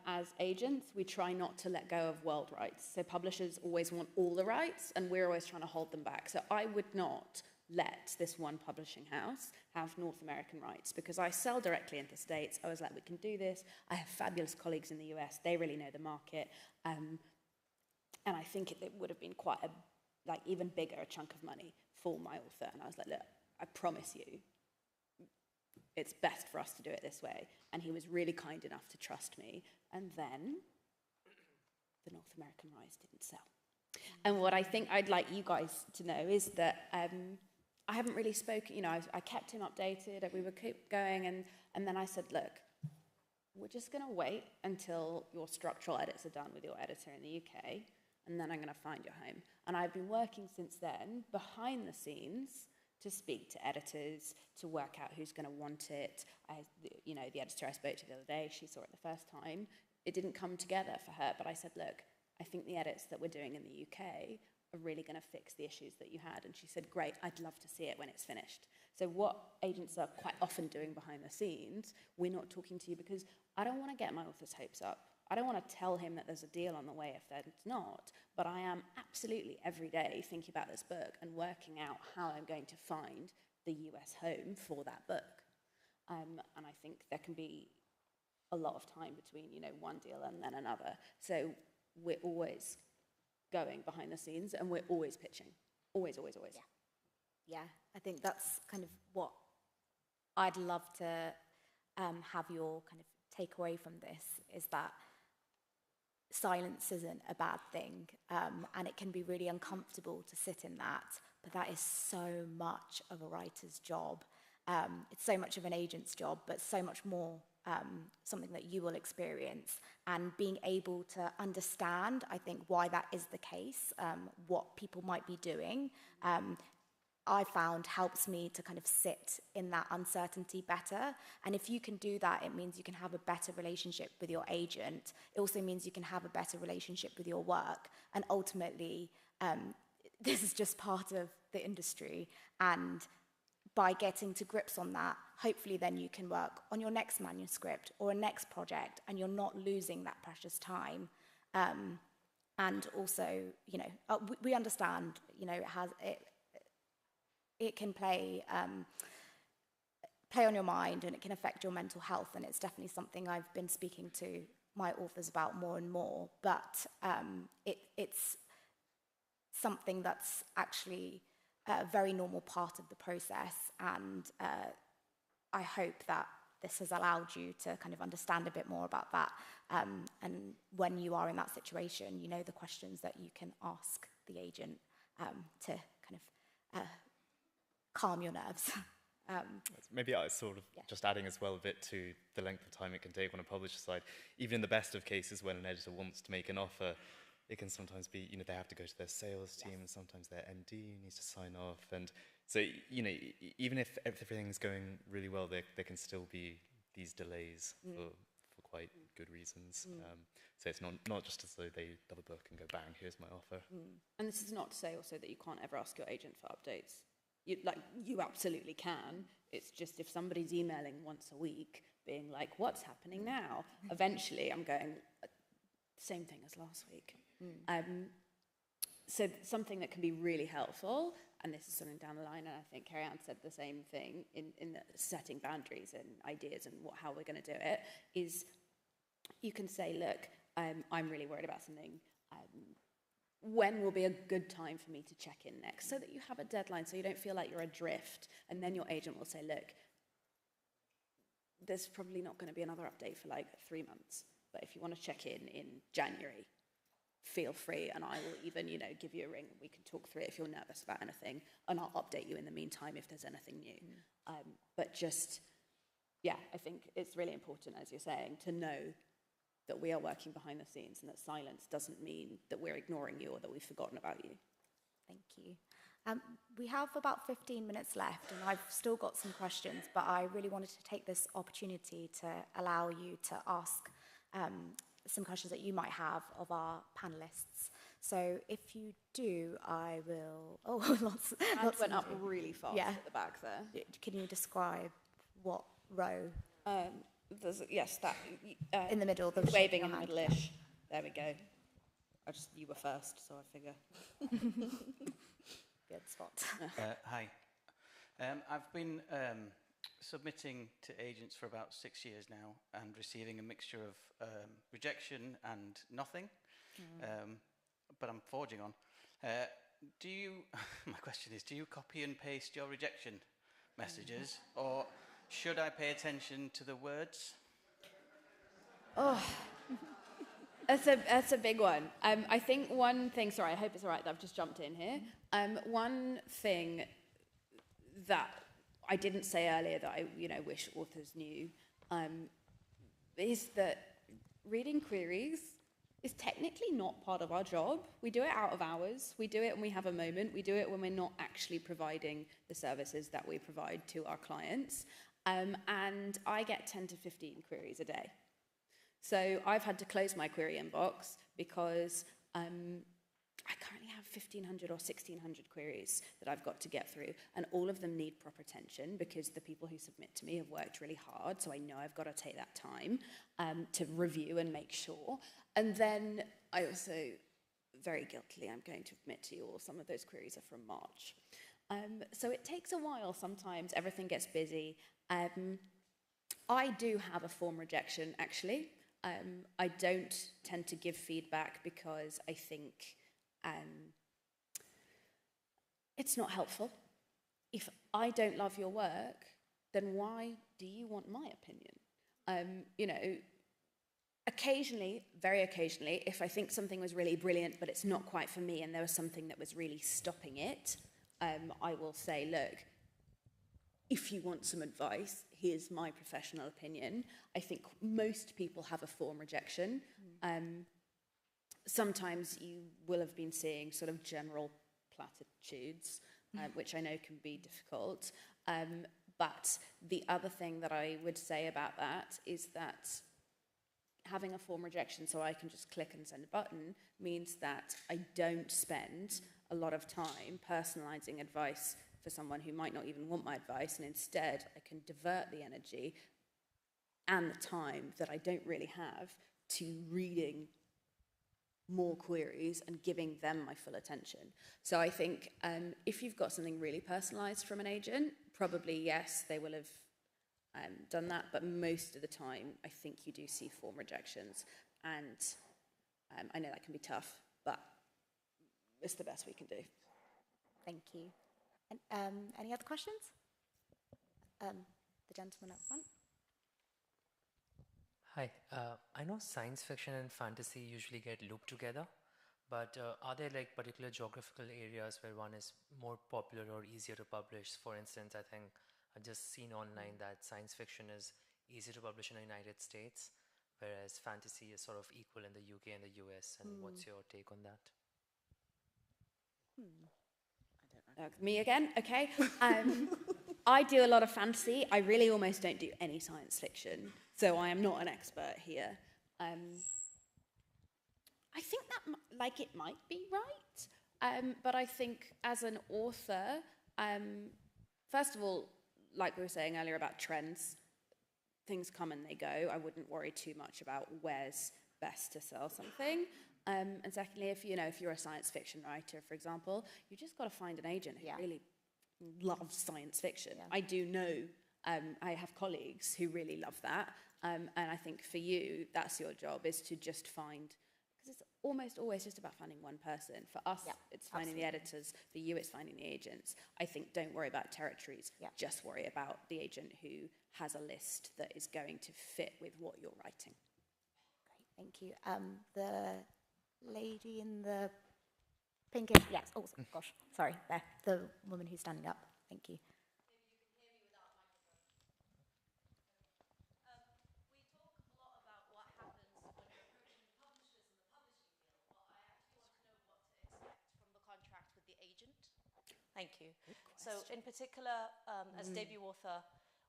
As agents, we try not to let go of world rights. So publishers always want all the rights and we're always trying to hold them back. So I would not let this one publishing house have North American rights because I sell directly into the States. I was like, we can do this. I have fabulous colleagues in the US. They really know the market. And I think it would have been quite a, even bigger chunk of money for my author. And I was like, look, I promise you, it's best for us to do it this way. And he was really kind enough to trust me. And then the North American rights didn't sell. And what I think I'd like you guys to know is that I haven't really spoken, I kept him updated, we would keep going, and then I said, look, we're just going to wait until your structural edits are done with your editor in the UK, and then I'm going to find your home. And I've been working since then, behind the scenes, to speak to editors, to work out who's going to want it. The editor I spoke to the other day, she saw it the first time. It didn't come together for her, but I said, look, I think the edits that we're doing in the UK are really going to fix the issues that you had. And she said, great, I'd love to see it when it's finished. So what agents are quite often doing behind the scenes, we're not talking to you because I don't want to get my author's hopes up. I don't want to tell him that there's a deal on the way if there's not, but I am absolutely every day thinking about this book and working out how I'm going to find the US home for that book. And I think there can be a lot of time between, one deal and then another. So we're always going behind the scenes and we're always pitching. Always, always, always. Yeah, I think that's kind of what I'd love to have your kind of takeaway from this is that silence isn't a bad thing, and it can be really uncomfortable to sit in that, but that is so much of a writer's job. It's so much of an agent's job, but so much more something that you will experience. And being able to understand, I think, why that is the case, what people might be doing, I found helps me to kind of sit in that uncertainty better. And if you can do that, it means you can have a better relationship with your agent. It also means you can have a better relationship with your work. And ultimately, this is just part of the industry. And by getting to grips on that, hopefully then you can work on your next manuscript or a next project and you're not losing that precious time. And also, we understand, it can play on your mind, and it can affect your mental health, and it's definitely something I've been speaking to my authors about more and more, but it's something that's actually a very normal part of the process, and I hope that this has allowed you to kind of understand a bit more about that, and when you are in that situation, you know the questions that you can ask the agent to kind of calm your nerves. Maybe I sort of just adding as well a bit to the length of time it can take on a publisher side. Even in the best of cases, when an editor wants to make an offer, it can sometimes be, they have to go to their sales team, and sometimes their MD needs to sign off. And so, even if everything's going really well, there can still be these delays for quite good reasons. So it's not just as though they love a book and go, bang, here's my offer. And this is not to say also that you can't ever ask your agent for updates. You absolutely can. It's just if somebody's emailing once a week, being like, what's happening now? Eventually, I'm going, same thing as last week. So something that can be really helpful, and this is something down the line, and I think Carrie-Anne said the same thing in the setting boundaries and ideas and how we're going to do it, is you can say, look, I'm really worried about something. When will be a good time for me to check in next, so that you have a deadline, so you don't feel like you're adrift, and then your agent will say, look, there's probably not going to be another update for like 3 months, but if you want to check in January, feel free, and I will even, give you a ring, we can talk through it if you're nervous about anything, and I'll update you in the meantime if there's anything new. But just, I think it's really important, as you're saying, to know that we are working behind the scenes, and that silence doesn't mean that we're ignoring you or that we've forgotten about you. Thank you. We have about 15 minutes left, and I've still got some questions, but I really wanted to take this opportunity to allow you to ask some questions that you might have of our panelists. So if you do, I will... Oh, lots went up really fast at the back there. Can you describe what row? Yes, that in the middle, the waving in the middle-ish. There we go. You were first, so I figure. Good spot. Hi. I've been submitting to agents for about 6 years now and receiving a mixture of rejection and nothing, but I'm forging on. My question is, do you copy and paste your rejection messages, or should I pay attention to the words? Oh, that's a big one. I think one thing, sorry, I hope it's all right that I've just jumped in here. One thing that I didn't say earlier that I wish authors knew is that reading queries is technically not part of our job. We do it out of hours. We do it when we have a moment. We do it when we're not actually providing the services that we provide to our clients. And I get 10 to 15 queries a day. So I've had to close my query inbox because I currently have 1,500 or 1,600 queries that I've got to get through, and all of them need proper attention because the people who submit to me have worked really hard, so I know I've got to take that time to review and make sure. And then I also, very guiltily, I'm going to admit to you all, some of those queries are from March. So it takes a while sometimes, everything gets busy. I do have a form rejection, actually. I don't tend to give feedback because I think it's not helpful. If I don't love your work, then why do you want my opinion? Occasionally, very occasionally, if I think something was really brilliant but it's not quite for me and there was something that was really stopping it, I will say, look, if you want some advice, here's my professional opinion. I think most people have a form rejection. Sometimes you will have been seeing sort of general platitudes, which I know can be difficult. But the other thing that I would say about that is that having a form rejection so I can just click and send a button means that I don't spend a lot of time personalizing advice for someone who might not even want my advice, and instead I can divert the energy and the time that I don't really have to reading more queries and giving them my full attention. So I think if you've got something really personalised from an agent, probably yes, they will have done that, but most of the time I think you do see form rejections, and I know that can be tough, but it's the best we can do. Thank you. And, any other questions? The gentleman up front. Hi, I know science fiction and fantasy usually get looped together, but are there like particular geographical areas where one is more popular or easier to publish? For instance, I think I've just seen online that science fiction is easier to publish in the United States, whereas fantasy is sort of equal in the UK and the US. And what's your take on that? Me again? Okay. I do a lot of fantasy. I really almost don't do any science fiction, so I am not an expert here. I think that it might be right, but I think as an author, first of all, like we were saying earlier about trends, things come and they go. I wouldn't worry too much about where's best to sell something. And secondly, if you're a science fiction writer, for example, you just got to find an agent who really loves science fiction. Yeah. I do know, I have colleagues who really love that, and I think for you, that's your job, is to just find, because it's almost always just about finding one person. For us, it's finding the editors. For you, it's finding the agents. I think don't worry about territories. Just worry about the agent who has a list that is going to fit with what you're writing. Great, thank you. The lady in the pink, yes, oh gosh, sorry, there, the woman who's standing up, thank you. Thank you. So in particular, as debut author,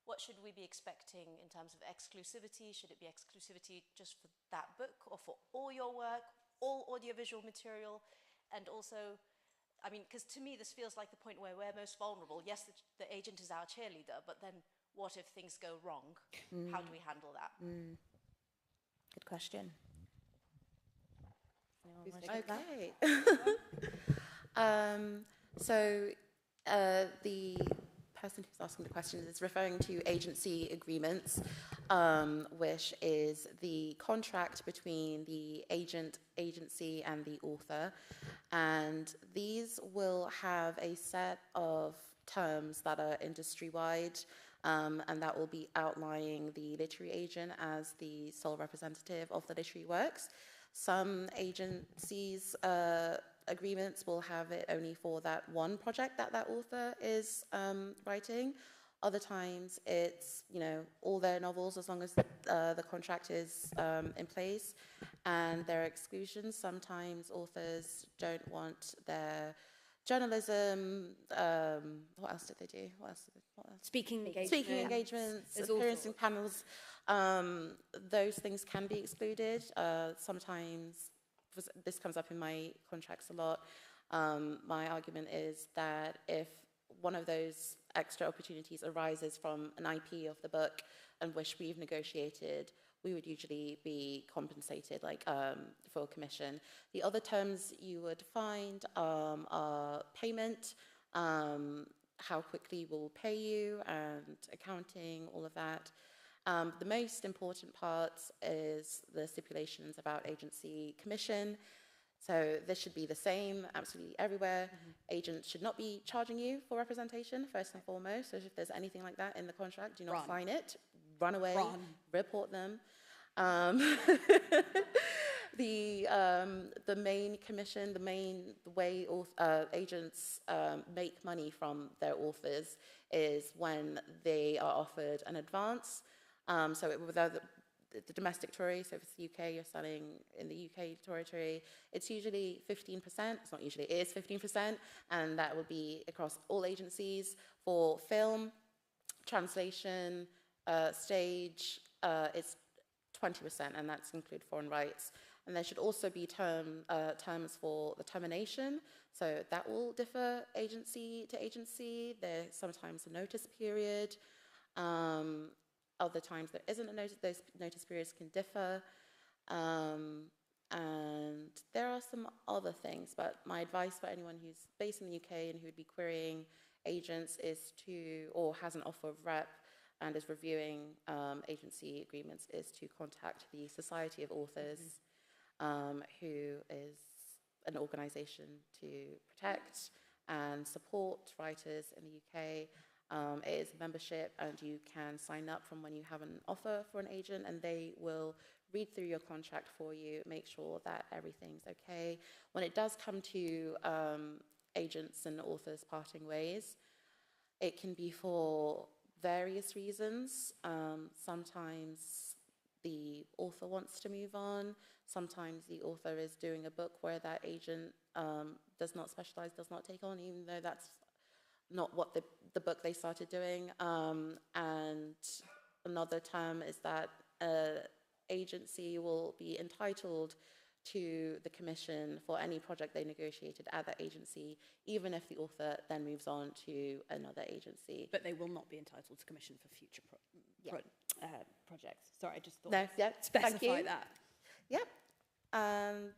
what should we be expecting in terms of exclusivity? Should it be exclusivity just for that book or for all your work, all audiovisual material? And also, I mean, because to me this feels like the point where we're most vulnerable. Yes, the agent is our cheerleader, but then what if things go wrong? How do we handle that? Good question. Okay. So the person who's asking the question is referring to agency agreements, which is the contract between the agency, and the author. And these will have a set of terms that are industry-wide, and that will be outlining the literary agent as the sole representative of the literary works. Some agencies' agreements will have it only for that one project that author is writing. Other times it's, all their novels as long as the contract is in place. And there are exclusions. Sometimes authors don't want their journalism, what else did they do? What else? Speaking engagements. Speaking engagements, appearances panels. Those things can be excluded. Sometimes, this comes up in my contracts a lot. My argument is that if one of those extra opportunities arises from an IP of the book and which we've negotiated, we would usually be compensated for commission. The other terms you would find are payment, how quickly we'll pay you, and accounting, all of that. The most important part is the stipulations about agency commission. So this should be the same absolutely everywhere. Agents should not be charging you for representation, first and foremost. So if there's anything like that in the contract, do not sign it. Run away, report them. The main commission, the way agents make money from their authors is when they are offered an advance. So without the domestic territory, so if it's the UK, you're selling in the UK territory, it's usually 15%. It's not usually, it is 15%, and that would be across all agencies. For film, translation, stage, it's 20%, and that's include foreign rights. And there should also be terms for the termination. So that will differ agency to agency. There's sometimes a notice period. Other times there isn't a notice. Those notice periods can differ. And there are some other things, but my advice for anyone who's based in the UK and who would be querying agents is to, or has an offer of rep and is reviewing agency agreements, is to contact the Society of Authors, who is an organisation to protect and support writers in the UK. It is a membership, and you can sign up from when you have an offer for an agent, and they will read through your contract for you, make sure that everything's okay. When it does come to agents and authors parting ways, it can be for various reasons. Sometimes the author wants to move on. Sometimes the author is doing a book where that agent does not specialize, does not take on, even though that's not what the book they started doing. And another term is that agency will be entitled to the commission for any project they negotiated at that agency, even if the author then moves on to another agency. But they will not be entitled to commission for future projects. Sorry, I just thought specify that. Yep.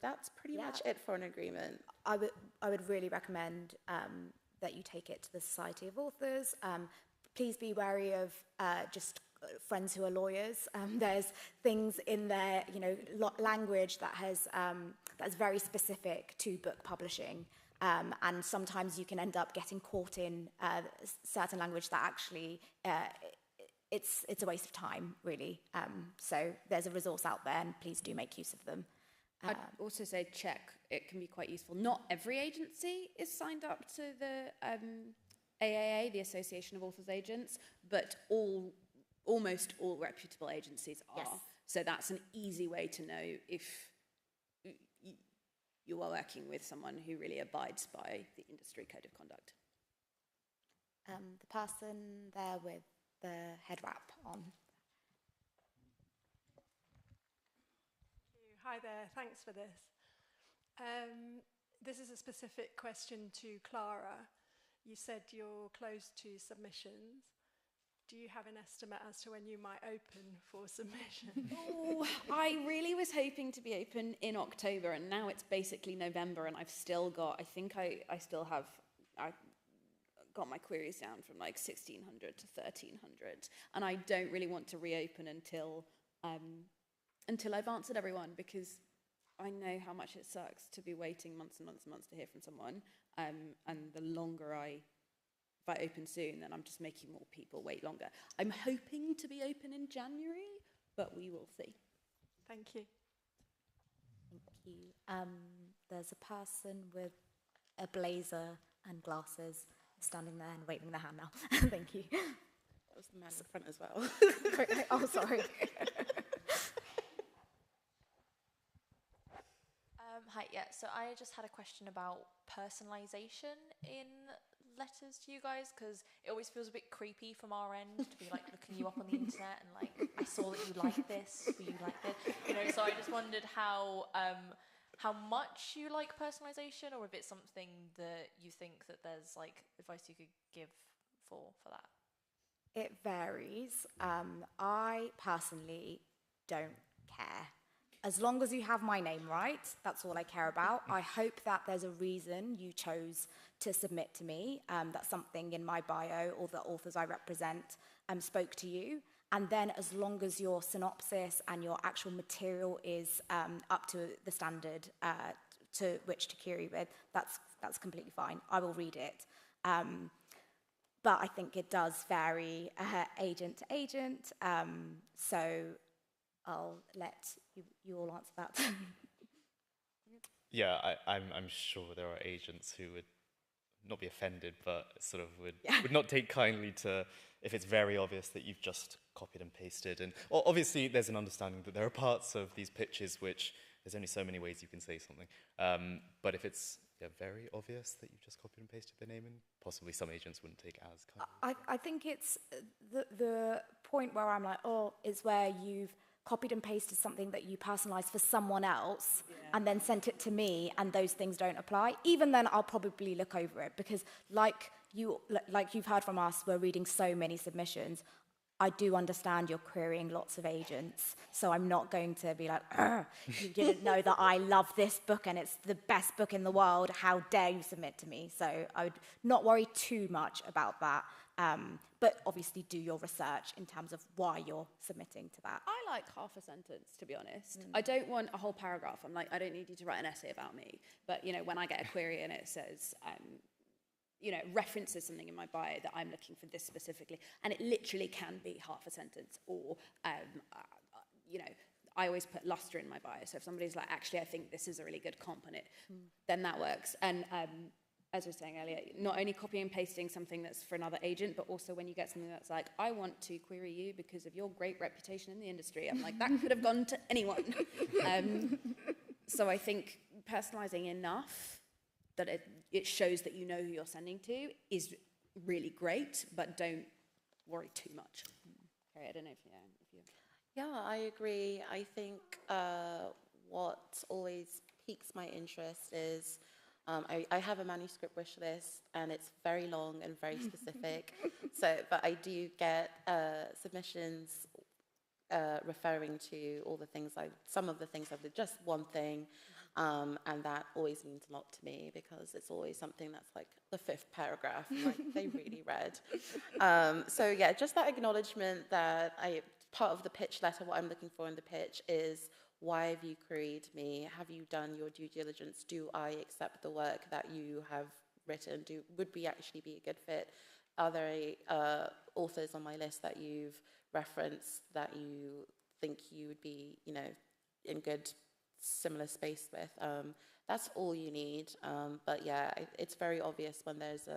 That's pretty much it for an agreement. I would really recommend that you take it to the Society of Authors. Please be wary of just friends who are lawyers. There's things in there, language that that's very specific to book publishing, and sometimes you can end up getting caught in certain language that actually it's a waste of time, really. So there's a resource out there, and please do make use of them. I'd also say check. It can be quite useful. Not every agency is signed up to the AAA, the Association of Authors Agents, but almost all reputable agencies are. Yes. So that's an easy way to know if you are working with someone who really abides by the industry code of conduct. The person there with the head wrap on. Hi there, thanks for this. This is a specific question to Clara. You said you're close to submissions. Do you have an estimate as to when you might open for submission? Oh, I really was hoping to be open in October, and now it's basically November, and I've still got, I think I got my queries down from like 1,600 to 1,300, and I don't really want to reopen until I've answered everyone, because I know how much it sucks to be waiting months and months and months to hear from someone, and the longer if I open soon, then I'm just making more people wait longer. I'm hoping to be open in January, but we will see. Thank you. Thank you. There's a person with a blazer and glasses standing there and waving their hand now. Thank you. That was the man in the front as well. Oh, sorry. Hi, so I just had a question about personalisation in letters to you guys, because it always feels a bit creepy from our end to be like looking you up on the internet and like, I saw that you like this, will you like this? So I just wondered how much you like personalisation, or if it's something that you think that there's like advice you could give for that. It varies. I personally don't care. As long as you have my name right, that's all I care about. I hope that there's a reason you chose to submit to me, that something in my bio or the authors I represent spoke to you. And then as long as your synopsis and your actual material is up to the standard to which to query with, that's completely fine. I will read it. But I think it does vary agent to agent. So I'll let you all answer that. Yeah, I'm sure there are agents who would not be offended, but sort of would not take kindly to if it's very obvious that you've just copied and pasted. And obviously, there's an understanding that there are parts of these pitches which there's only so many ways you can say something. But if it's very obvious that you've just copied and pasted their name in, possibly some agents wouldn't take as kindly. I think it's the point where I'm like, is where you've copied and pasted something that you personalised for someone else and then sent it to me, and those things don't apply. Even then, I'll probably look over it, because like you've heard from us, we're reading so many submissions. I do understand you're querying lots of agents, so I'm not going to be like, you didn't know that I love this book and it's the best book in the world, how dare you submit to me? So I would not worry too much about that, but obviously do your research in terms of why you're submitting to that. I like half a sentence, to be honest. I don't want a whole paragraph. I'm like, I don't need you to write an essay about me. But, you know, when I get a query and it says, you know, references something in my bio that I'm looking for this specifically, and it literally can be half a sentence, or, you know, I always put luster in my bio. So if somebody's like, actually, I think this is a really good comp on it, then that works. And as I was saying earlier, not only copying and pasting something that's for another agent, but also when you get something that's like, I want to query you because of your great reputation in the industry. I'm like, that could have gone to anyone. So I think personalizing enough that it shows that you know who you're sending to is really great, but don't worry too much. Okay, I don't know if you... Yeah, I agree. I think what always piques my interest is I have a manuscript wish list, and it's very long and very specific. But I do get submissions referring to all the things some of the things I've did, just one thing, and that always means a lot to me because it's always something that's like the 5th paragraph, and like they really read. So yeah, just that acknowledgement that part of the pitch letter, what I'm looking for in the pitch is, why have you queried me? Have you done your due diligence? Do I accept the work that you have written? Would we actually be a good fit? Are there authors on my list that you've referenced that you think you would be, you know, in good similar space with? That's all you need. But yeah, it's very obvious when there's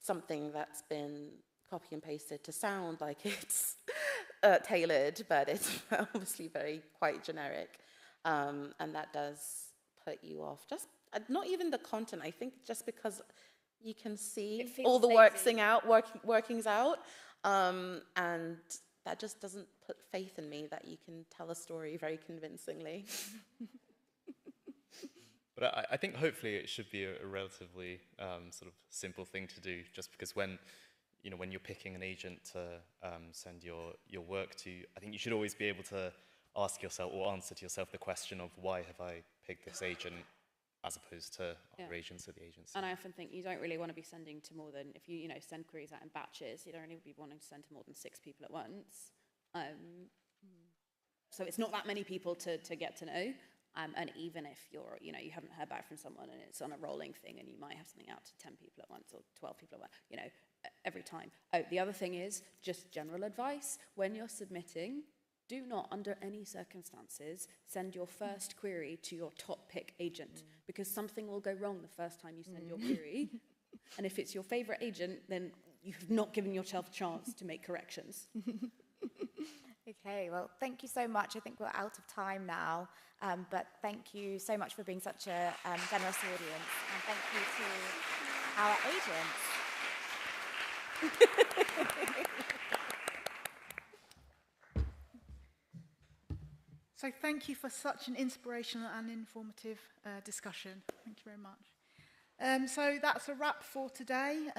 something that's been copy and pasted to sound like it's tailored, but it's obviously quite generic, and that does put you off. Just not even the content. I think just because you can see all the workings out, and that just doesn't put faith in me that you can tell a story very convincingly. But I think hopefully it should be a relatively sort of simple thing to do, just because when you're picking an agent to send your work to, I think you should always be able to ask yourself or answer to yourself the question of, why have I picked this agent as opposed to other agents at the agency? And I often think you don't really want to be sending to more than, if you send queries out in batches, you don't really be wanting to send to more than 6 people at once. So it's not that many people to get to know. And even if you haven't heard back from someone and it's on a rolling thing and you might have something out to 10 people at once or 12 people at once, every time. Oh, the other thing is just general advice. When you're submitting, do not, under any circumstances, send your first query to your top pick agent, because something will go wrong the first time you send your query. And if it's your favorite agent, then you've not given yourself a chance to make corrections. Okay, well, thank you so much. I think we're out of time now, but thank you so much for being such a generous audience, and thank you to our agents. So thank you for such an inspirational and informative discussion. Thank you very much. So that's a wrap for today.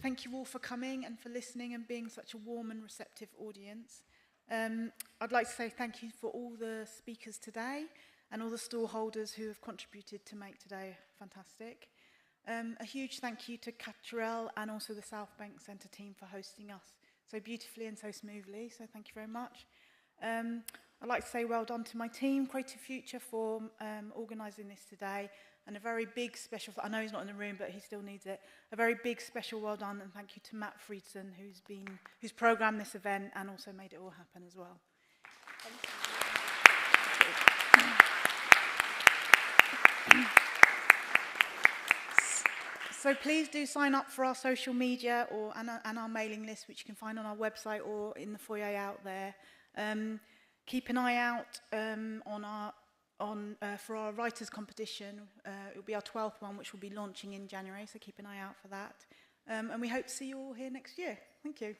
Thank you all for coming and for listening and being such a warm and receptive audience. I'd like to say thank you for all the speakers today and all the stall holders who have contributed to make today fantastic. A huge thank you to Catrell and also the Southbank Centre team for hosting us so beautifully and so smoothly, so thank you very much. I'd like to say well done to my team, Creative Future, for organising this today, and a very big special, I know he's not in the room, but he still needs it, a very big special well done and thank you to Matt Friedson, who's programmed this event and also made it all happen as well. Thank you. So please do sign up for our social media and our mailing list, which you can find on our website or in the foyer out there. Keep an eye out for our writers' competition. It will be our 12th one, which will be launching in January, so keep an eye out for that. And we hope to see you all here next year. Thank you.